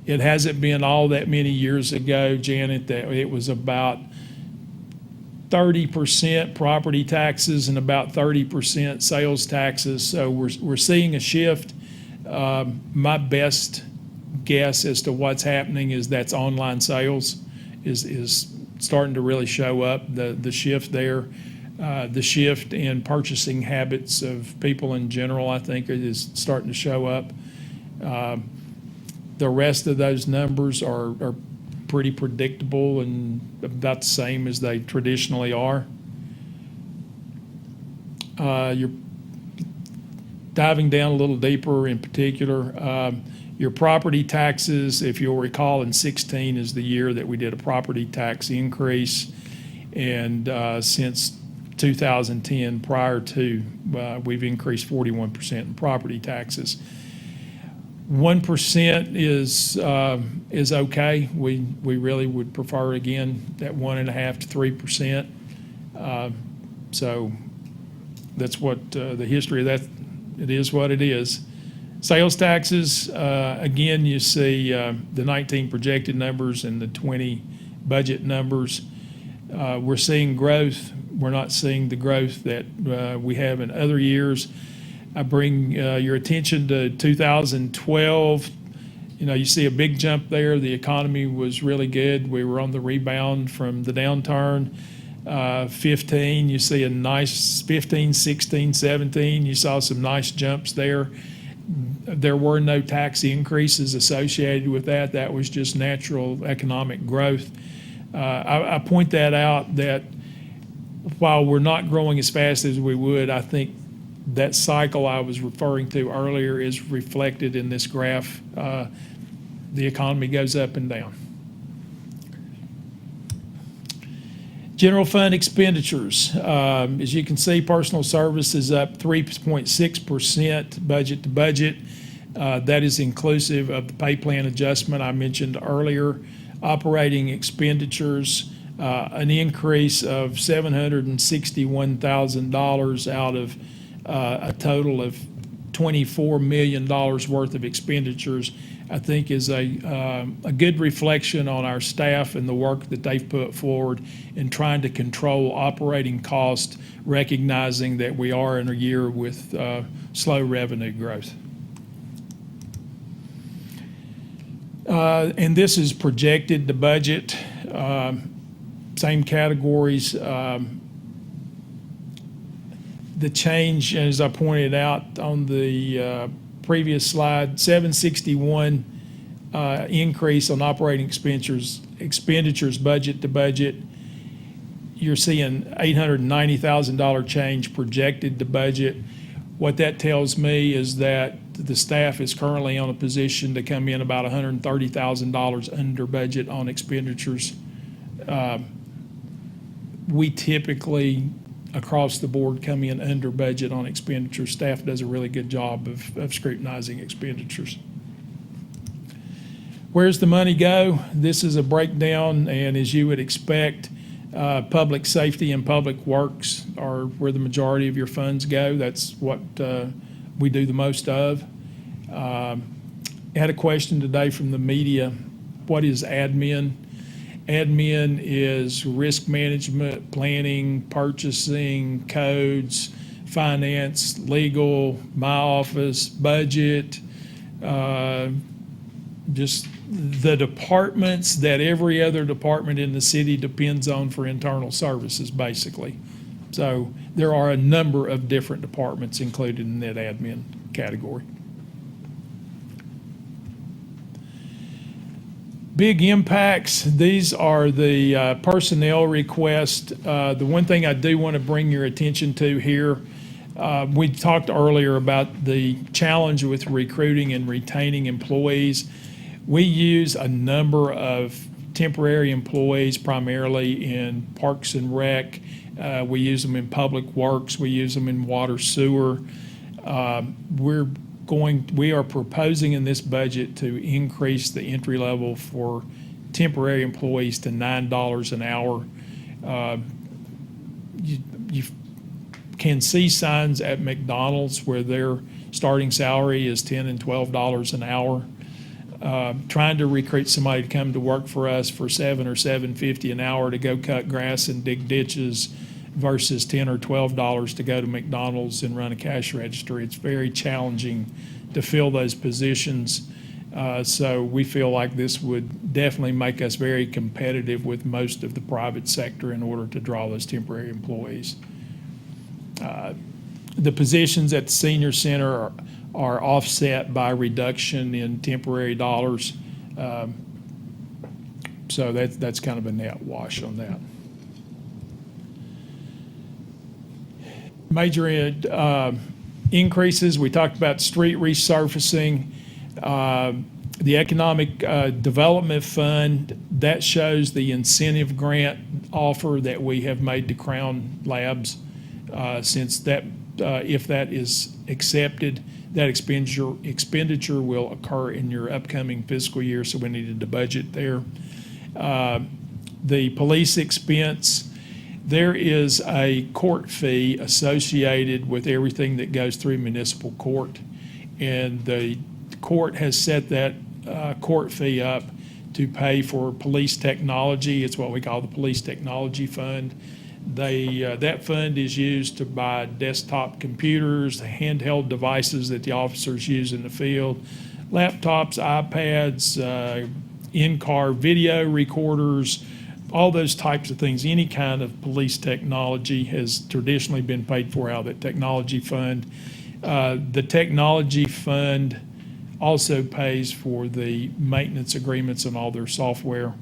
It hasn't been all that many years ago, Janet, that it was about 30% property taxes and about 30% sales taxes. So we're seeing a shift. My best guess as to what's happening is that's online sales is starting to really show up, the shift there. The shift in purchasing habits of people in general, I think, is starting to show up. The rest of those numbers are pretty predictable and about the same as they traditionally are. You're diving down a little deeper in particular. Your property taxes, if you'll recall, in 16 is the year that we did a property tax increase. And since 2010, prior to, we've increased 41% in property taxes. 1% is okay. We really would prefer, again, that 1.5% to 3%. So that's what the history of that. It is what it is. Sales taxes, again, you see the 19 projected numbers and the 20 budget numbers. We're seeing growth. We're not seeing the growth that we have in other years. I bring your attention to 2012. You know, you see a big jump there. The economy was really good. We were on the rebound from the downturn. 15, you see a nice 15, 16, 17, you saw some nice jumps there. There were no tax increases associated with that. That was just natural economic growth. I point that out that while we're not growing as fast as we would, I think that cycle I was referring to earlier is reflected in this graph. The economy goes up and down. General fund expenditures. As you can see, personal service is up 3.6% budget to budget. That is inclusive of the pay plan adjustment I mentioned earlier. Operating expenditures, an increase of $761,000 out of a total of $24 million worth of expenditures, I think is a good reflection on our staff and the work that they've put forward in trying to control operating costs, recognizing that we are in a year with slow revenue growth. And this is projected, the budget, same categories. The change, as I pointed out on the previous slide, 761 increase on operating expenditures budget to budget. You're seeing $890,000 change projected to budget. What that tells me is that the staff is currently on a position to come in about $130,000 under budget on expenditures. We typically, across the board, come in under budget on expenditures. Staff does a really good job of scrutinizing expenditures. Where's the money go? This is a breakdown, and as you would expect, public safety and public works are where the majority of your funds go. That's what we do the most of. I had a question today from the media. What is admin? Admin is risk management, planning, purchasing, codes, finance, legal, my office, budget, just the departments that every other department in the city depends on for internal services, basically. So there are a number of different departments included in that admin category. Big impacts, these are the personnel requests. The one thing I do want to bring your attention to here, we talked earlier about the challenge with recruiting and retaining employees. We use a number of temporary employees primarily in Parks and Rec. We use them in Public Works. We use them in Water Sewer. We are proposing in this budget to increase the entry level for temporary employees to $9 an hour. You can see signs at McDonald's where their starting salary is $10 and $12 an hour. Trying to recruit somebody to come to work for us for $7 or $7.50 an hour to go cut grass and dig ditches versus $10 or $12 to go to McDonald's and run a cash register. It's very challenging to fill those positions. So we feel like this would definitely make us very competitive with most of the private sector in order to draw those temporary employees. The positions at the senior center are offset by reduction in temporary dollars. So that's kind of a net wash on that. Major increases, we talked about street resurfacing. The Economic Development Fund, that shows the incentive grant offer that we have made to Crown Labs. Since that, if that is accepted, that expenditure will occur in your upcoming fiscal year, so we needed to budget there. The police expense, there is a court fee associated with everything that goes through municipal court, and the court has set that court fee up to pay for police technology. It's what we call the Police Technology Fund. That fund is used to buy desktop computers, handheld devices that the officers use in the field, laptops, iPads, in-car video recorders, all those types of things. Any kind of police technology has traditionally been paid for out of that technology fund. The technology fund also pays for the maintenance agreements and all their software.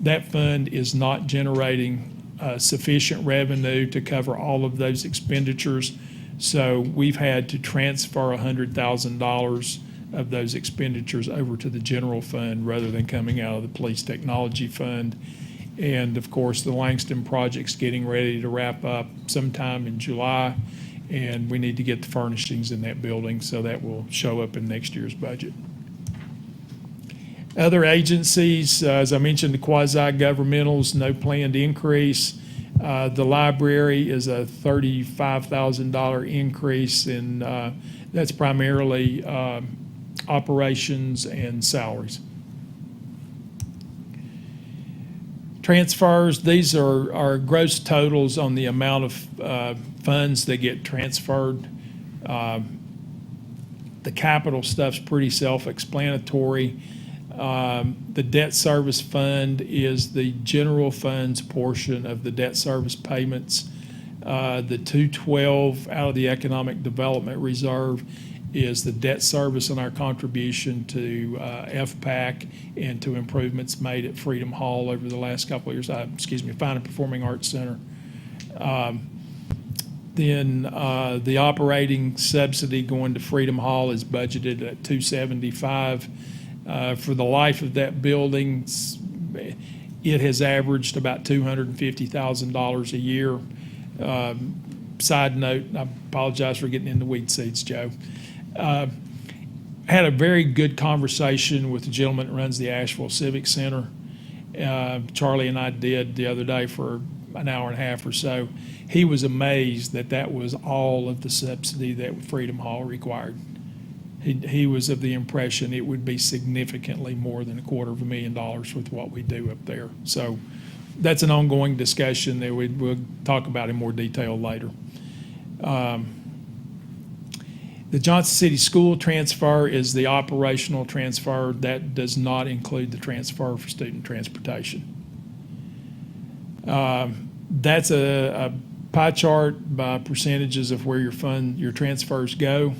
That fund is not generating sufficient revenue to cover all of those expenditures. So we've had to transfer $100,000 of those expenditures over to the general fund rather than coming out of the police technology fund. And of course, the Langston project's getting ready to wrap up sometime in July, and we need to get the furnishings in that building, so that will show up in next year's budget. Other agencies, as I mentioned, the quasi-governmentals, no planned increase. The library is a $35,000 increase, and that's primarily operations and salaries. Transfers, these are gross totals on the amount of funds that get transferred. The capital stuff's pretty self-explanatory. The debt service fund is the general fund's portion of the debt service payments. The 212 out of the economic development reserve is the debt service and our contribution to FPAC and to improvements made at Freedom Hall over the last couple of years. Fine and Performing Arts Center. Then the operating subsidy going to Freedom Hall is budgeted at $275. For the life of that building, it has averaged about $250,000 a year. Side note, I apologize for getting into weed seeds, Joe. Had a very good conversation with the gentleman that runs the Asheville Civic Center. Charlie and I did the other day for an hour and a half or so. He was amazed that that was all of the subsidy that Freedom Hall required. He was of the impression it would be significantly more than $250,000 with what we do up there. So that's an ongoing discussion that we'll talk about in more detail later. The Johnson City School transfer is the operational transfer. That does not include the transfer for student transportation. That's a pie chart by percentages of where your transfers go.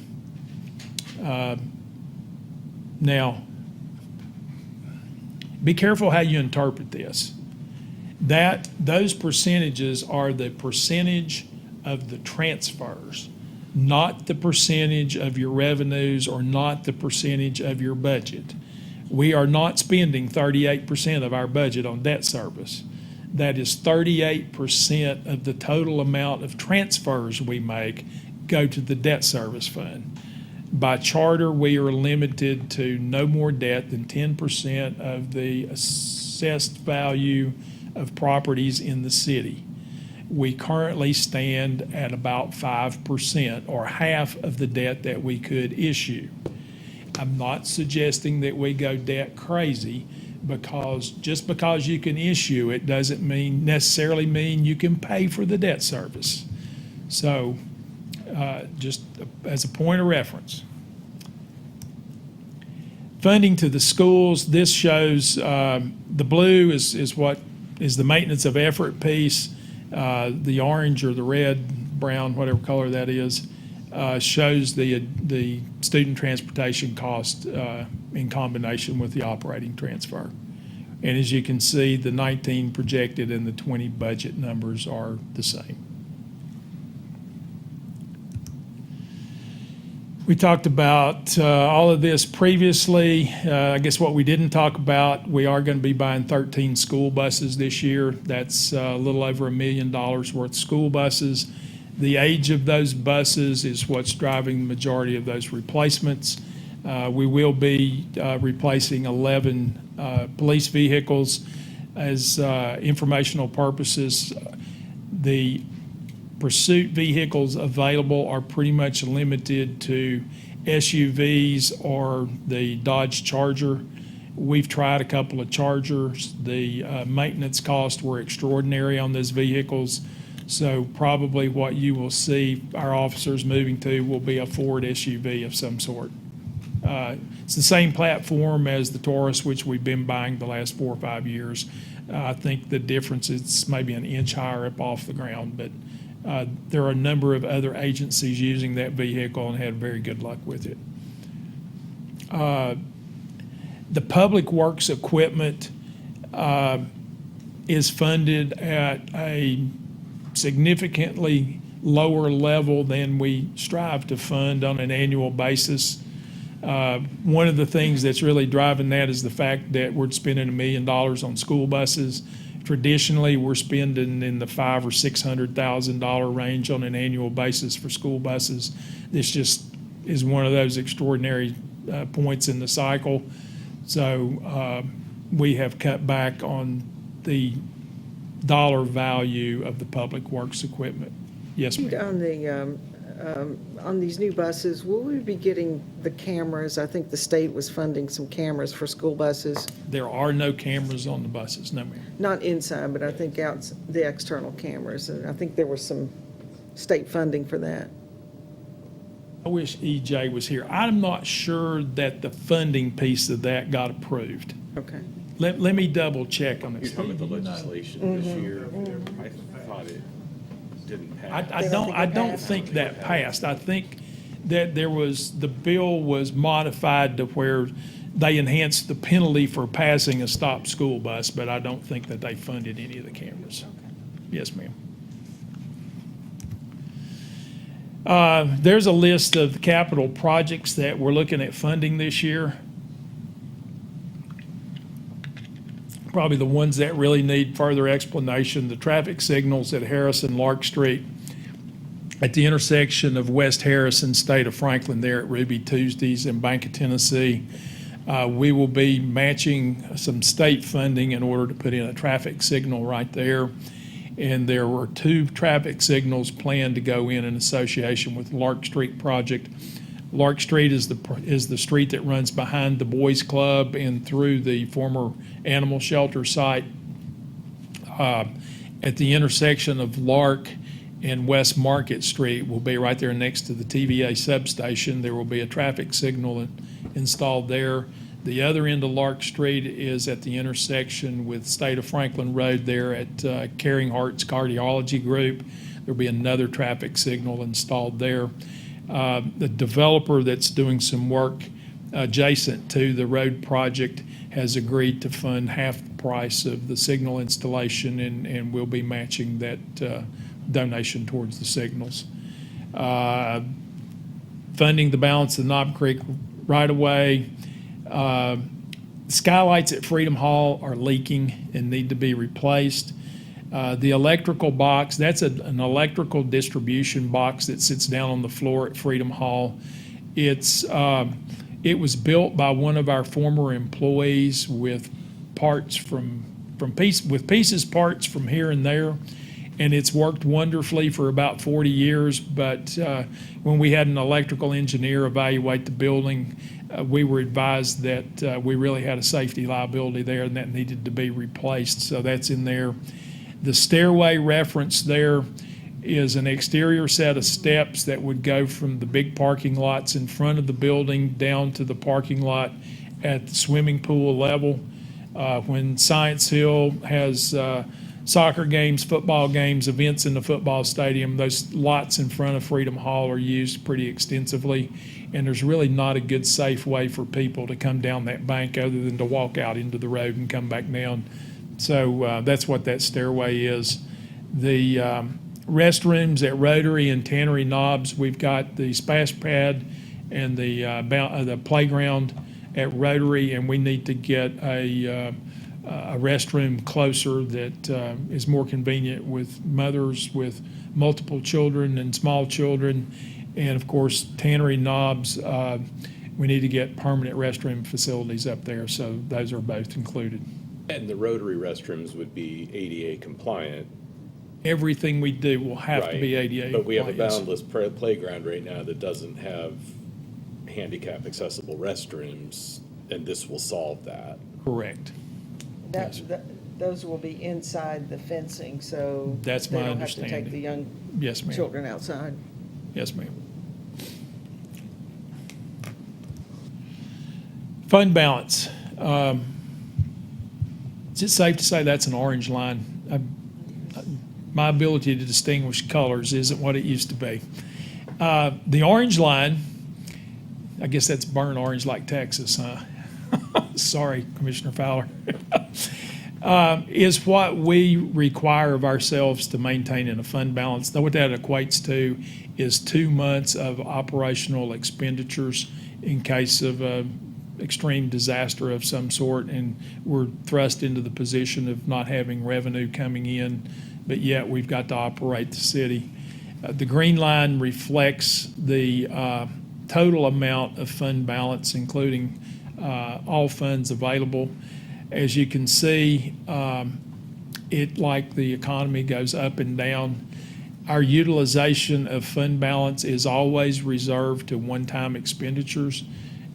Now, be careful how you interpret this. Those percentages are the percentage of the transfers, not the percentage of your revenues or not the percentage of your budget. We are not spending 38% of our budget on debt service. That is 38% of the total amount of transfers we make go to the debt service fund. By charter, we are limited to no more debt than 10% of the assessed value of properties in the city. We currently stand at about 5%, or half of the debt that we could issue. I'm not suggesting that we go debt crazy, because just because you can issue it doesn't necessarily mean you can pay for the debt service. So just as a point of reference. Funding to the schools, this shows the blue is what is the maintenance of effort piece. The orange or the red, brown, whatever color that is, shows the student transportation cost in combination with the operating transfer. And as you can see, the 19 projected and the 20 budget numbers are the same. We talked about all of this previously. I guess what we didn't talk about, we are going to be buying 13 school buses this year. That's a little over $1 million worth of school buses. The age of those buses is what's driving the majority of those replacements. We will be replacing 11 police vehicles as informational purposes. The pursuit vehicles available are pretty much limited to SUVs or the Dodge Charger. We've tried a couple of Chargers. The maintenance costs were extraordinary on those vehicles. So probably what you will see our officers moving to will be a Ford SUV of some sort. It's the same platform as the Taurus, which we've been buying the last 4 or 5 years. I think the difference is maybe an inch higher up off the ground, but there are a number of other agencies using that vehicle and had very good luck with it. The public works equipment is funded at a significantly lower level than we strive to fund on an annual basis. One of the things that's really driving that is the fact that we're spending $1 million on school buses. Traditionally, we're spending in the $500,000 or $600,000 range on an annual basis for school buses. This just is one of those extraordinary points in the cycle. So we have cut back on the dollar value of the public works equipment. Yes, ma'am. On these new buses, will we be getting the cameras? I think the state was funding some cameras for school buses. There are no cameras on the buses, no, ma'am. Not inside, but I think out the external cameras. And I think there was some state funding for that. I wish EJ was here. I'm not sure that the funding piece of that got approved. Okay. Let me double check on it. You're talking about the legislation this year. I thought it didn't pass. I don't think that passed. I think that the bill was modified to where they enhanced the penalty for passing a stopped school bus, but I don't think that they funded any of the cameras. Yes, ma'am. There's a list of capital projects that we're looking at funding this year. Probably the ones that really need further explanation, the traffic signals at Harris and Lark Street at the intersection of West Harris and State of Franklin there at Ruby Tuesdays and Bank of Tennessee. We will be matching some state funding in order to put in a traffic signal right there. And there were 2 traffic signals planned to go in association with Lark Street project. Lark Street is the street that runs behind the Boys Club and through the former animal shelter site. At the intersection of Lark and West Market Street will be right there next to the TVA substation. There will be a traffic signal installed there. The other end of Lark Street is at the intersection with State of Franklin Road there at Caring Hearts Cardiology Group. There'll be another traffic signal installed there. The developer that's doing some work adjacent to the road project has agreed to fund half the price of the signal installation, and we'll be matching that donation towards the signals. Funding the balance of the Knob Creek right-of-way. Skylights at Freedom Hall are leaking and need to be replaced. The electrical box, that's an electrical distribution box that sits down on the floor at Freedom Hall. It was built by one of our former employees with parts pieces parts from here and there, and it's worked wonderfully for about 40 years. But when we had an electrical engineer evaluate the building, we were advised that we really had a safety liability there and that needed to be replaced. So that's in there. The stairway reference there is an exterior set of steps that would go from the big parking lots in front of the building down to the parking lot at the swimming pool level. When Science Hill has soccer games, football games, events in the football stadium, those lots in front of Freedom Hall are used pretty extensively, and there's really not a good, safe way for people to come down that bank other than to walk out into the road and come back down. So that's what that stairway is. The restrooms at Rotary and Tannery Knobs, we've got the splash pad and the playground at Rotary, and we need to get a restroom closer that is more convenient with mothers with multiple children and small children. And of course, Tannery Knobs, we need to get permanent restroom facilities up there, so those are both included. And the Rotary restrooms would be ADA compliant. Everything we do will have to be Right. ADA But we have a compliant. boundless playground right now that doesn't have handicap accessible restrooms, and this will solve that. Correct. Those will be inside the fencing, so That's they my don't have to take understanding. the young Yes, ma'am. children outside. Yes, ma'am. Fund balance. Is it safe to say that's an orange line? My ability to distinguish colors isn't what it used to be. The orange line, I guess that's burnt orange like Texas, huh? Sorry, Commissioner Fowler. Is what we require of ourselves to maintain in a fund balance. Now, what that equates to is 2 months of operational expenditures in case of extreme disaster of some sort, and we're thrust into the position of not having revenue coming in, but yet we've got to operate the city. The green line reflects the total amount of fund balance, including all funds available. As you can see, it, like the economy, goes up and down. Our utilization of fund balance is always reserved to one-time expenditures.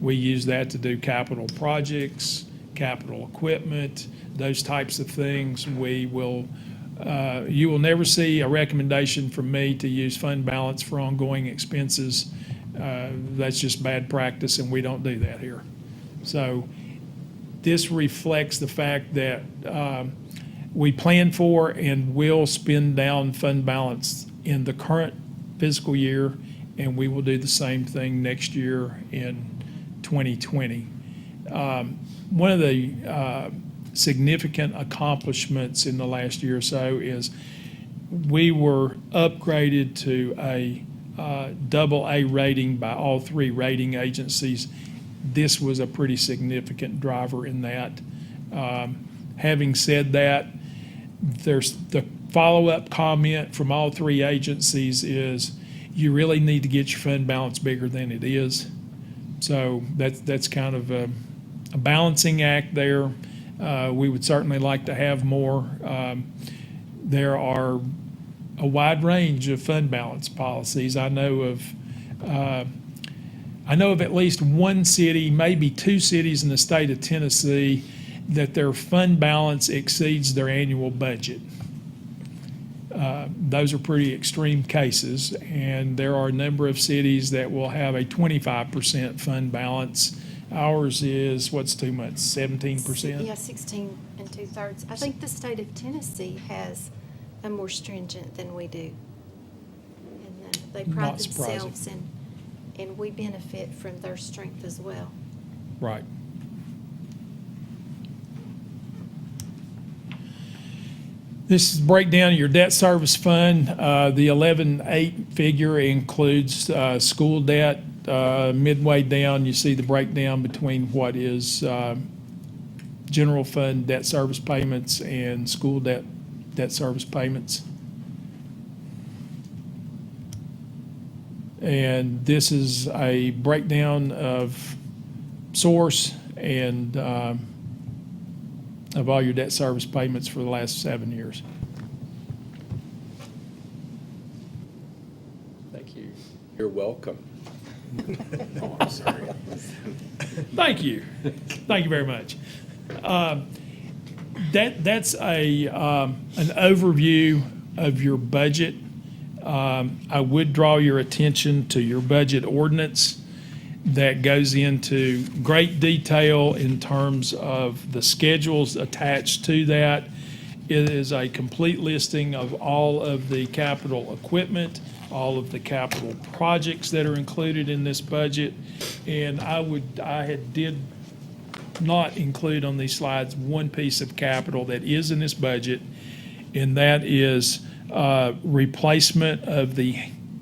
We use that to do capital projects, capital equipment, those types of things. We will, you will never see a recommendation from me to use fund balance for ongoing expenses. That's just bad practice, and we don't do that here. So this reflects the fact that we plan for and will spend down fund balance in the current fiscal year, and we will do the same thing next year in 2020. One of the significant accomplishments in the last year or so is we were upgraded to a AA rating by all 3 rating agencies. This was a pretty significant driver in that. Having said that, there's the follow-up comment from all 3 agencies is you really need to get your fund balance bigger than it is. So that's kind of a balancing act there. We would certainly like to have more. There are a wide range of fund balance policies. I know of at least one city, maybe 2 cities in the state of Tennessee, that their fund balance exceeds their annual budget. Those are pretty extreme cases, and there are a number of cities that will have a 25% fund balance. Ours is, what's 2 months, 17%? Yeah, 16 2/3. I think the state of Tennessee has a more stringent than we do. And they pride Not surprising. themselves and we benefit from their strength as well. Right. This is a breakdown of your debt service fund. The 11.8 figure includes school debt. Midway down, you see the breakdown between what is general fund debt service payments and school debt service payments. And this is a breakdown of source and of all your debt service payments for the last 7 years. Thank you. You're welcome. Oh, I'm sorry. Thank you. Thank you very much. That's an overview of your budget. I would draw your attention to your budget ordinance that goes into great detail in terms of the schedules attached to that. It is a complete listing of all of the capital equipment, all of the capital projects that are included in this budget. And I did not include on these slides one piece of capital that is in this budget, and that is replacement of the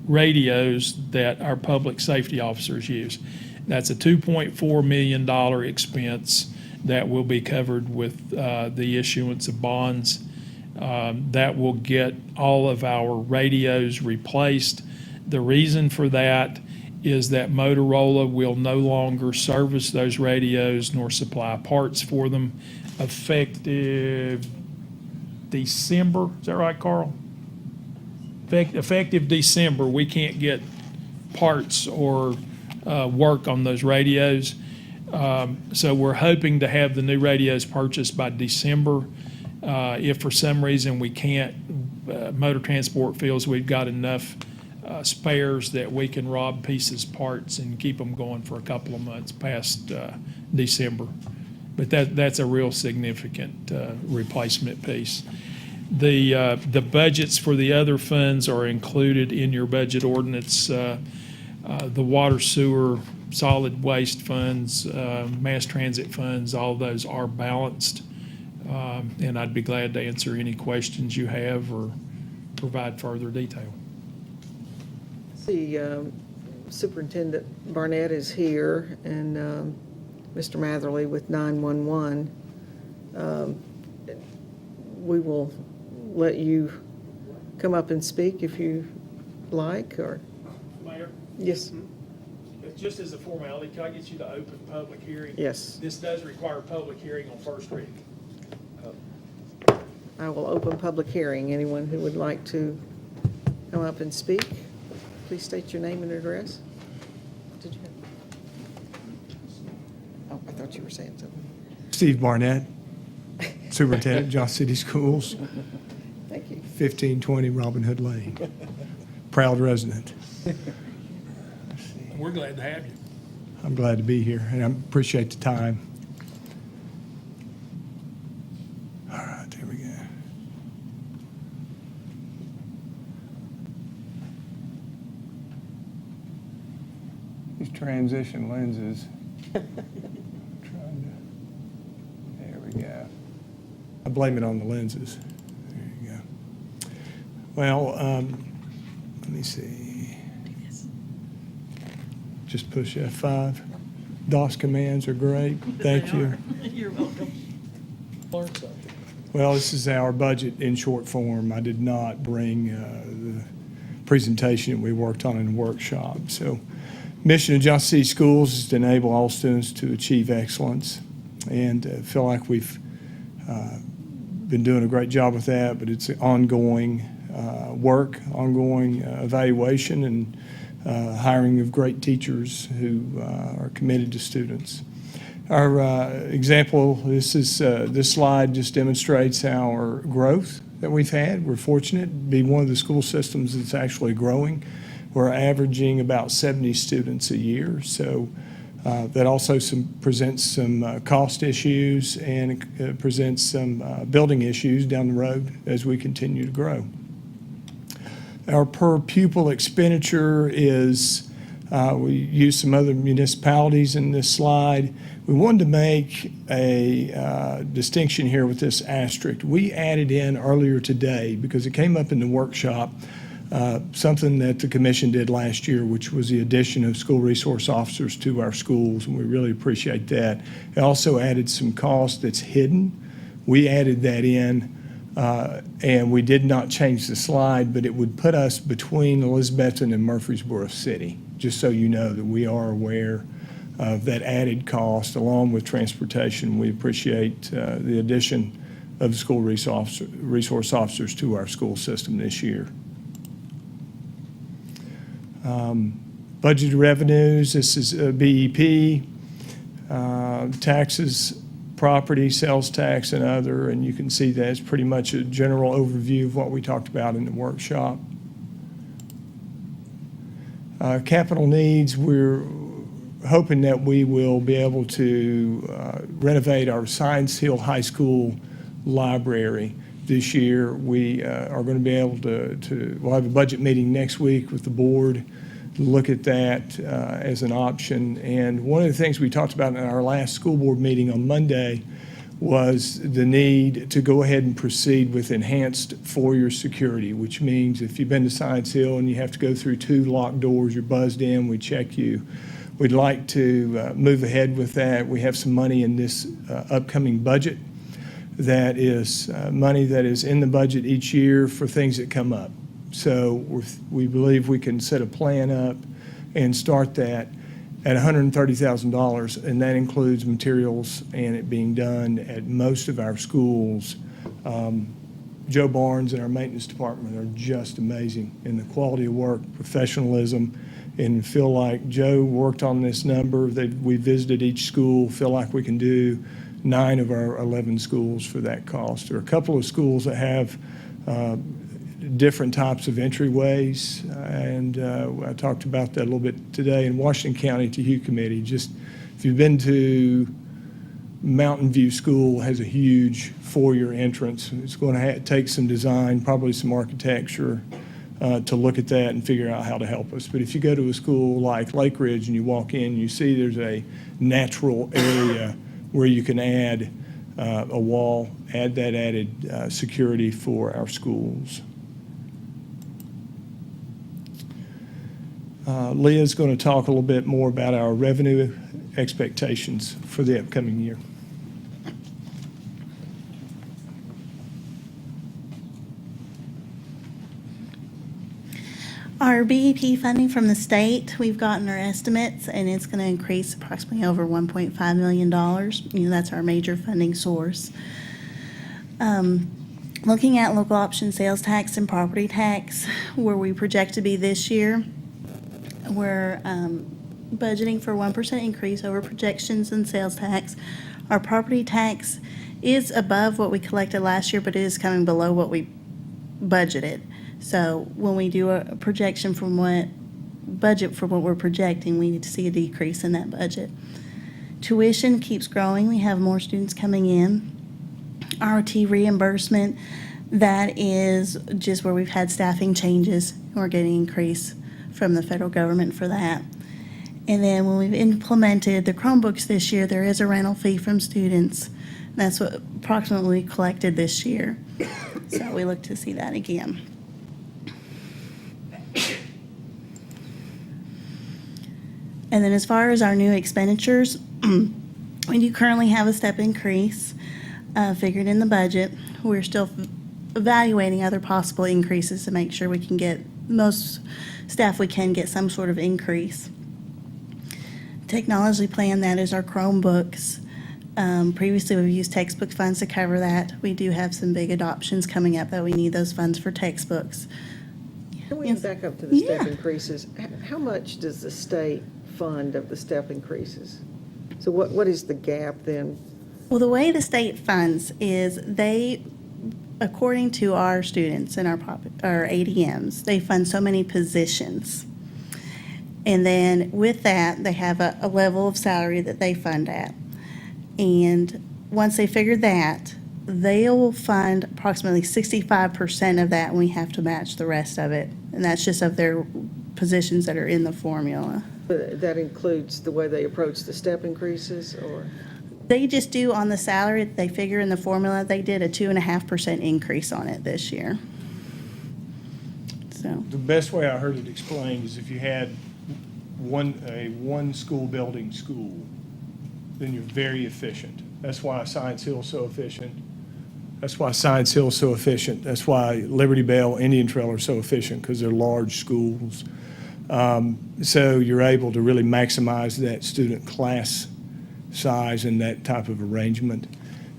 radios that our public safety officers use. That's a $2.4 million expense that will be covered with the issuance of bonds. That will get all of our radios replaced. The reason for that is that Motorola will no longer service those radios nor supply parts for them effective December. Is that right, Carl? Effective December, we can't get parts or work on those radios. So we're hoping to have the new radios purchased by December. If for some reason we can't, Motor Transport feels we've got enough spares that we can rob pieces, parts, and keep them going for a couple of months past December. But that's a real significant replacement piece. The budgets for the other funds are included in your budget ordinance. The water, sewer, solid waste funds, mass transit funds, all those are balanced. And I'd be glad to answer any questions you have or provide further detail. See, Superintendent Barnett is here, and Mr. Matherly with 911. We will let you come up and speak if you like, or... Mayor? Yes. Just as a formality, can I get you to open public hearing? Yes. This does require public hearing on first reading. I will open public hearing. Anyone who would like to come up and speak, please state your name and address. Did you have? Oh, I thought you were saying something. Steve Barnett, Superintendent, Johnson City Schools. Thank you. 1520 Robin Hood Lane. Proud resident. We're glad to have you. I'm glad to be here, and I appreciate the time. All right, there we go. These transition lenses. There we go. I blame it on the lenses. There you go. Well, let me see. Just push F5. DOS commands are great. Thank you. You're welcome. Learn something. Well, this is our budget in short form. I did not bring the presentation we worked on in the workshop. So, mission of Johnson City Schools is to enable all students to achieve excellence, and feel like we've been doing a great job with that. But it's ongoing work, ongoing evaluation, and hiring of great teachers who are committed to students. Our example, this slide just demonstrates our growth that we've had. We're fortunate to be one of the school systems that's actually growing. We're averaging about 70 students a year. So that also presents some cost issues, and presents some building issues down the road as we continue to grow. Our per pupil expenditure is, we use some other municipalities in this slide. We wanted to make a distinction here with this asterisk. We added in earlier today, because it came up in the workshop, something that the commission did last year, which was the addition of school resource officers to our schools, and we really appreciate that. It also added some cost that's hidden. We added that in. And we did not change the slide, but it would put us between Elizabethton and Murfreesboro City, just so you know that we are aware of that added cost along with transportation. We appreciate the addition of the school resource officers to our school system this year. Budgeted revenues, this is BEP, taxes, property, sales tax, and other, and you can see that it's pretty much a general overview of what we talked about in the workshop. Capital needs, we're hoping that we will be able to renovate our Science Hill High School library this year. We are going to be able to we'll have a budget meeting next week with the board, look at that as an option. And one of the things we talked about in our last school board meeting on Monday was the need to go ahead and proceed with enhanced foyer security, which means if you've been to Science Hill and you have to go through 2 locked doors, you're buzzed in, we check you. We'd like to move ahead with that. We have some money in this upcoming budget that is money that is in the budget each year for things that come up. So we believe we can set a plan up and start that at $130,000, and that includes materials and it being done at most of our schools. Joe Barnes and our maintenance department are just amazing in the quality of work, professionalism, and feel like Joe worked on this number. We visited each school, feel like we can do 9 of our 11 schools for that cost. There are a couple of schools that have different types of entryways, and I talked about that a little bit today in Washington County to Hugh Committee. Just if you've been to Mountain View School has a huge four-year entrance. It's going to take some design, probably some architecture, to look at that and figure out how to help us. But if you go to a school like Lake Ridge and you walk in, you see there's a natural area where you can add a wall, add that added security for our schools. Leah's going to talk a little bit more about our revenue expectations for the upcoming year. Our BEP funding from the state, we've gotten our estimates, and it's going to increase approximately over $1.5 million. You know, that's our major funding source. Looking at local option sales tax and property tax, where we project to be this year, we're budgeting for 1% increase over projections in sales tax. Our property tax is above what we collected last year, but it is coming below what we budgeted. So when we do a projection from what budget for what we're projecting, we need to see a decrease in that budget. Tuition keeps growing. We have more students coming in. RT reimbursement, that is just where we've had staffing changes. We're getting increase from the federal government for that. And then when we've implemented the Chromebooks this year, there is a rental fee from students. That's what approximately we collected this year. So we look to see that again. And then as far as our new expenditures, we do currently have a step increase figured in the budget. We're still evaluating other possible increases to make sure we can get most staff we can get some sort of increase. Technology plan, that is our Chromebooks. Previously, we've used textbook funds to cover that. We do have some big adoptions coming up that we need those funds for textbooks. Can we back up to the step increases? How much does the state fund of the step increases? So what is the gap then? Well, the way the state funds is they, according to our students and our ADMs, they fund so many positions. And then with that, they have a level of salary that they fund at. And once they figure that, they'll fund approximately 65% of that, and we have to match the rest of it. And that's just of their positions that are in the formula. But that includes the way they approach the step increases, or? They just do on the salary, they figure in the formula, they did a 2.5% increase on it this year. So The best way I heard it explained is if you had one school building school, then you're very efficient. That's why Science Hill's so efficient. That's why Science Hill's so efficient. That's why Liberty Bell, Indian Trail are so efficient, because they're large schools. So you're able to really maximize that student class size and that type of arrangement.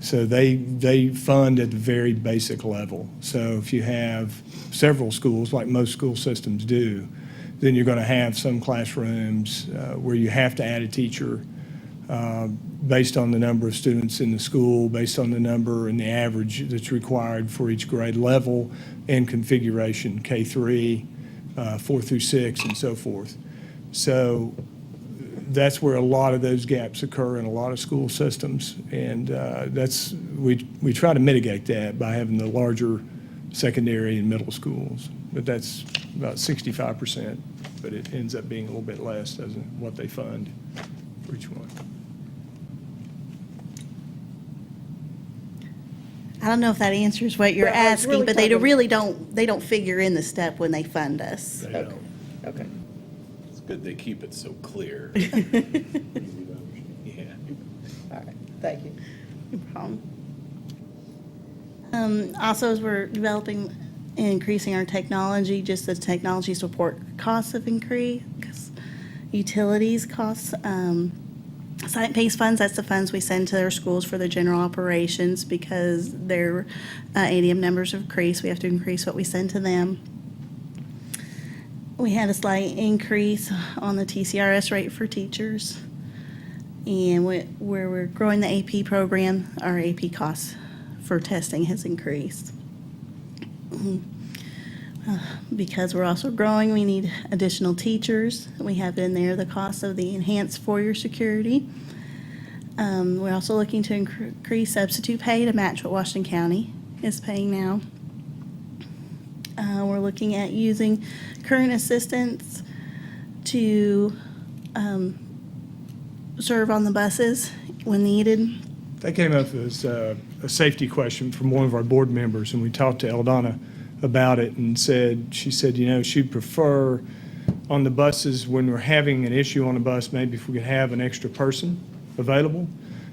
So they fund at the very basic level. So if you have several schools, like most school systems do, then you're going to have some classrooms where you have to add a teacher based on the number of students in the school, based on the number and the average that's required for each grade level and configuration, K-3, 4 through 6, and so forth. So that's where a lot of those gaps occur in a lot of school systems, and we try to mitigate that by having the larger secondary and middle schools. But that's about 65%, but it ends up being a little bit less, doesn't it, what they fund for each one. I don't know if that answers what you're Well, I was asking, really but they talking- really don't figure in the step when they fund us. Okay. It's good they keep it so clear. Yeah. All right, thank you. No problem. Also, as we're developing and increasing our technology, just the technology support costs have increased, utilities costs, site-based funds, that's the funds we send to their schools for their general operations, because their ADM numbers have increased. We have to increase what we send to them. We had a slight increase on the TCRS rate for teachers. And where we're growing the AP program, our AP costs for testing has increased. Because we're also growing, we need additional teachers. We have in there the cost of the enhanced four-year security. We're also looking to increase substitute pay to match what Washington County is paying now. We're looking at using current assistants to serve on the buses when needed. That came up as a safety question from one of our board members, and we talked to Eldana about it and she said, she'd prefer on the buses when we're having an issue on a bus, maybe if we could have an extra person available.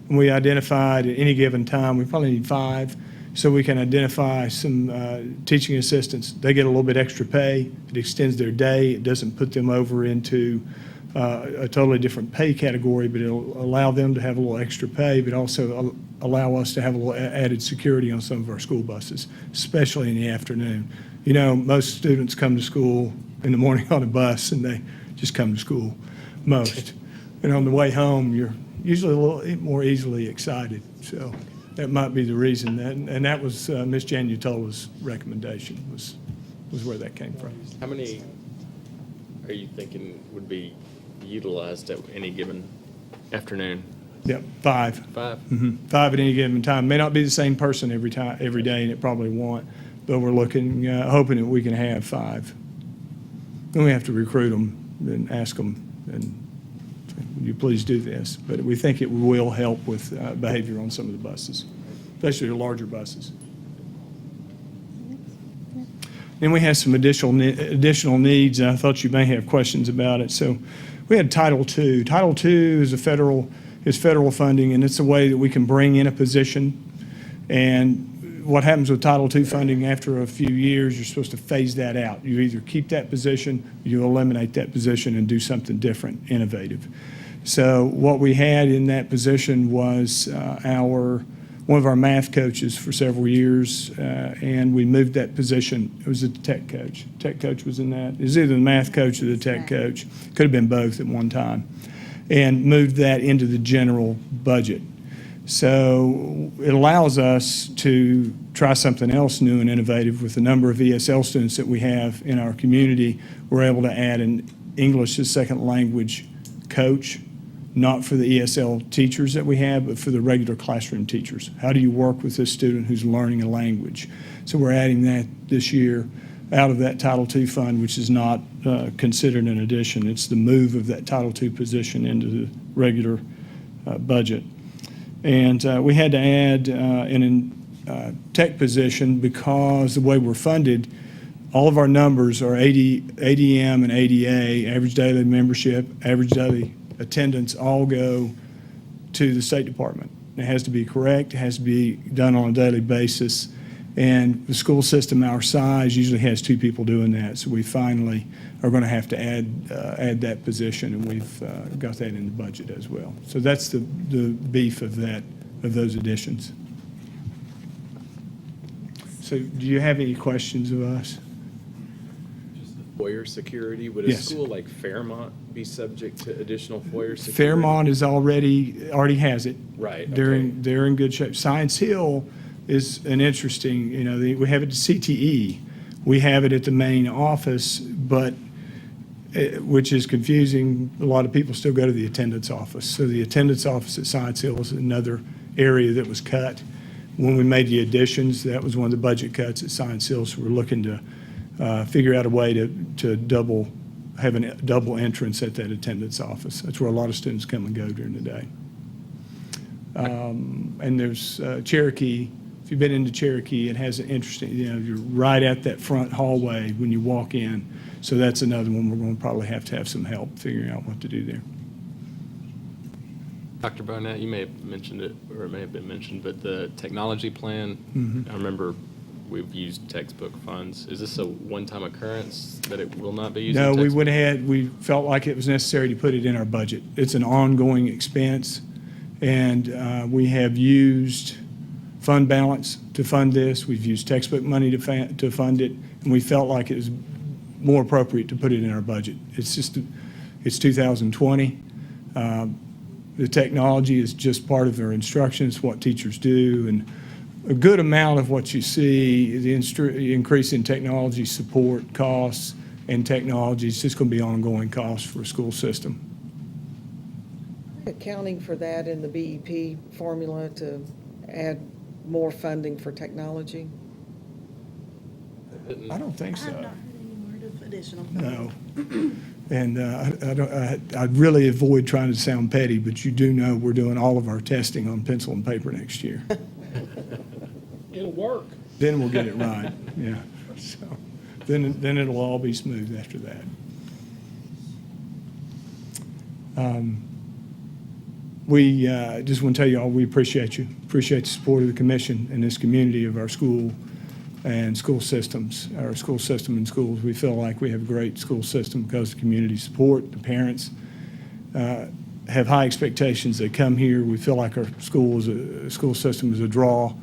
And we identified at any given time, we probably need 5, so we can identify some teaching assistants. They get a little bit extra pay. It extends their day. It doesn't put them over into a totally different pay category, but it'll allow them to have a little extra pay, but also allow us to have a little added security on some of our school buses, especially in the afternoon. Most students come to school in the morning on a bus, and they just come to school, most. And on the way home, you're usually a little more easily excited. So that might be the reason. And that was Ms. Janutola's recommendation, was where that came from. How many are you thinking would be utilized at any given afternoon? Yep, 5. 5? Mm-hmm. 5 at any given time. May not be the same person every day, and it probably won't. But we're looking, hoping that we can have 5. Then we have to recruit them and ask them, and would you please do this? But we think it will help with behavior on some of the buses, especially the larger buses. Then we have some additional needs, and I thought you may have questions about it. So we had Title II. Title II is federal funding, and it's a way that we can bring in a position. And what happens with Title II funding, after a few years, you're supposed to phase that out. You either keep that position, or you eliminate that position and do something different, innovative. So what we had in that position was one of our math coaches for several years, and we moved that position. It was the tech coach. Tech coach was in that. It was either the math coach or the tech coach. Could have been both at one time. And moved that into the general budget. So it allows us to try something else new and innovative. With the number of ESL students that we have in our community, we're able to add an English as second language coach, not for the ESL teachers that we have, but for the regular classroom teachers. How do you work with this student who's learning a language? So we're adding that this year out of that Title II fund, which is not considered an addition. It's the move of that Title II position into the regular budget. And we had to add an tech position because the way we're funded, all of our numbers are ADM and ADA, average daily membership, average daily attendance, all go to the State Department. It has to be correct. It has to be done on a daily basis. And the school system our size usually has 2 people doing that. So we finally are going to have to add that position, and we've got that in the budget as well. So that's the beef of those additions. So do you have any questions of us? FOIA security, would a Yes. school like Fairmont be subject to additional FOIA security? Fairmont is already has it. Right, They're okay. they're in good shape. Science Hill is an interesting, we have it at CTE. We have it at the main office, but which is confusing. A lot of people still go to the attendance office. So the attendance office at Science Hill is another area that was cut. When we made the additions, that was one of the budget cuts at Science Hill. So we're looking to figure out a way to have a double entrance at that attendance office. That's where a lot of students come and go during the day. And there's Cherokee. If you've been into Cherokee, it has an interesting, you're right at that front hallway when you walk in. So that's another one we're going to probably have to have some help figuring out what to do there. Dr. Barnett, you may have mentioned it, or it may have been mentioned, but the technology plan, I remember we've used textbook funds. Is this a one-time occurrence that it will not be used? No, we felt like it was necessary to put it in our budget. It's an ongoing expense, and we have used fund balance to fund this. We've used textbook money to fund it, and we felt like it was more appropriate to put it in our budget. It's 2020. The technology is just part of their instructions, what teachers do, and a good amount of what you see, the increase in technology support costs and technology is just going to be ongoing costs for a school system. accounting for that in the BEP formula to add more funding for technology? I don't think I so. have not heard any word of additional. No. And I'd really avoid trying to sound petty, but you do know we're doing all of our testing on pencil and paper next year. It'll work. Then we'll get it right, yeah. So then it'll all be smooth after that. We just want to tell you all, we appreciate you, appreciate the support of the commission and this community of our school and school systems, our school system and schools. We feel like we have a great school system because of the community support. The parents have high expectations. They come here. We feel like our school system is a draw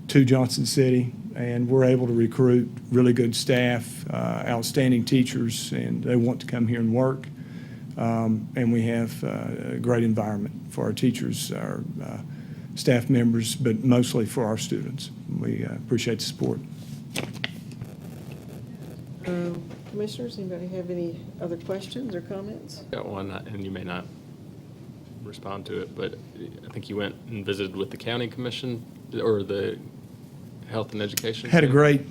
to Johnson City, and we're able to recruit really good staff, outstanding teachers, and they want to come here and work. And we have a great environment for our teachers, our staff members, but mostly for our students. We appreciate the support. Commissioners, anybody have any other questions or comments? Got one, and you may not respond to it, but I think you went and visited with the county commission or the health and education. Had a great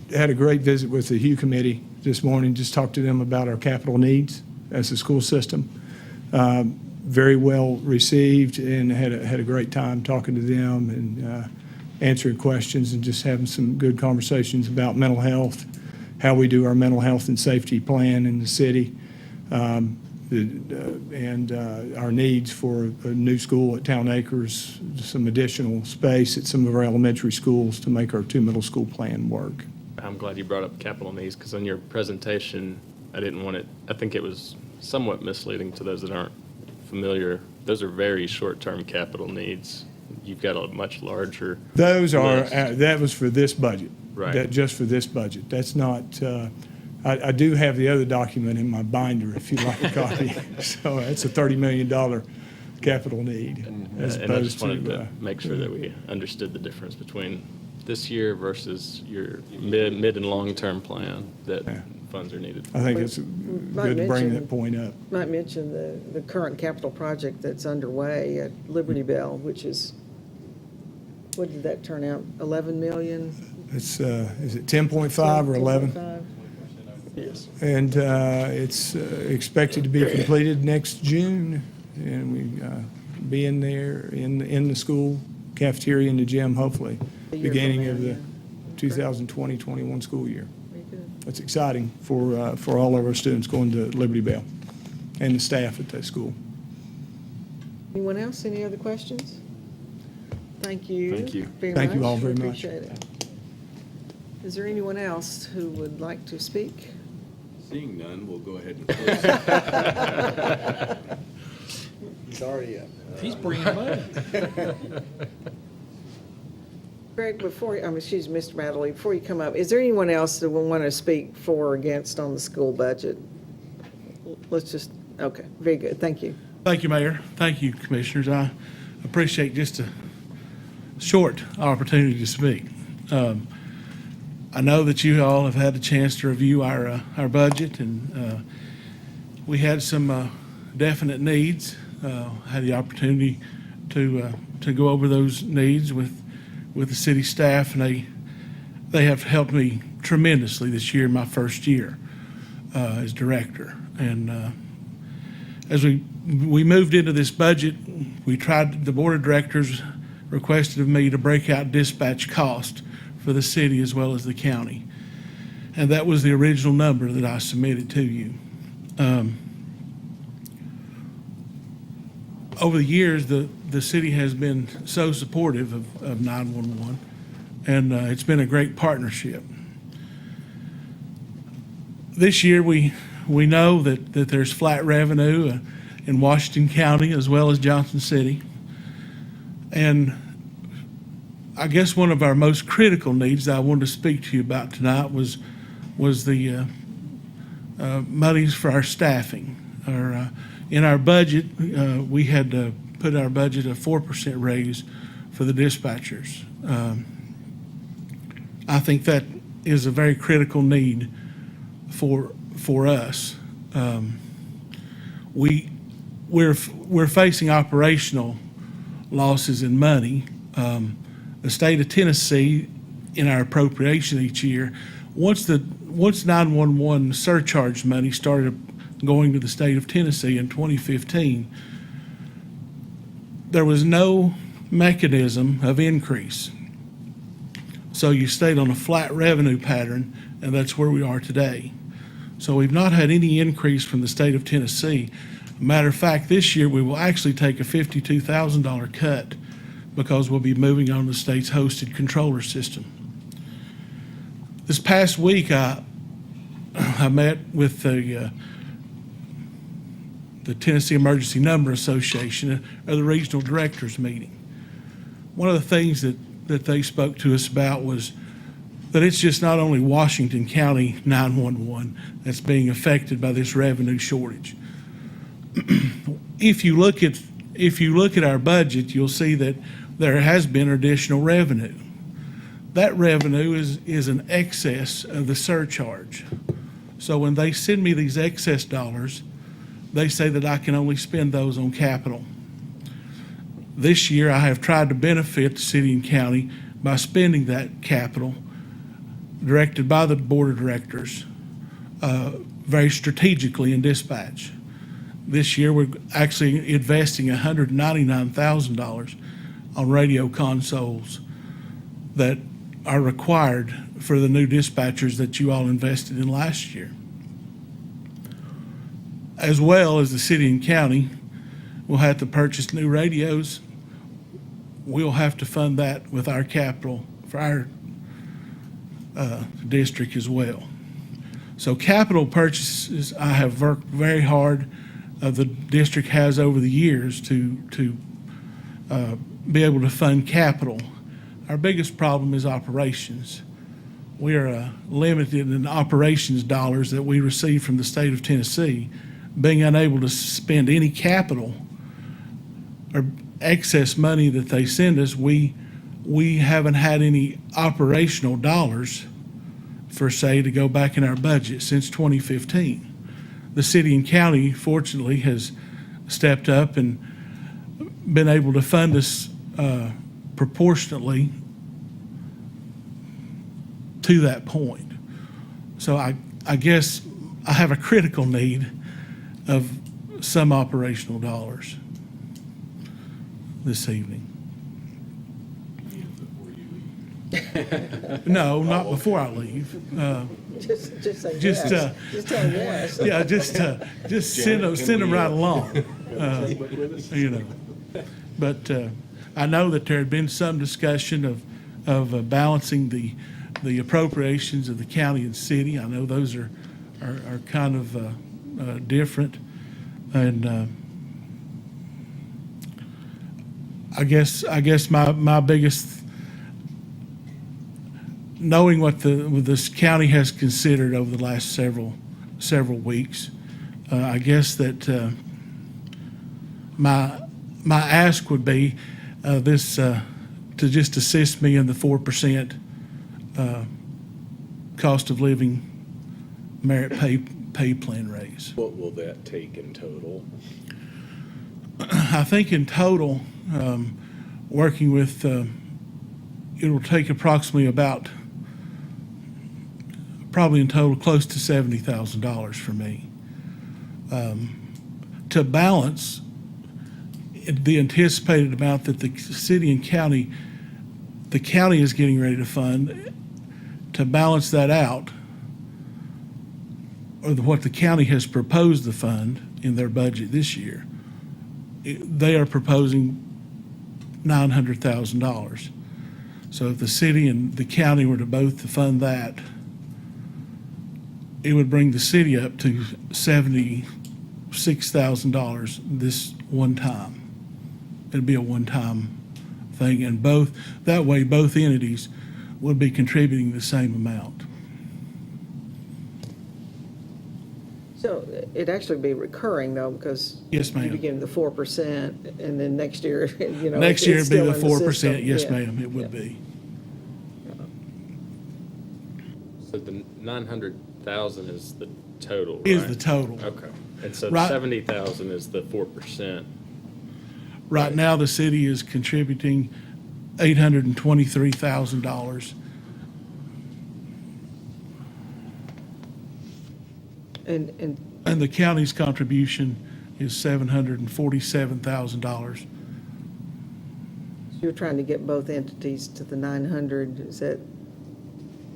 visit with the Hugh Committee this morning. Just talked to them about our capital needs as a school system. Very well received, and had a great time talking to them and answering questions and just having some good conversations about mental health, how we do our mental health and safety plan in the city, and our needs for a new school at Town Acres, some additional space at some of our elementary schools to make our 2 middle school plan work. I'm glad you brought up capital needs, because in your presentation, I didn't want it, I think it was somewhat misleading to those that aren't familiar. Those are very short-term capital needs. You've got a much larger Those are, list. that was for this budget. Right. That just for this budget. That's not, I do have the other document in my binder if you'd like a copy. So it's a $30 million capital need. As And I just opposed wanted to, to make sure that we understood the difference between this year versus your mid and long-term plan that funds are needed. I think it's good to bring that point up. Might mention the current capital project that's underway at Liberty Bell, which is, what did that turn out, 11 million? It's, is it 10.5 or 11? 10.5? Yes. And it's expected to be completed next June, and we be in there, in the school cafeteria, in the gym, hopefully, A year beginning from of now, the 2020-21 school year. Very good. That's exciting for all of our students going to Liberty Bell and the staff at that school. Anyone else, any other questions? Thank you. Thank you. very Thank you all much. very much. Appreciate it. Is there anyone else who would like to speak? Seeing none, we'll go ahead and close. He's already up. He's bringing money. Greg, excuse me, Mr. Madley, before you come up, is there anyone else that will want to speak for or against on the school budget? Let's just, okay, very good, thank you. Thank you, Mayor. Thank you, Commissioners. I appreciate just a short opportunity to speak. I know that you all have had a chance to review our budget, and we had some definite needs. Had the opportunity to go over those needs with the city staff, and they have helped me tremendously this year, my first year as director. And as we moved into this budget, the board of directors requested of me to break out dispatch cost for the city as well as the county. And that was the original number that I submitted to you. Over the years, the city has been so supportive of 911, and it's been a great partnership. This year, we know that there's flat revenue in Washington County as well as Johnson City. And I guess one of our most critical needs that I wanted to speak to you about tonight was the monies for our staffing. In our budget, we had to put in our budget a 4% raise for the dispatchers. I think that is a very critical need for us. We we're facing operational losses in money. The state of Tennessee, in our appropriation each year, once 911 surcharge money started going to the state of Tennessee in 2015, there was no mechanism of increase. So you stayed on a flat revenue pattern, and that's where we are today. So we've not had any increase from the state of Tennessee. Matter of fact, this year we will actually take a $52,000 cut because we'll be moving on to the state's hosted controller system. This past week, I met with the Tennessee Emergency Number Association at the regional directors meeting. One of the things that they spoke to us about was that it's just not only Washington County 911 that's being affected by this revenue shortage. If you look at our budget, you'll see that there has been additional revenue. That revenue is an excess of the surcharge. So when they send me these excess dollars, they say that I can only spend those on capital. This year, I have tried to benefit the city and county by spending that capital directed by the board of directors very strategically in dispatch. This year, we're actually investing $199,000 on radio consoles that are required for the new dispatchers that you all invested in last year. As well as the city and county will have to purchase new radios. We'll have to fund that with our capital for our district as well. So capital purchases, I have worked very hard. The district has over the years to be able to fund capital. Our biggest problem is operations. We are limited in operations dollars that we receive from the state of Tennessee. Being unable to spend any capital or excess money that they send us, we haven't had any operational dollars for, say, to go back in our budget since 2015. The city and county, fortunately, has stepped up and been able to fund us proportionately to that point. So I guess I have a critical need of some operational dollars this evening. No, not before I leave. Just say Just, yes. Just tell them yes. Yeah, just send them right along. You know, but I know that there had been some discussion of balancing the appropriations of the county and city. I know those are kind of different, and I guess my biggest, knowing what this county has considered over the last several weeks, I guess that my ask would be this to just assist me in the 4% cost of living merit pay plan raise. What will that take in total? I think in total, working with, it will take approximately probably in total close to $70,000 for me. To balance the anticipated amount that the city and county, the county is getting ready to fund, to balance that out, or what the county has proposed to fund in their budget this year, they are proposing $900,000. So if the city and the county were to both fund that, it would bring the city up to $76,000 this one time. It'd be a one-time thing, and that way both entities would be contributing the same amount. So it'd actually be recurring though, because Yes, ma'am. you begin the 4%, and then next year, you know. Next year it's it'd be still the in 4%, system. yes, Yeah. ma'am, it would be. So the 900 70,000 is the total, Is right? the total. Okay. And so Right. 70,000 is the 4%. Right now, the city is contributing $823,000. And And the county's contribution is $747,000. you're trying to get both entities to the 900, is that?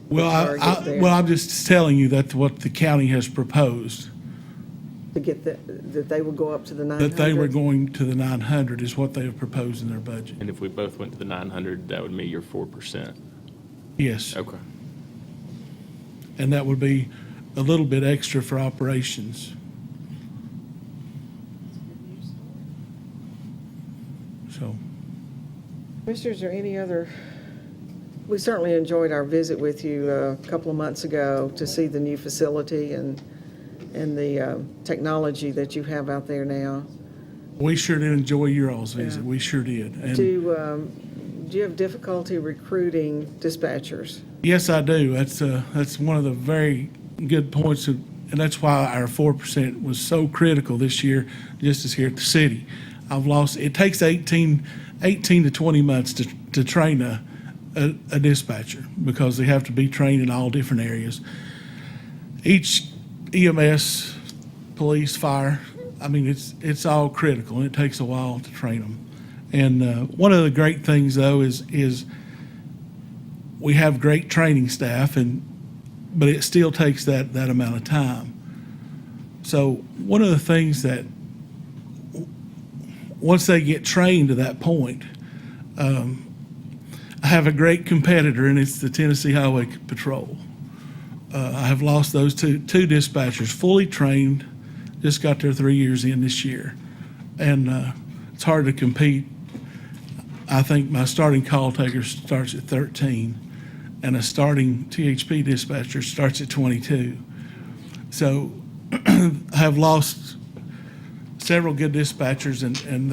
Well, target there? well, I'm just telling you that's what the county has proposed, To get that they will go up to the 900? that they were going to the 900 is what they have proposed in their budget. And if we both went to the 900, that would meet your 4%. Yes. Okay. And that would be a little bit extra for operations. So, Commissioners, are any other, we certainly enjoyed our visit with you a couple of months ago to see the new facility and the technology that you have out there now. we sure did enjoy your all's visit. Yeah. We sure did. And Do you have difficulty recruiting dispatchers? yes, I do. That's one of the very good points, and that's why our 4% was so critical this year, just as here at the city. It takes 18 to 20 months to train a dispatcher because they have to be trained in all different areas. Each EMS, police, fire, I mean, it's all critical, and it takes a while to train them. And one of the great things, though, is we have great training staff, but it still takes that amount of time. So one of the things that, once they get trained to that point, I have a great competitor, and it's the Tennessee Highway Patrol. I have lost those two dispatchers, fully trained, just got their 3 years in this year. And it's hard to compete. I think my starting call taker starts at 13, and a starting THP dispatcher starts at 22. So I have lost several good dispatchers, and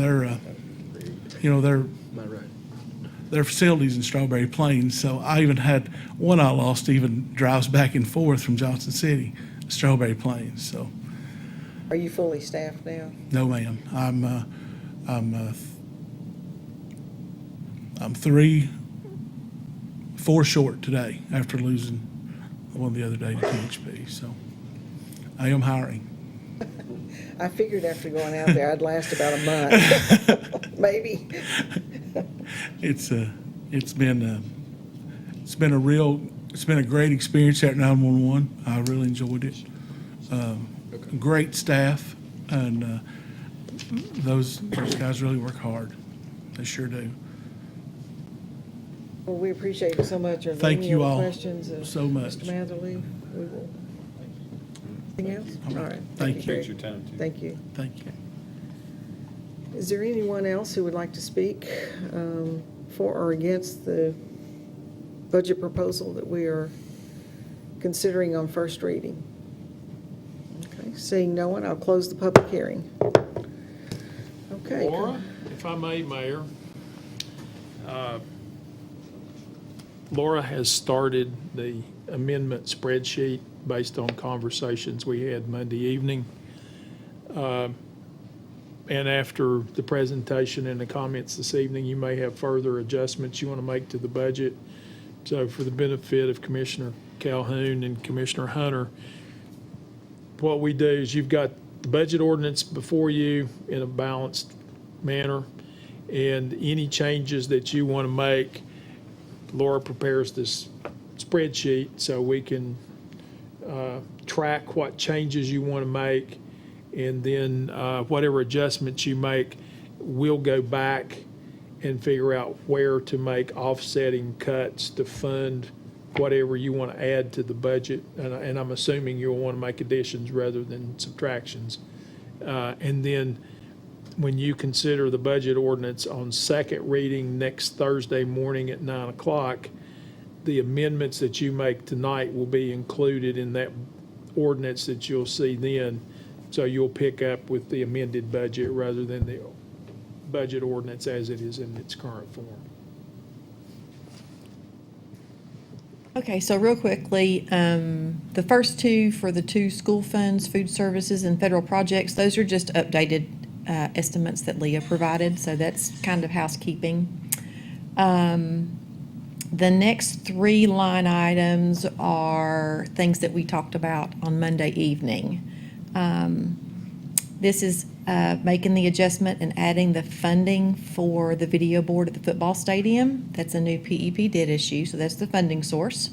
their facilities in Strawberry Plains. So I even had one I lost even drives back and forth from Johnson City, Strawberry Plains. So Are you fully staffed now? no, ma'am. I'm 4 short today after losing one the other day to THP. So I am hiring. I figured after going out there, I'd last about a month, maybe. It's been a great experience at 911. I really enjoyed it. Great staff, and those guys really work hard. They sure do. Well, we appreciate it so much. Are there Thank any you other all questions of so much. Mr. Matherly? We will. Anything else? All right. All right. Thank you. Greg. Appreciate your time, too. Thank you. Thank you. Is there anyone else who would like to speak for or against the budget proposal that we are considering on first reading? Okay, seeing no one, I'll close the public hearing. Okay. Laura, if I may, Mayor, Laura has started the amendment spreadsheet based on conversations we had Monday evening. And after the presentation and the comments this evening, you may have further adjustments you want to make to the budget. So for the benefit of Commissioner Calhoun and Commissioner Hunter, what we do is you've got the budget ordinance before you in a balanced manner, and any changes that you want to make, Laura prepares this spreadsheet so we can track what changes you want to make, and then whatever adjustments you make, we'll go back and figure out where to make offsetting cuts to fund whatever you want to add to the budget. And I'm assuming you'll want to make additions rather than subtractions. And then when you consider the budget ordinance on second reading next Thursday morning at 9 o'clock, the amendments that you make tonight will be included in that ordinance that you'll see then. So you'll pick up with the amended budget rather than the budget ordinance as it is in its current form. Okay, so real quickly, the first two for the two school funds, food services and federal projects, those are just updated estimates that Leah provided, so that's kind of housekeeping. The next three line items are things that we talked about on Monday evening. This is making the adjustment and adding the funding for the video board at the football stadium. That's a new PEP debt issue, so that's the funding source.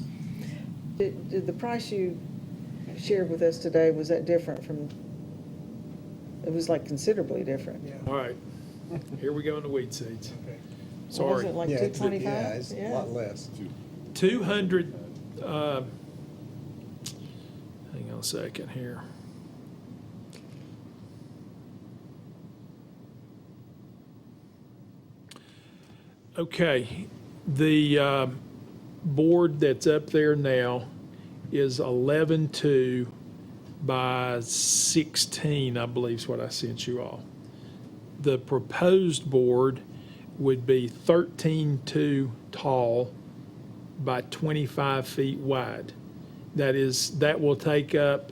Did the price you shared with us today, was that different from, it was like considerably different? All right, here we go in the weed seeds. Was Sorry. it like Yeah, 225? yeah, it's a lot less. 200, hang on a second here. Okay, the board that's up there now is 11.2 by 16, I believe is what I sent you all. The proposed board would be 13.2 tall by 25 feet wide. That will take up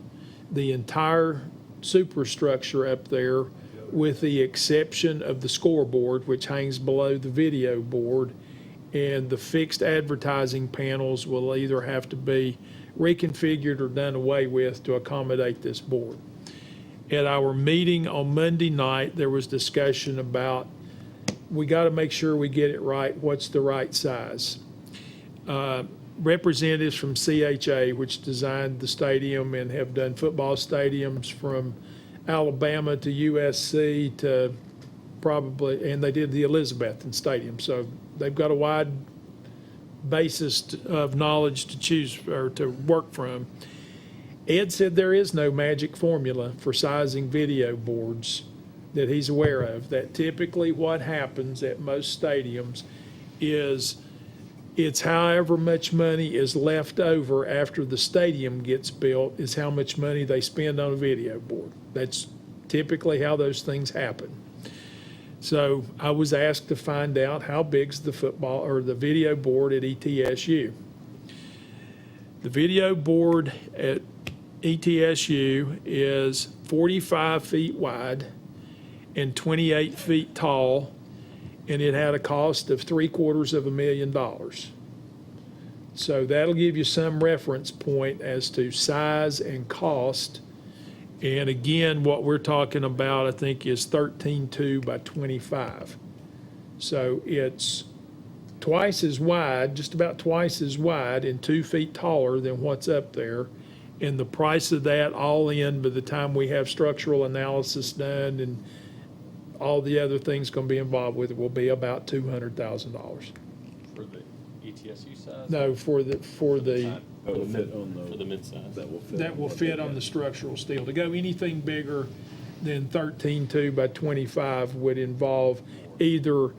the entire superstructure up there with the exception of the scoreboard, which hangs below the video board, and the fixed advertising panels will either have to be reconfigured or done away with to accommodate this board. At our meeting on Monday night, there was discussion about, we got to make sure we get it right, what's the right size. Representatives from CHA, which designed the stadium and have done football stadiums from Alabama to USC to probably, and they did the Elizabethton Stadium. So they've got a wide basis of knowledge to choose or to work from. Ed said there is no magic formula for sizing video boards that he's aware of. That typically what happens at most stadiums is it's however much money is left over after the stadium gets built is how much money they spend on a video board. That's typically how those things happen. So I was asked to find out how big's the football or the video board at ETSU. The video board at ETSU is 45 feet wide and 28 feet tall, and it had a cost of $750,000. So that'll give you some reference point as to size and cost. And again, what we're talking about, I think, is 13.2 by 25. So it's twice as wide, just about twice as wide and 2 feet taller than what's up there. And the price of that all in by the time we have structural analysis done and all the other things going to be involved with it will be about $200,000. For the ETSU size? No, for the For the mid-size. that will fit on the structural steel. To go anything bigger than 13.2 by 25 would involve either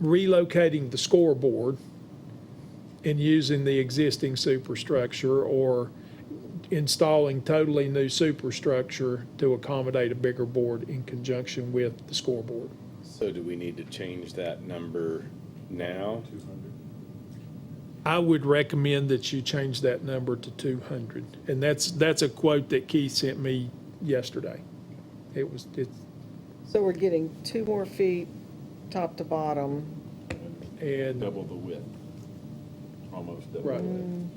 relocating the scoreboard and using the existing superstructure or installing totally new superstructure to accommodate a bigger board in conjunction with the scoreboard. So do we need to change that number now? I would recommend that you change that number to 200. And that's a quote that Keith sent me yesterday. It's So we're getting 2 more feet top to bottom. and Double the width. Almost double Right. the width.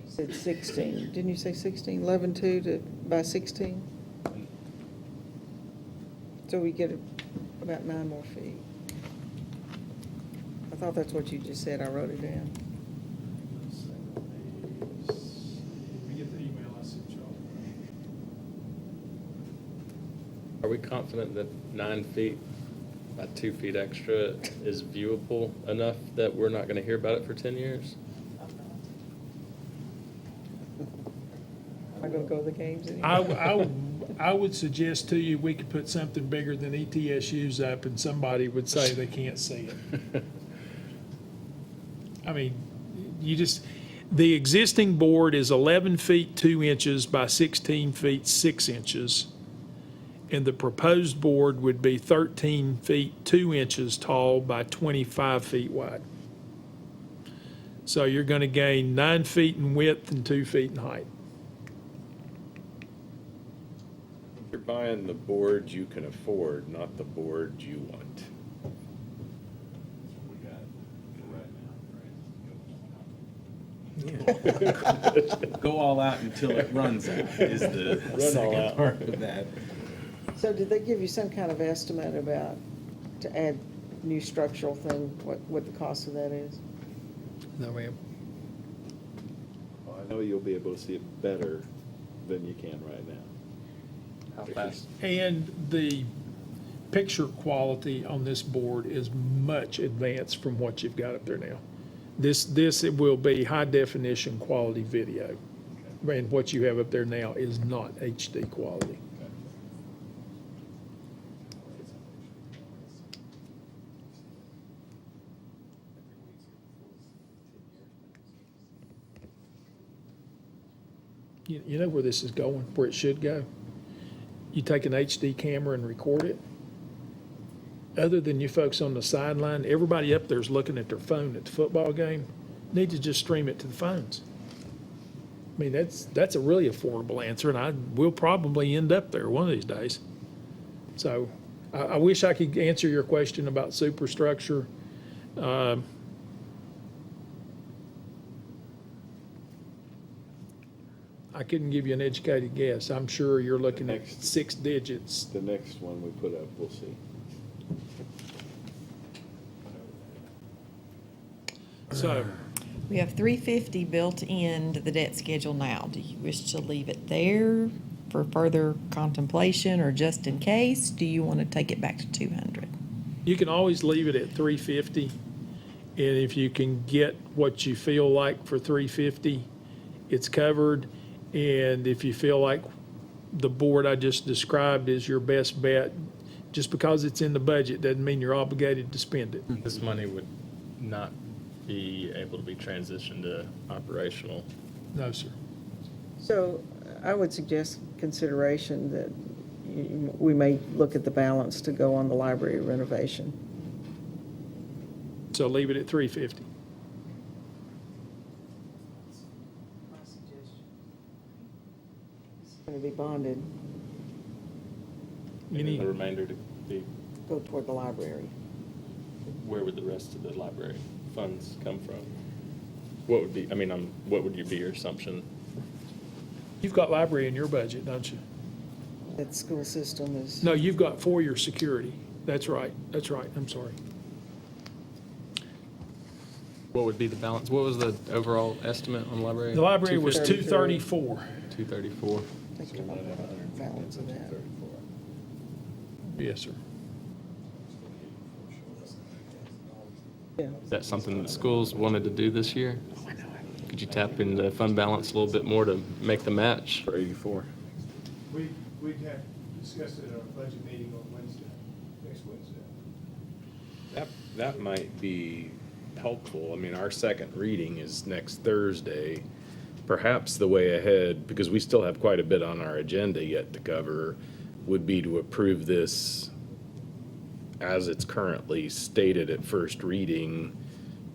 You said 16. Didn't you say 16? 11.2 by 16? So we get about 9 more feet. I thought that's what you just said. I wrote it down. Let me get the email I sent y'all. Are we confident that 9 feet by 2 feet extra is viewable enough that we're not going to hear about it for 10 years? Am I going to go to the games anymore? I would suggest to you, we could put something bigger than ETSU's up and somebody would say they can't see it. I mean, the existing board is 11 feet 2 inches by 16 feet 6 inches. and the proposed board would be 13 feet 2 inches tall by 25 feet wide. So you're going to gain 9 feet in width and 2 feet in height. You're buying the board you can afford, not the board you want. Go all out until it runs out is the second part of that. So did they give you some kind of estimate about, to add new structural thing, what the cost of that is? No, ma'am. Well, I know you'll be able to see it better than you can right now. How fast? And the picture quality on this board is much advanced from what you've got up there now. It will be high definition quality video. And what you have up there now is not HD quality. You know where this is going, where it should go? You take an HD camera and record it. Other than you folks on the sideline, everybody up there's looking at their phone at the football game. Need to just stream it to the phones. I mean, that's a really affordable answer, and I will probably end up there one of these days. So I wish I could answer your question about superstructure. I couldn't give you an educated guess. I'm sure you're looking at 6 digits. The next one we put up, we'll see. So We have 350 built into the debt schedule now. Do you wish to leave it there for further contemplation or just in case? Do you want to take it back to 200? you can always leave it at 350. And if you can get what you feel like for 350, it's covered. And if you feel like the board I just described is your best bet, just because it's in the budget doesn't mean you're obligated to spend it. This money would not be able to be transitioned to operational. No, sir. So I would suggest consideration that we may look at the balance to go on the library renovation. So leave it at 350. It's going to be bonded, And the remainder to be, go toward the library. where would the rest of the library funds come from? What would be, I mean, what would be your assumption? You've got library in your budget, don't you? That school system is. No, you've got for your security. That's right. That's right. I'm sorry. What would be the balance? What was the overall estimate on the library? The library was 233. 234. 234. I think the balance of that. Yes, sir. Yeah. Is that something that schools wanted to do this year? Could you tap into fund balance a little bit more to make the match? For 84. We'd have discussed it at our budget meeting on Wednesday, next Wednesday. That might be helpful. I mean, our second reading is next Thursday. Perhaps the way ahead, because we still have quite a bit on our agenda yet to cover, would be to approve this as it's currently stated at first reading.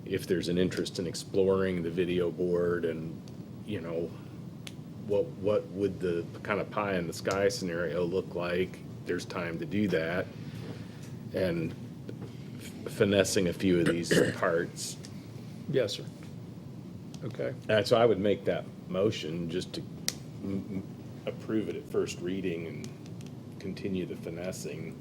If there's an interest in exploring the video board and, you know, what would the kind of pie in the sky scenario look like? There's time to do that. And finessing a few of these parts. Yes, sir. Okay. And so I would make that motion just to approve it at first reading and continue the finessing.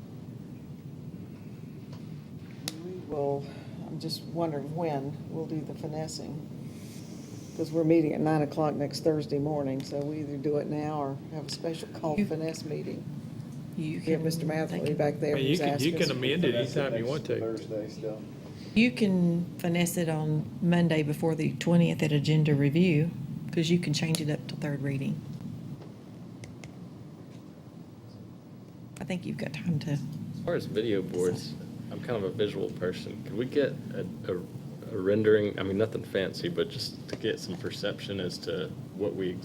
Well, I'm just wondering when we'll do the finessing. Because we're meeting at 9 o'clock next Thursday morning, so we either do it now or have a special call finesse meeting. You We have can, Mr. Matherly back there You who's can, asked you can us. amend it anytime you want to. Thursday still. you can finesse it on Monday before the 20th at agenda review, because you can change it up to third reading. I think you've got time to. As far as video boards, I'm kind of a visual person. Could we get a rendering, I mean, nothing fancy, but just to get some perception as to what we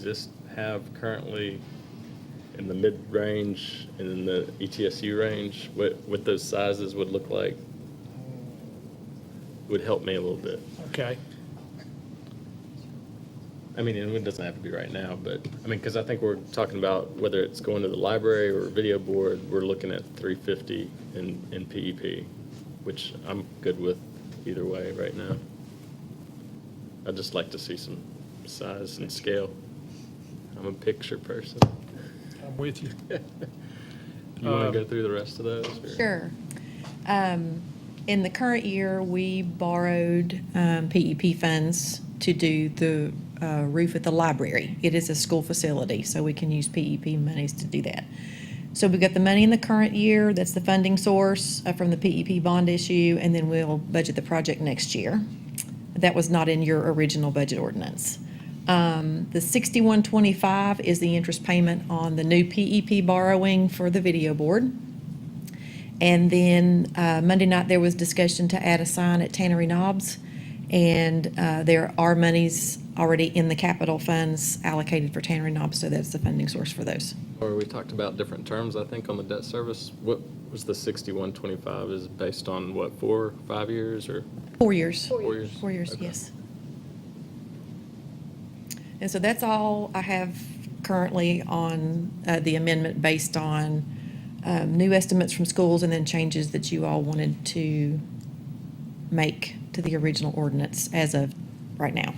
have currently in the mid-range and in the ETSU range, what those sizes would look like would help me a little bit. Okay. I mean, and it doesn't have to be right now, but, I mean, because I think we're talking about whether it's going to the library or video board, we're looking at 350 in PEP, which I'm good with either way right now. I'd just like to see some size and scale. I'm a picture person. I'm with you. You want to go through the rest of those? or- Sure. In the current year, we borrowed PEP funds to do the roof at the library. It is a school facility, so we can use PEP monies to do that. So we got the money in the current year, that's the funding source from the PEP bond issue, and then we'll budget the project next year. That was not in your original budget ordinance. The 6125 is the interest payment on the new PEP borrowing for the video board. And then Monday night, there was discussion to add a sign at Tannery Knobs. And there are monies already in the capital funds allocated for Tannery Knobs, so that's the funding source for those. Or we talked about different terms, I think, on the debt service. What was the 6125 is based on what, 4 or 5 years or? 4 years. 4 years? 4 years, Okay. yes. And so that's all I have currently on the amendment based on new estimates from schools and then changes that you all wanted to make to the original ordinance as of right now.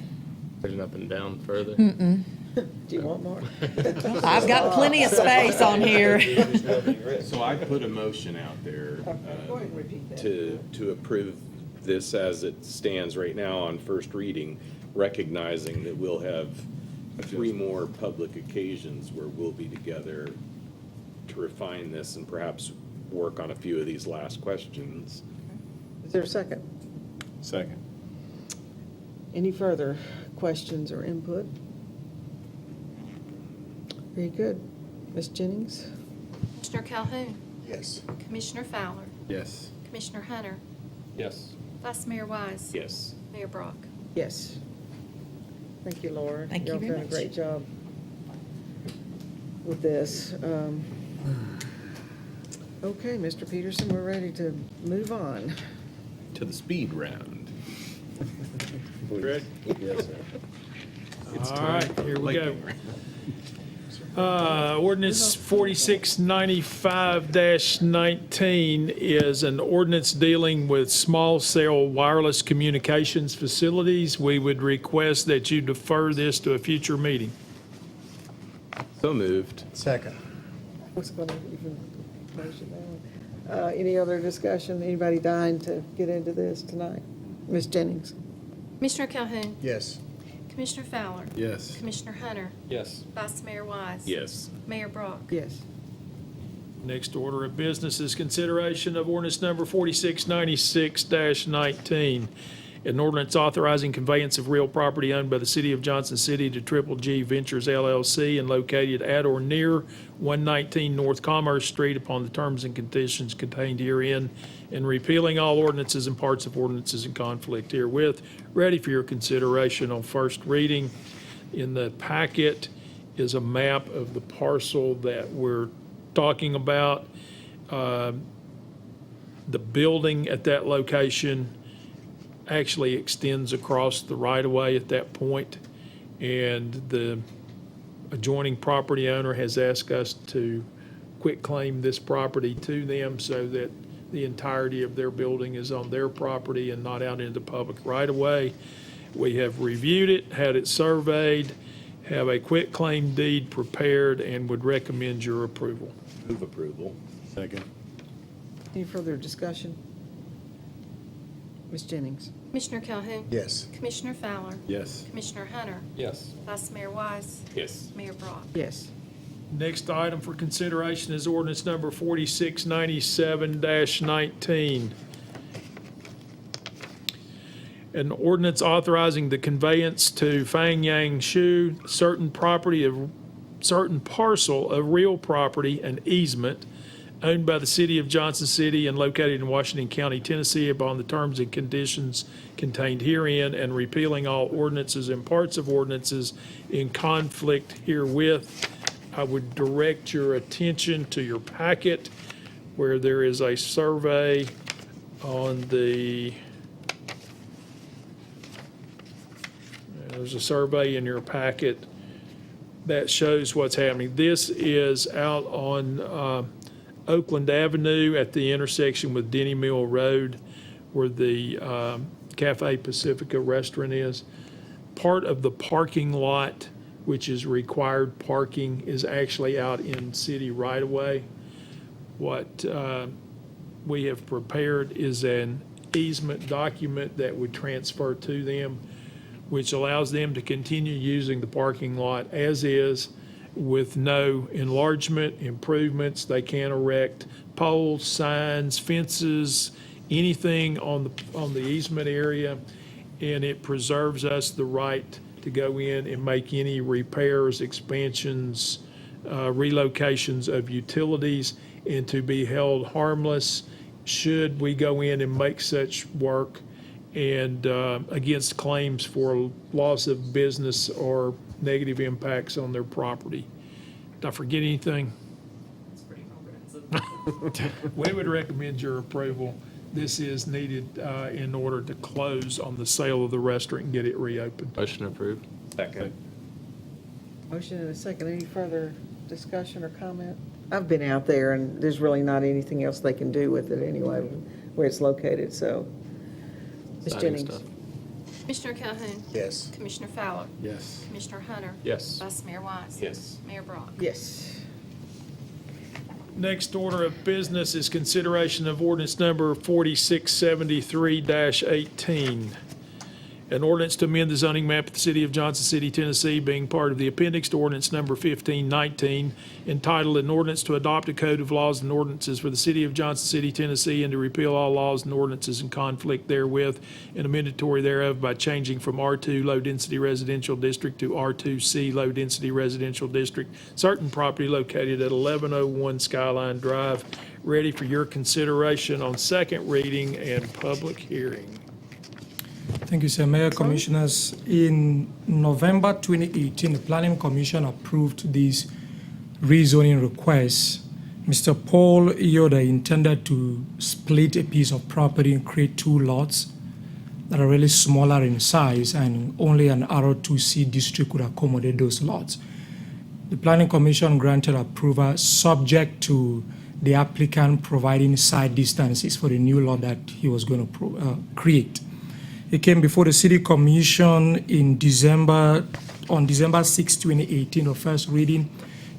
There's nothing down further? Mm-mm. Do you want more? I've got plenty of space on here. So I put a motion out there Go ahead and repeat that. to approve this as it stands right now on first reading, recognizing that we'll have 3 more public occasions where we'll be together to refine this and perhaps work on a few of these last questions. Is there a second? Second. Any further questions or input? Very good. Ms. Jennings? Commissioner Calhoun, Yes. Commissioner Fowler, Yes. Commissioner Hunter, Yes. Vice Mayor Wise. Yes. Mayor Brock. Yes. Thank you, Laura. Thank you very Y'all done a much. great job with this. Okay, Mr. Peterson, we're ready to move on. To the speed round. Ready? Yes, sir. All right, here we go. Ordinance 4695-19 is an ordinance dealing with small cell wireless communications facilities. We would request that you defer this to a future meeting. So moved. Second. What's going to even motion that one? Any other discussion? Anybody dying to get into this tonight? Ms. Jennings? Commissioner Calhoun, Yes. Commissioner Fowler, Yes. Commissioner Hunter, Yes. Vice Mayor Wise. Yes. Mayor Brock. Yes. Next order of business is consideration of ordinance number 4696-19. An ordinance authorizing conveyance of real property owned by the City of Johnson City to Triple G Ventures LLC and located at or near 119 North Commerce Street upon the terms and conditions contained herein, and repealing all ordinances and parts of ordinances in conflict herewith. Ready for your consideration on first reading. In the packet is a map of the parcel that we're talking about. The building at that location actually extends across the right-of-way at that point, and the adjoining property owner has asked us to quitclaim this property to them so that the entirety of their building is on their property and not out into the public right-of-way. We have reviewed it, had it surveyed, have a quitclaim deed prepared, and would recommend your approval. Move approval. Second. Any further discussion? Ms. Jennings? Commissioner Calhoun. Yes. Commissioner Fowler, Yes. Commissioner Hunter, Yes. Vice Mayor Wise. Yes. Mayor Brock. Yes. Next item for consideration is ordinance number 4697-19. An ordinance authorizing the conveyance to Fang Yang Shu certain parcel of real property and easement owned by the City of Johnson City and located in Washington County, Tennessee, upon the terms and conditions contained herein, and repealing all ordinances and parts of ordinances in conflict herewith. I would direct your attention to your packet where there is a survey on there's a survey in your packet that shows what's happening. This is out on Oakland Avenue at the intersection with Denny Mill Road where the Cafe Pacifica restaurant is. Part of the parking lot, which is required parking, is actually out in city right-of-way. What we have prepared is an easement document that would transfer to them, which allows them to continue using the parking lot as is with no enlargement, improvements. They can erect poles, signs, fences, anything on the easement area, and it preserves us the right to go in and make any repairs, expansions, relocations of utilities, and to be held harmless should we go in and make such work and against claims for loss of business or negative impacts on their property. Did I forget anything? It's pretty comprehensive. We would recommend your approval. This is needed in order to close on the sale of the restaurant and get it reopened. Motion approved. Second. Motion and a second. Any further discussion or comment? I've been out there, and there's really not anything else they can do with it anyway, where it's located, so. Ms. Exciting Jennings? stuff. Commissioner Calhoun. Yes. Commissioner Fowler. Yes. Commissioner Hunter. Yes. Vice Mayor Wise. Yes. Mayor Brock. Yes. Next order of business is consideration of ordinance number 4673-18. An ordinance to amend the zoning map of the city of Johnson City, Tennessee, being part of the appendix to ordinance number 1519, entitled "An Ordinance to Adopt a Code of Laws and Ordinances for the City of Johnson City, Tennessee, and to repeal all laws and ordinances in conflict therewith, and amendatory thereof by changing from R2 Low Density Residential District to R2C Low Density Residential District, certain property located at 1101 Skyline Drive." Ready for your consideration on second reading and public hearing. Thank you, sir. Mayor, Commissioners, in November 2018, the Planning Commission approved these rezoning requests. Mr. Paul Yoder intended to split a piece of property and create two lots that are really smaller in size, and only an R2C district would accommodate those lots. The Planning Commission granted approval subject to the applicant providing side distances for the new lot that he was going to create. It came before the City Commission on December 6, 2018, the first reading.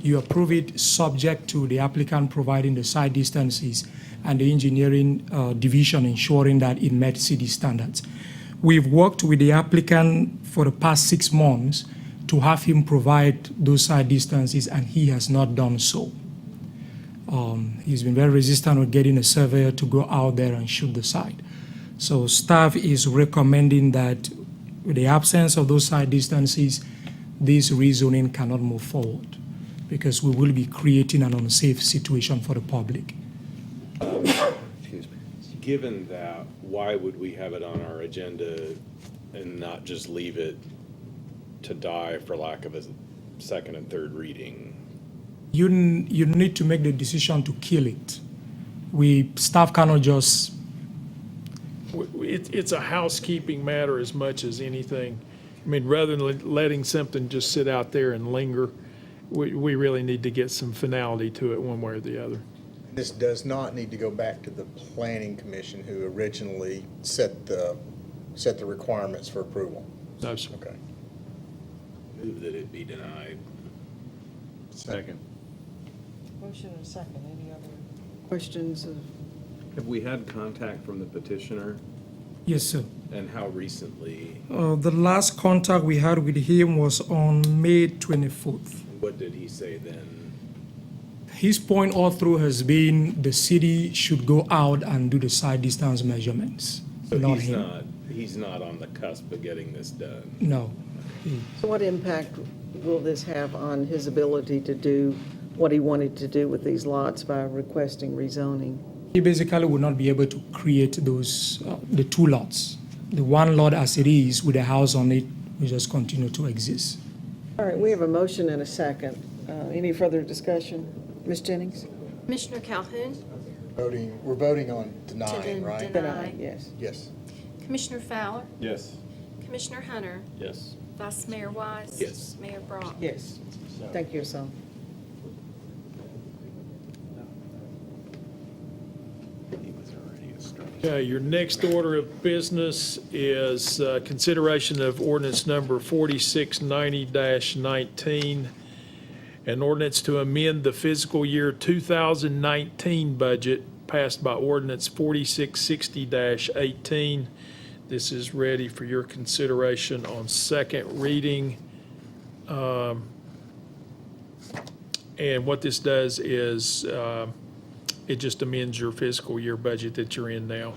You approve it subject to the applicant providing the side distances and the engineering division ensuring that it met city standards. We've worked with the applicant for the past 6 months to have him provide those side distances, and he has not done so. He's been very resistant with getting a surveyor to go out there and shoot the site. So staff is recommending that with the absence of those side distances, this rezoning cannot move forward because we will be creating an unsafe situation for the public. Excuse me. Given that, why would we have it on our agenda and not just leave it to die for lack of a second and third reading? You need to make the decision to kill it. Staff cannot just. It's a housekeeping matter as much as anything. I mean, rather than letting something just sit out there and linger, we really need to get some finality to it one way or the other. This does not need to go back to the Planning Commission who originally set the requirements for approval. No, sir. Okay. Move that it be denied. Second. Motion and a second. Any other questions? Have we had contact from the petitioner? Yes, sir. And how recently? The last contact we had with him was on May 24th. What did he say then? His point all through has been the city should go out and do the side distance measurements. So not he's him. he's not on the cusp of getting this done? No. So what impact will this have on his ability to do what he wanted to do with these lots by requesting rezoning? He basically would not be able to create those, the two lots. The one lot as it is with a house on it will just continue to exist. All right, we have a motion and a second. Any further discussion? Ms. Jennings? Commissioner Calhoun, We're voting on denying, To right? deny. Yes. Yes. Commissioner Fowler, Yes. Commissioner Hunter, Yes. Vice Mayor Wise. Yes. Mayor Brock. Yes. Thank you, so. Okay, your next order of business is consideration of ordinance number 4690-19, an ordinance to amend the fiscal year 2019 budget passed by ordinance 4660-18. This is ready for your consideration on second reading. And what this does is it just amends your fiscal year budget that you're in now.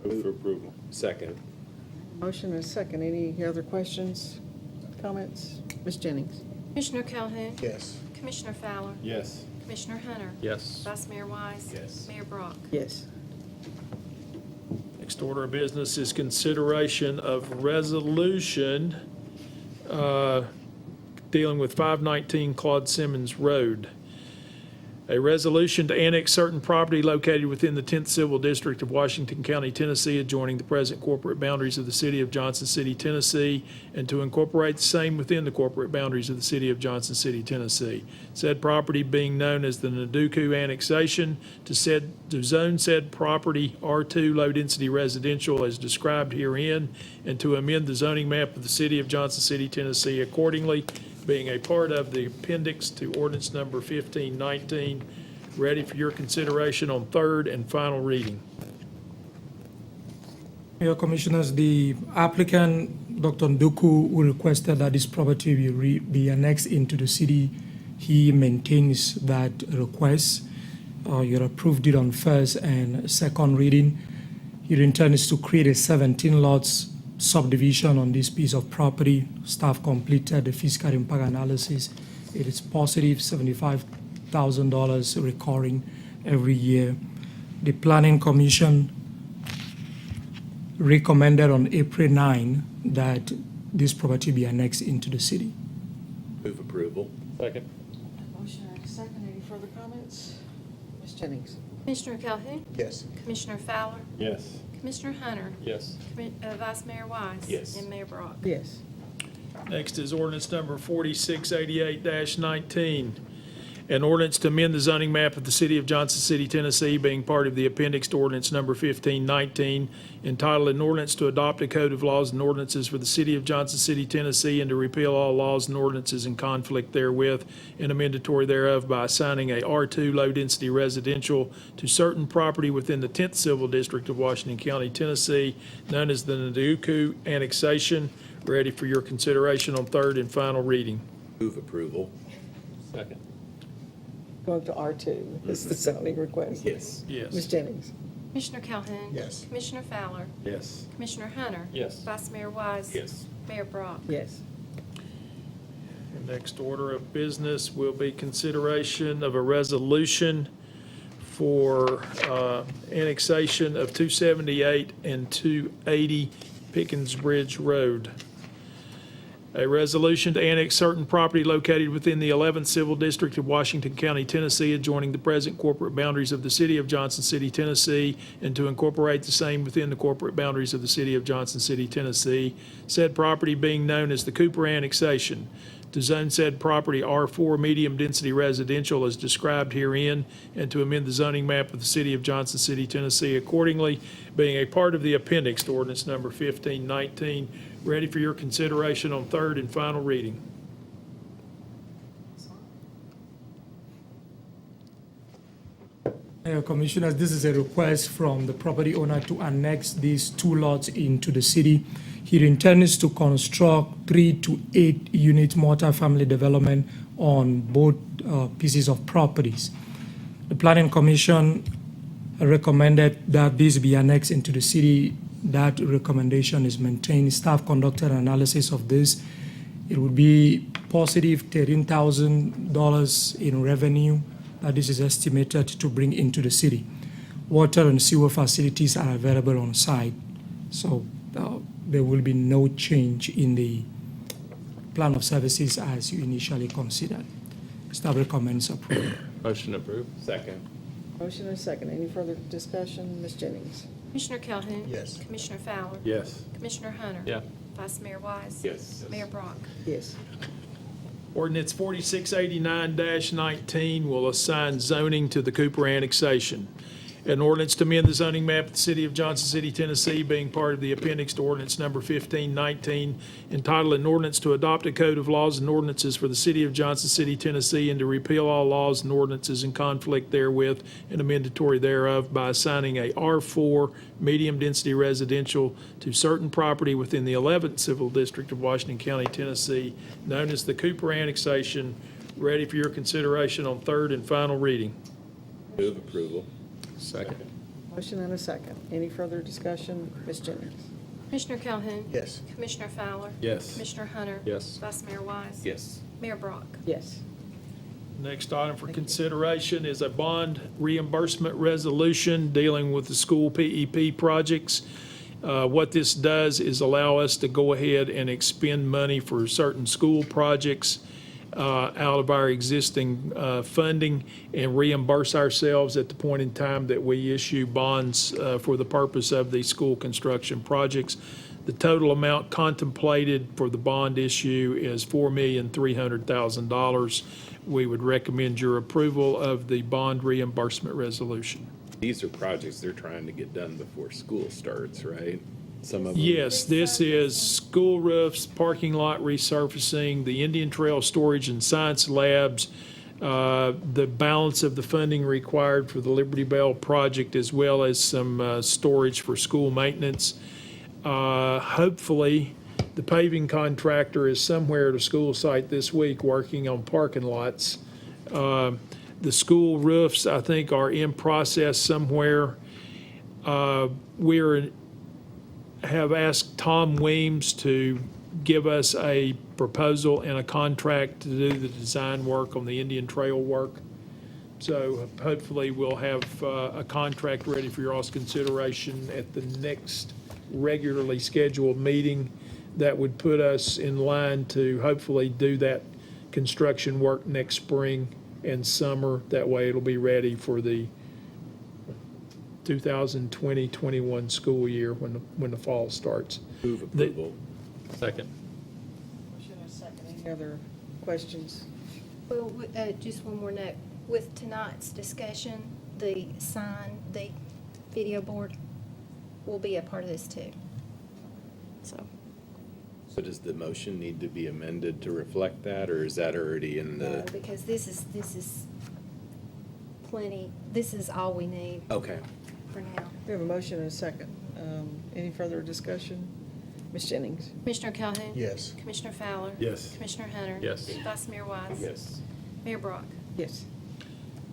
Move for approval. Second. Motion and a second. Any other questions, comments? Ms. Jennings? Commissioner Calhoun, Yes. Commissioner Fowler, Yes. Commissioner Hunter, Yes. Vice Mayor Wise. Yes. Mayor Brock. Yes. Next order of business is consideration of resolution dealing with 519 Claude Simmons Road. A resolution to annex certain property located within the 10th Civil District of Washington County, Tennessee, adjoining the present corporate boundaries of the city of Johnson City, Tennessee, and to incorporate the same within the corporate boundaries of the city of Johnson City, Tennessee. Said property being known as the Naduku annexation to zone said property R2 low-density residential as described herein, and to amend the zoning map of the city of Johnson City, Tennessee accordingly, being a part of the appendix to ordinance number 1519, ready for your consideration on third and final reading. Mayor Commissioners, the applicant, Dr. Nduku, who requested that this property be annexed into the city. He maintains that request. You approved it on first and second reading. Your intent is to create a 17 lots subdivision on this piece of property. Staff completed the fiscal impact analysis. It is positive $75,000 recurring every year. The Planning Commission recommended on April 9 that this property be annexed into the city. Move approval. Second. Motion and a second. Any further comments? Ms. Jennings? Commissioner Calhoun, Yes. Commissioner Fowler, Yes. Commissioner Hunter, Yes. Vice Mayor Wise. Yes. And Mayor Brock. Yes. Next is ordinance number 4688-19. An ordinance to amend the zoning map of the city of Johnson City, Tennessee, being part of the appendix to ordinance number 1519, entitled an ordinance to adopt a code of laws and ordinances for the city of Johnson City, Tennessee, and to repeal all laws and ordinances in conflict therewith and amendatory thereof by assigning a R2 low-density residential to certain property within the 10th Civil District of Washington County, Tennessee, known as the Naduku annexation, ready for your consideration on third and final reading. Move approval. Second. Going to R2 is the zoning request. Yes. Yes. Ms. Jennings? Commissioner Calhoun. Yes. Commissioner Fowler, Yes. Commissioner Hunter. Yes. Vice Mayor Wise. Yes. Mayor Brock. Yes. The next order of business will be consideration of a resolution for annexation of 278 and 280 Pickens Bridge Road. A resolution to annex certain property located within the 11th Civil District of Washington County, Tennessee, adjoining the present corporate boundaries of the city of Johnson City, Tennessee, and to incorporate the same within the corporate boundaries of the city of Johnson City, Tennessee. Said property being known as the Cooper annexation. To zone said property R4 medium-density residential as described herein, and to amend the zoning map of the city of Johnson City, Tennessee accordingly, being a part of the appendix to ordinance number 1519, ready for your consideration on third and final reading. Mayor Commissioners, this is a request from the property owner to annex these two lots into the city. He intends to construct 3 to 8 unit multifamily development on both pieces of properties. The Planning Commission recommended that this be annexed into the city. That recommendation is maintained. Staff conducted an analysis of this. It would be positive $13,000 in revenue that this is estimated to bring into the city. Water and sewer facilities are available on site, so there will be no change in the plan of services as you initially considered. Staff recommends approval. Motion approved. Second. Motion and a second. Any further discussion? Ms. Jennings? Commissioner Calhoun? Yes. Commissioner Fowler? Yes. Commissioner Hunter? Yeah. Vice Mayor Wise? Yes. Mayor Brock? Yes. Ordinance 4689-19 will assign zoning to the Cooper annexation. An ordinance to amend the zoning map of the city of Johnson City, Tennessee, being part of the appendix to ordinance number 1519, entitled an ordinance to adopt a code of laws and ordinances for the city of Johnson City, Tennessee, and to repeal all laws and ordinances in conflict therewith and amendatory thereof by assigning a R4 medium-density residential to certain property within the 11th Civil District of Washington County, Tennessee, known as the Cooper annexation, ready for your consideration on third and final reading. Move approval. Second. Motion and a second. Any further discussion? Ms. Jennings? Commissioner Calhoun? Yes. Commissioner Fowler? Yes. Commissioner Hunter? Yes. Vice Mayor Wise? Yes. Mayor Brock? Yes. Next item for consideration is a bond reimbursement resolution dealing with the school PEP projects. What this does is allow us to go ahead and expend money for certain school projects out of our existing funding and reimburse ourselves at the point in time that we issue bonds for the purpose of these school construction projects. The total amount contemplated for the bond issue is $4,300,000. We would recommend your approval of the bond reimbursement resolution. These are projects they're trying to get done before school starts, right? Some of them. Yes, this is school roofs, parking lot resurfacing, the Indian Trail storage and science labs, the balance of the funding required for the Liberty Bell project, as well as some storage for school maintenance. Hopefully, the paving contractor is somewhere at a school site this week working on parking lots. The school roofs, I think, are in process somewhere. We have asked Tom Weems to give us a proposal and a contract to do the design work on the Indian Trail work. So hopefully we'll have a contract ready for your all's consideration at the next regularly scheduled meeting. That would put us in line to hopefully do that construction work next spring and summer. That way it'll be ready for the 2020-21 school year when the fall starts. Move approval. Second. Motion and a second. Any other questions? Well, just one more note. With tonight's discussion, the sign, the video board will be a part of this too. So, Does the motion need to be amended to reflect that, or is that already in no, the? because this is plenty, this is all we need Okay. for now. We have a motion and a second. Any further discussion? Ms. Jennings? Commissioner Calhoun? Yes. Commissioner Fowler? Yes. Commissioner Hunter? Yes. Vice Mayor Wise? Yes. Mayor Brock? Yes.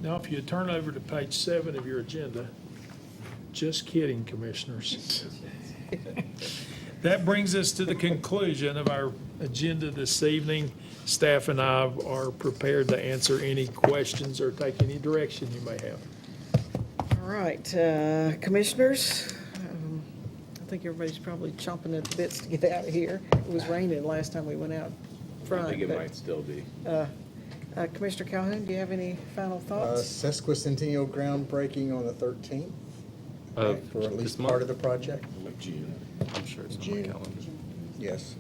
Now, if you turn over to page 7 of your agenda, just kidding, commissioners. That brings us to the conclusion of our agenda this evening. Staff and I are prepared to answer any questions or take any direction you may have. All right, commissioners, I think everybody's probably chomping at the bits to get out of here. It was raining last time we went out front. I think it but, might still be. Commissioner Calhoun, do you have any final thoughts? Sesquicentennial groundbreaking on the 13th, for at least part of the project. Of June. I'm sure it's on the June. calendar. Yes.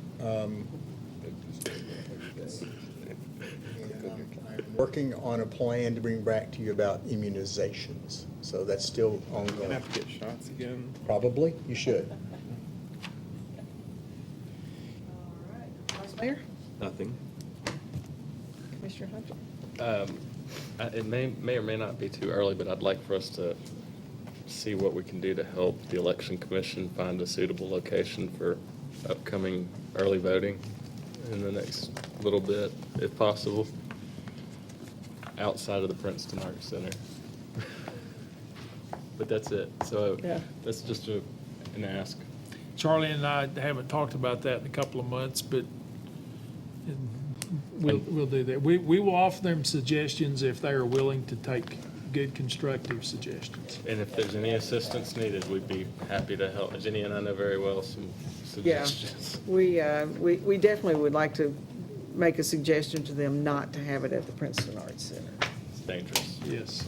Working on a plan to bring back to you about immunizations. So that's still ongoing. Have to get shots again? Probably, you should. All right, Vice Mayor? Nothing. Commissioner Hunter? It may or may not be too early, but I'd like for us to see what we can do to help the Election Commission find a suitable location for upcoming early voting in the next little bit, if possible, outside of the Princeton Arts Center. But that's it. So Yeah. that's just an ask. Charlie and I haven't talked about that in a couple of months, but we'll do that. We will offer them suggestions if they are willing to take good constructive suggestions. And if there's any assistance needed, we'd be happy to help. Jenny and I know very well some Yeah, suggestions. we definitely would like to make a suggestion to them not to have it at the Princeton Arts Center. It's dangerous. Yes.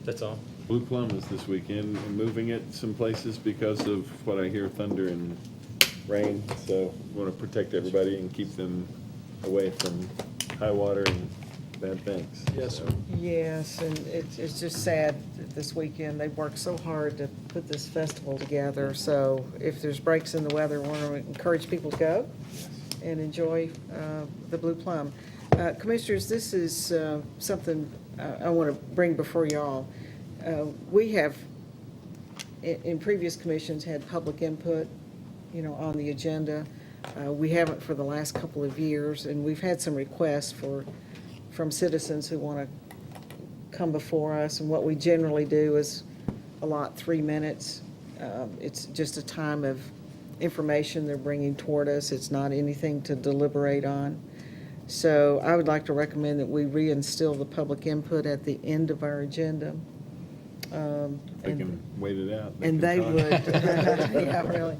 That's all. Blue Plum is this weekend, and moving it some places because of what I hear, thunder and rain. So want to protect everybody and keep them away from high water and bad things. Yes, So, sir. Yes, and it's just sad that this weekend, they worked so hard to put this festival together. So if there's breaks in the weather, we want to encourage people to go and enjoy the Blue Plum. Commissioners, this is something I want to bring before y'all. We have, in previous commissions, had public input, on the agenda. We haven't for the last couple of years, and we've had some requests from citizens who want to come before us. And what we generally do is allot 3 minutes. It's just a time of information they're bringing toward us. It's not anything to deliberate on. So I would like to recommend that we reinstill the public input at the end of our agenda. They can wait it out. And can they talk. would, yeah, really,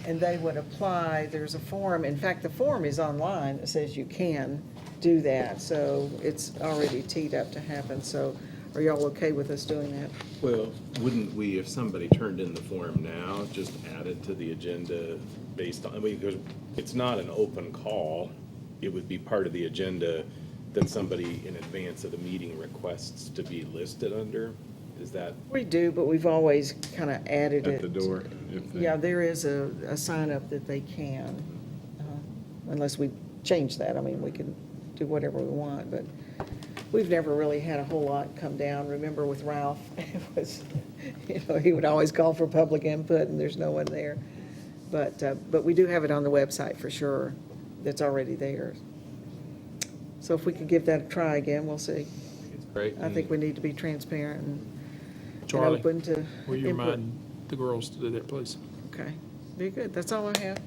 and they would apply, there's a form, in fact, the form is online that says you can do that, so it's already teed up to happen, so are y'all okay with us doing that? Well, wouldn't we, if somebody turned in the form now, just add it to the agenda based on, because it's not an open call, it would be part of the agenda that somebody in advance of the meeting requests to be listed under? Is that? We do, but we've always kind of added it. At the door. If they- Yeah, there is a sign up that they can, unless we change that. I mean, we can do whatever we want, but we've never really had a whole lot come down. Remember with Ralph, it was, he would always call for public input and there's no one there. But we do have it on the website for sure. That's already there. So if we could give that a try again, we'll see. It's great. I think we need to be transparent and Charlie, open to will you input. remind the girls to do that, please? Okay, very good. That's all I have.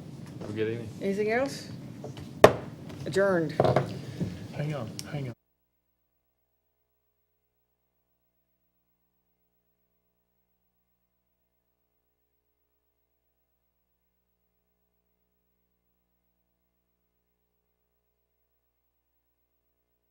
Have a good evening. Anything else? Adjourned. Hang on.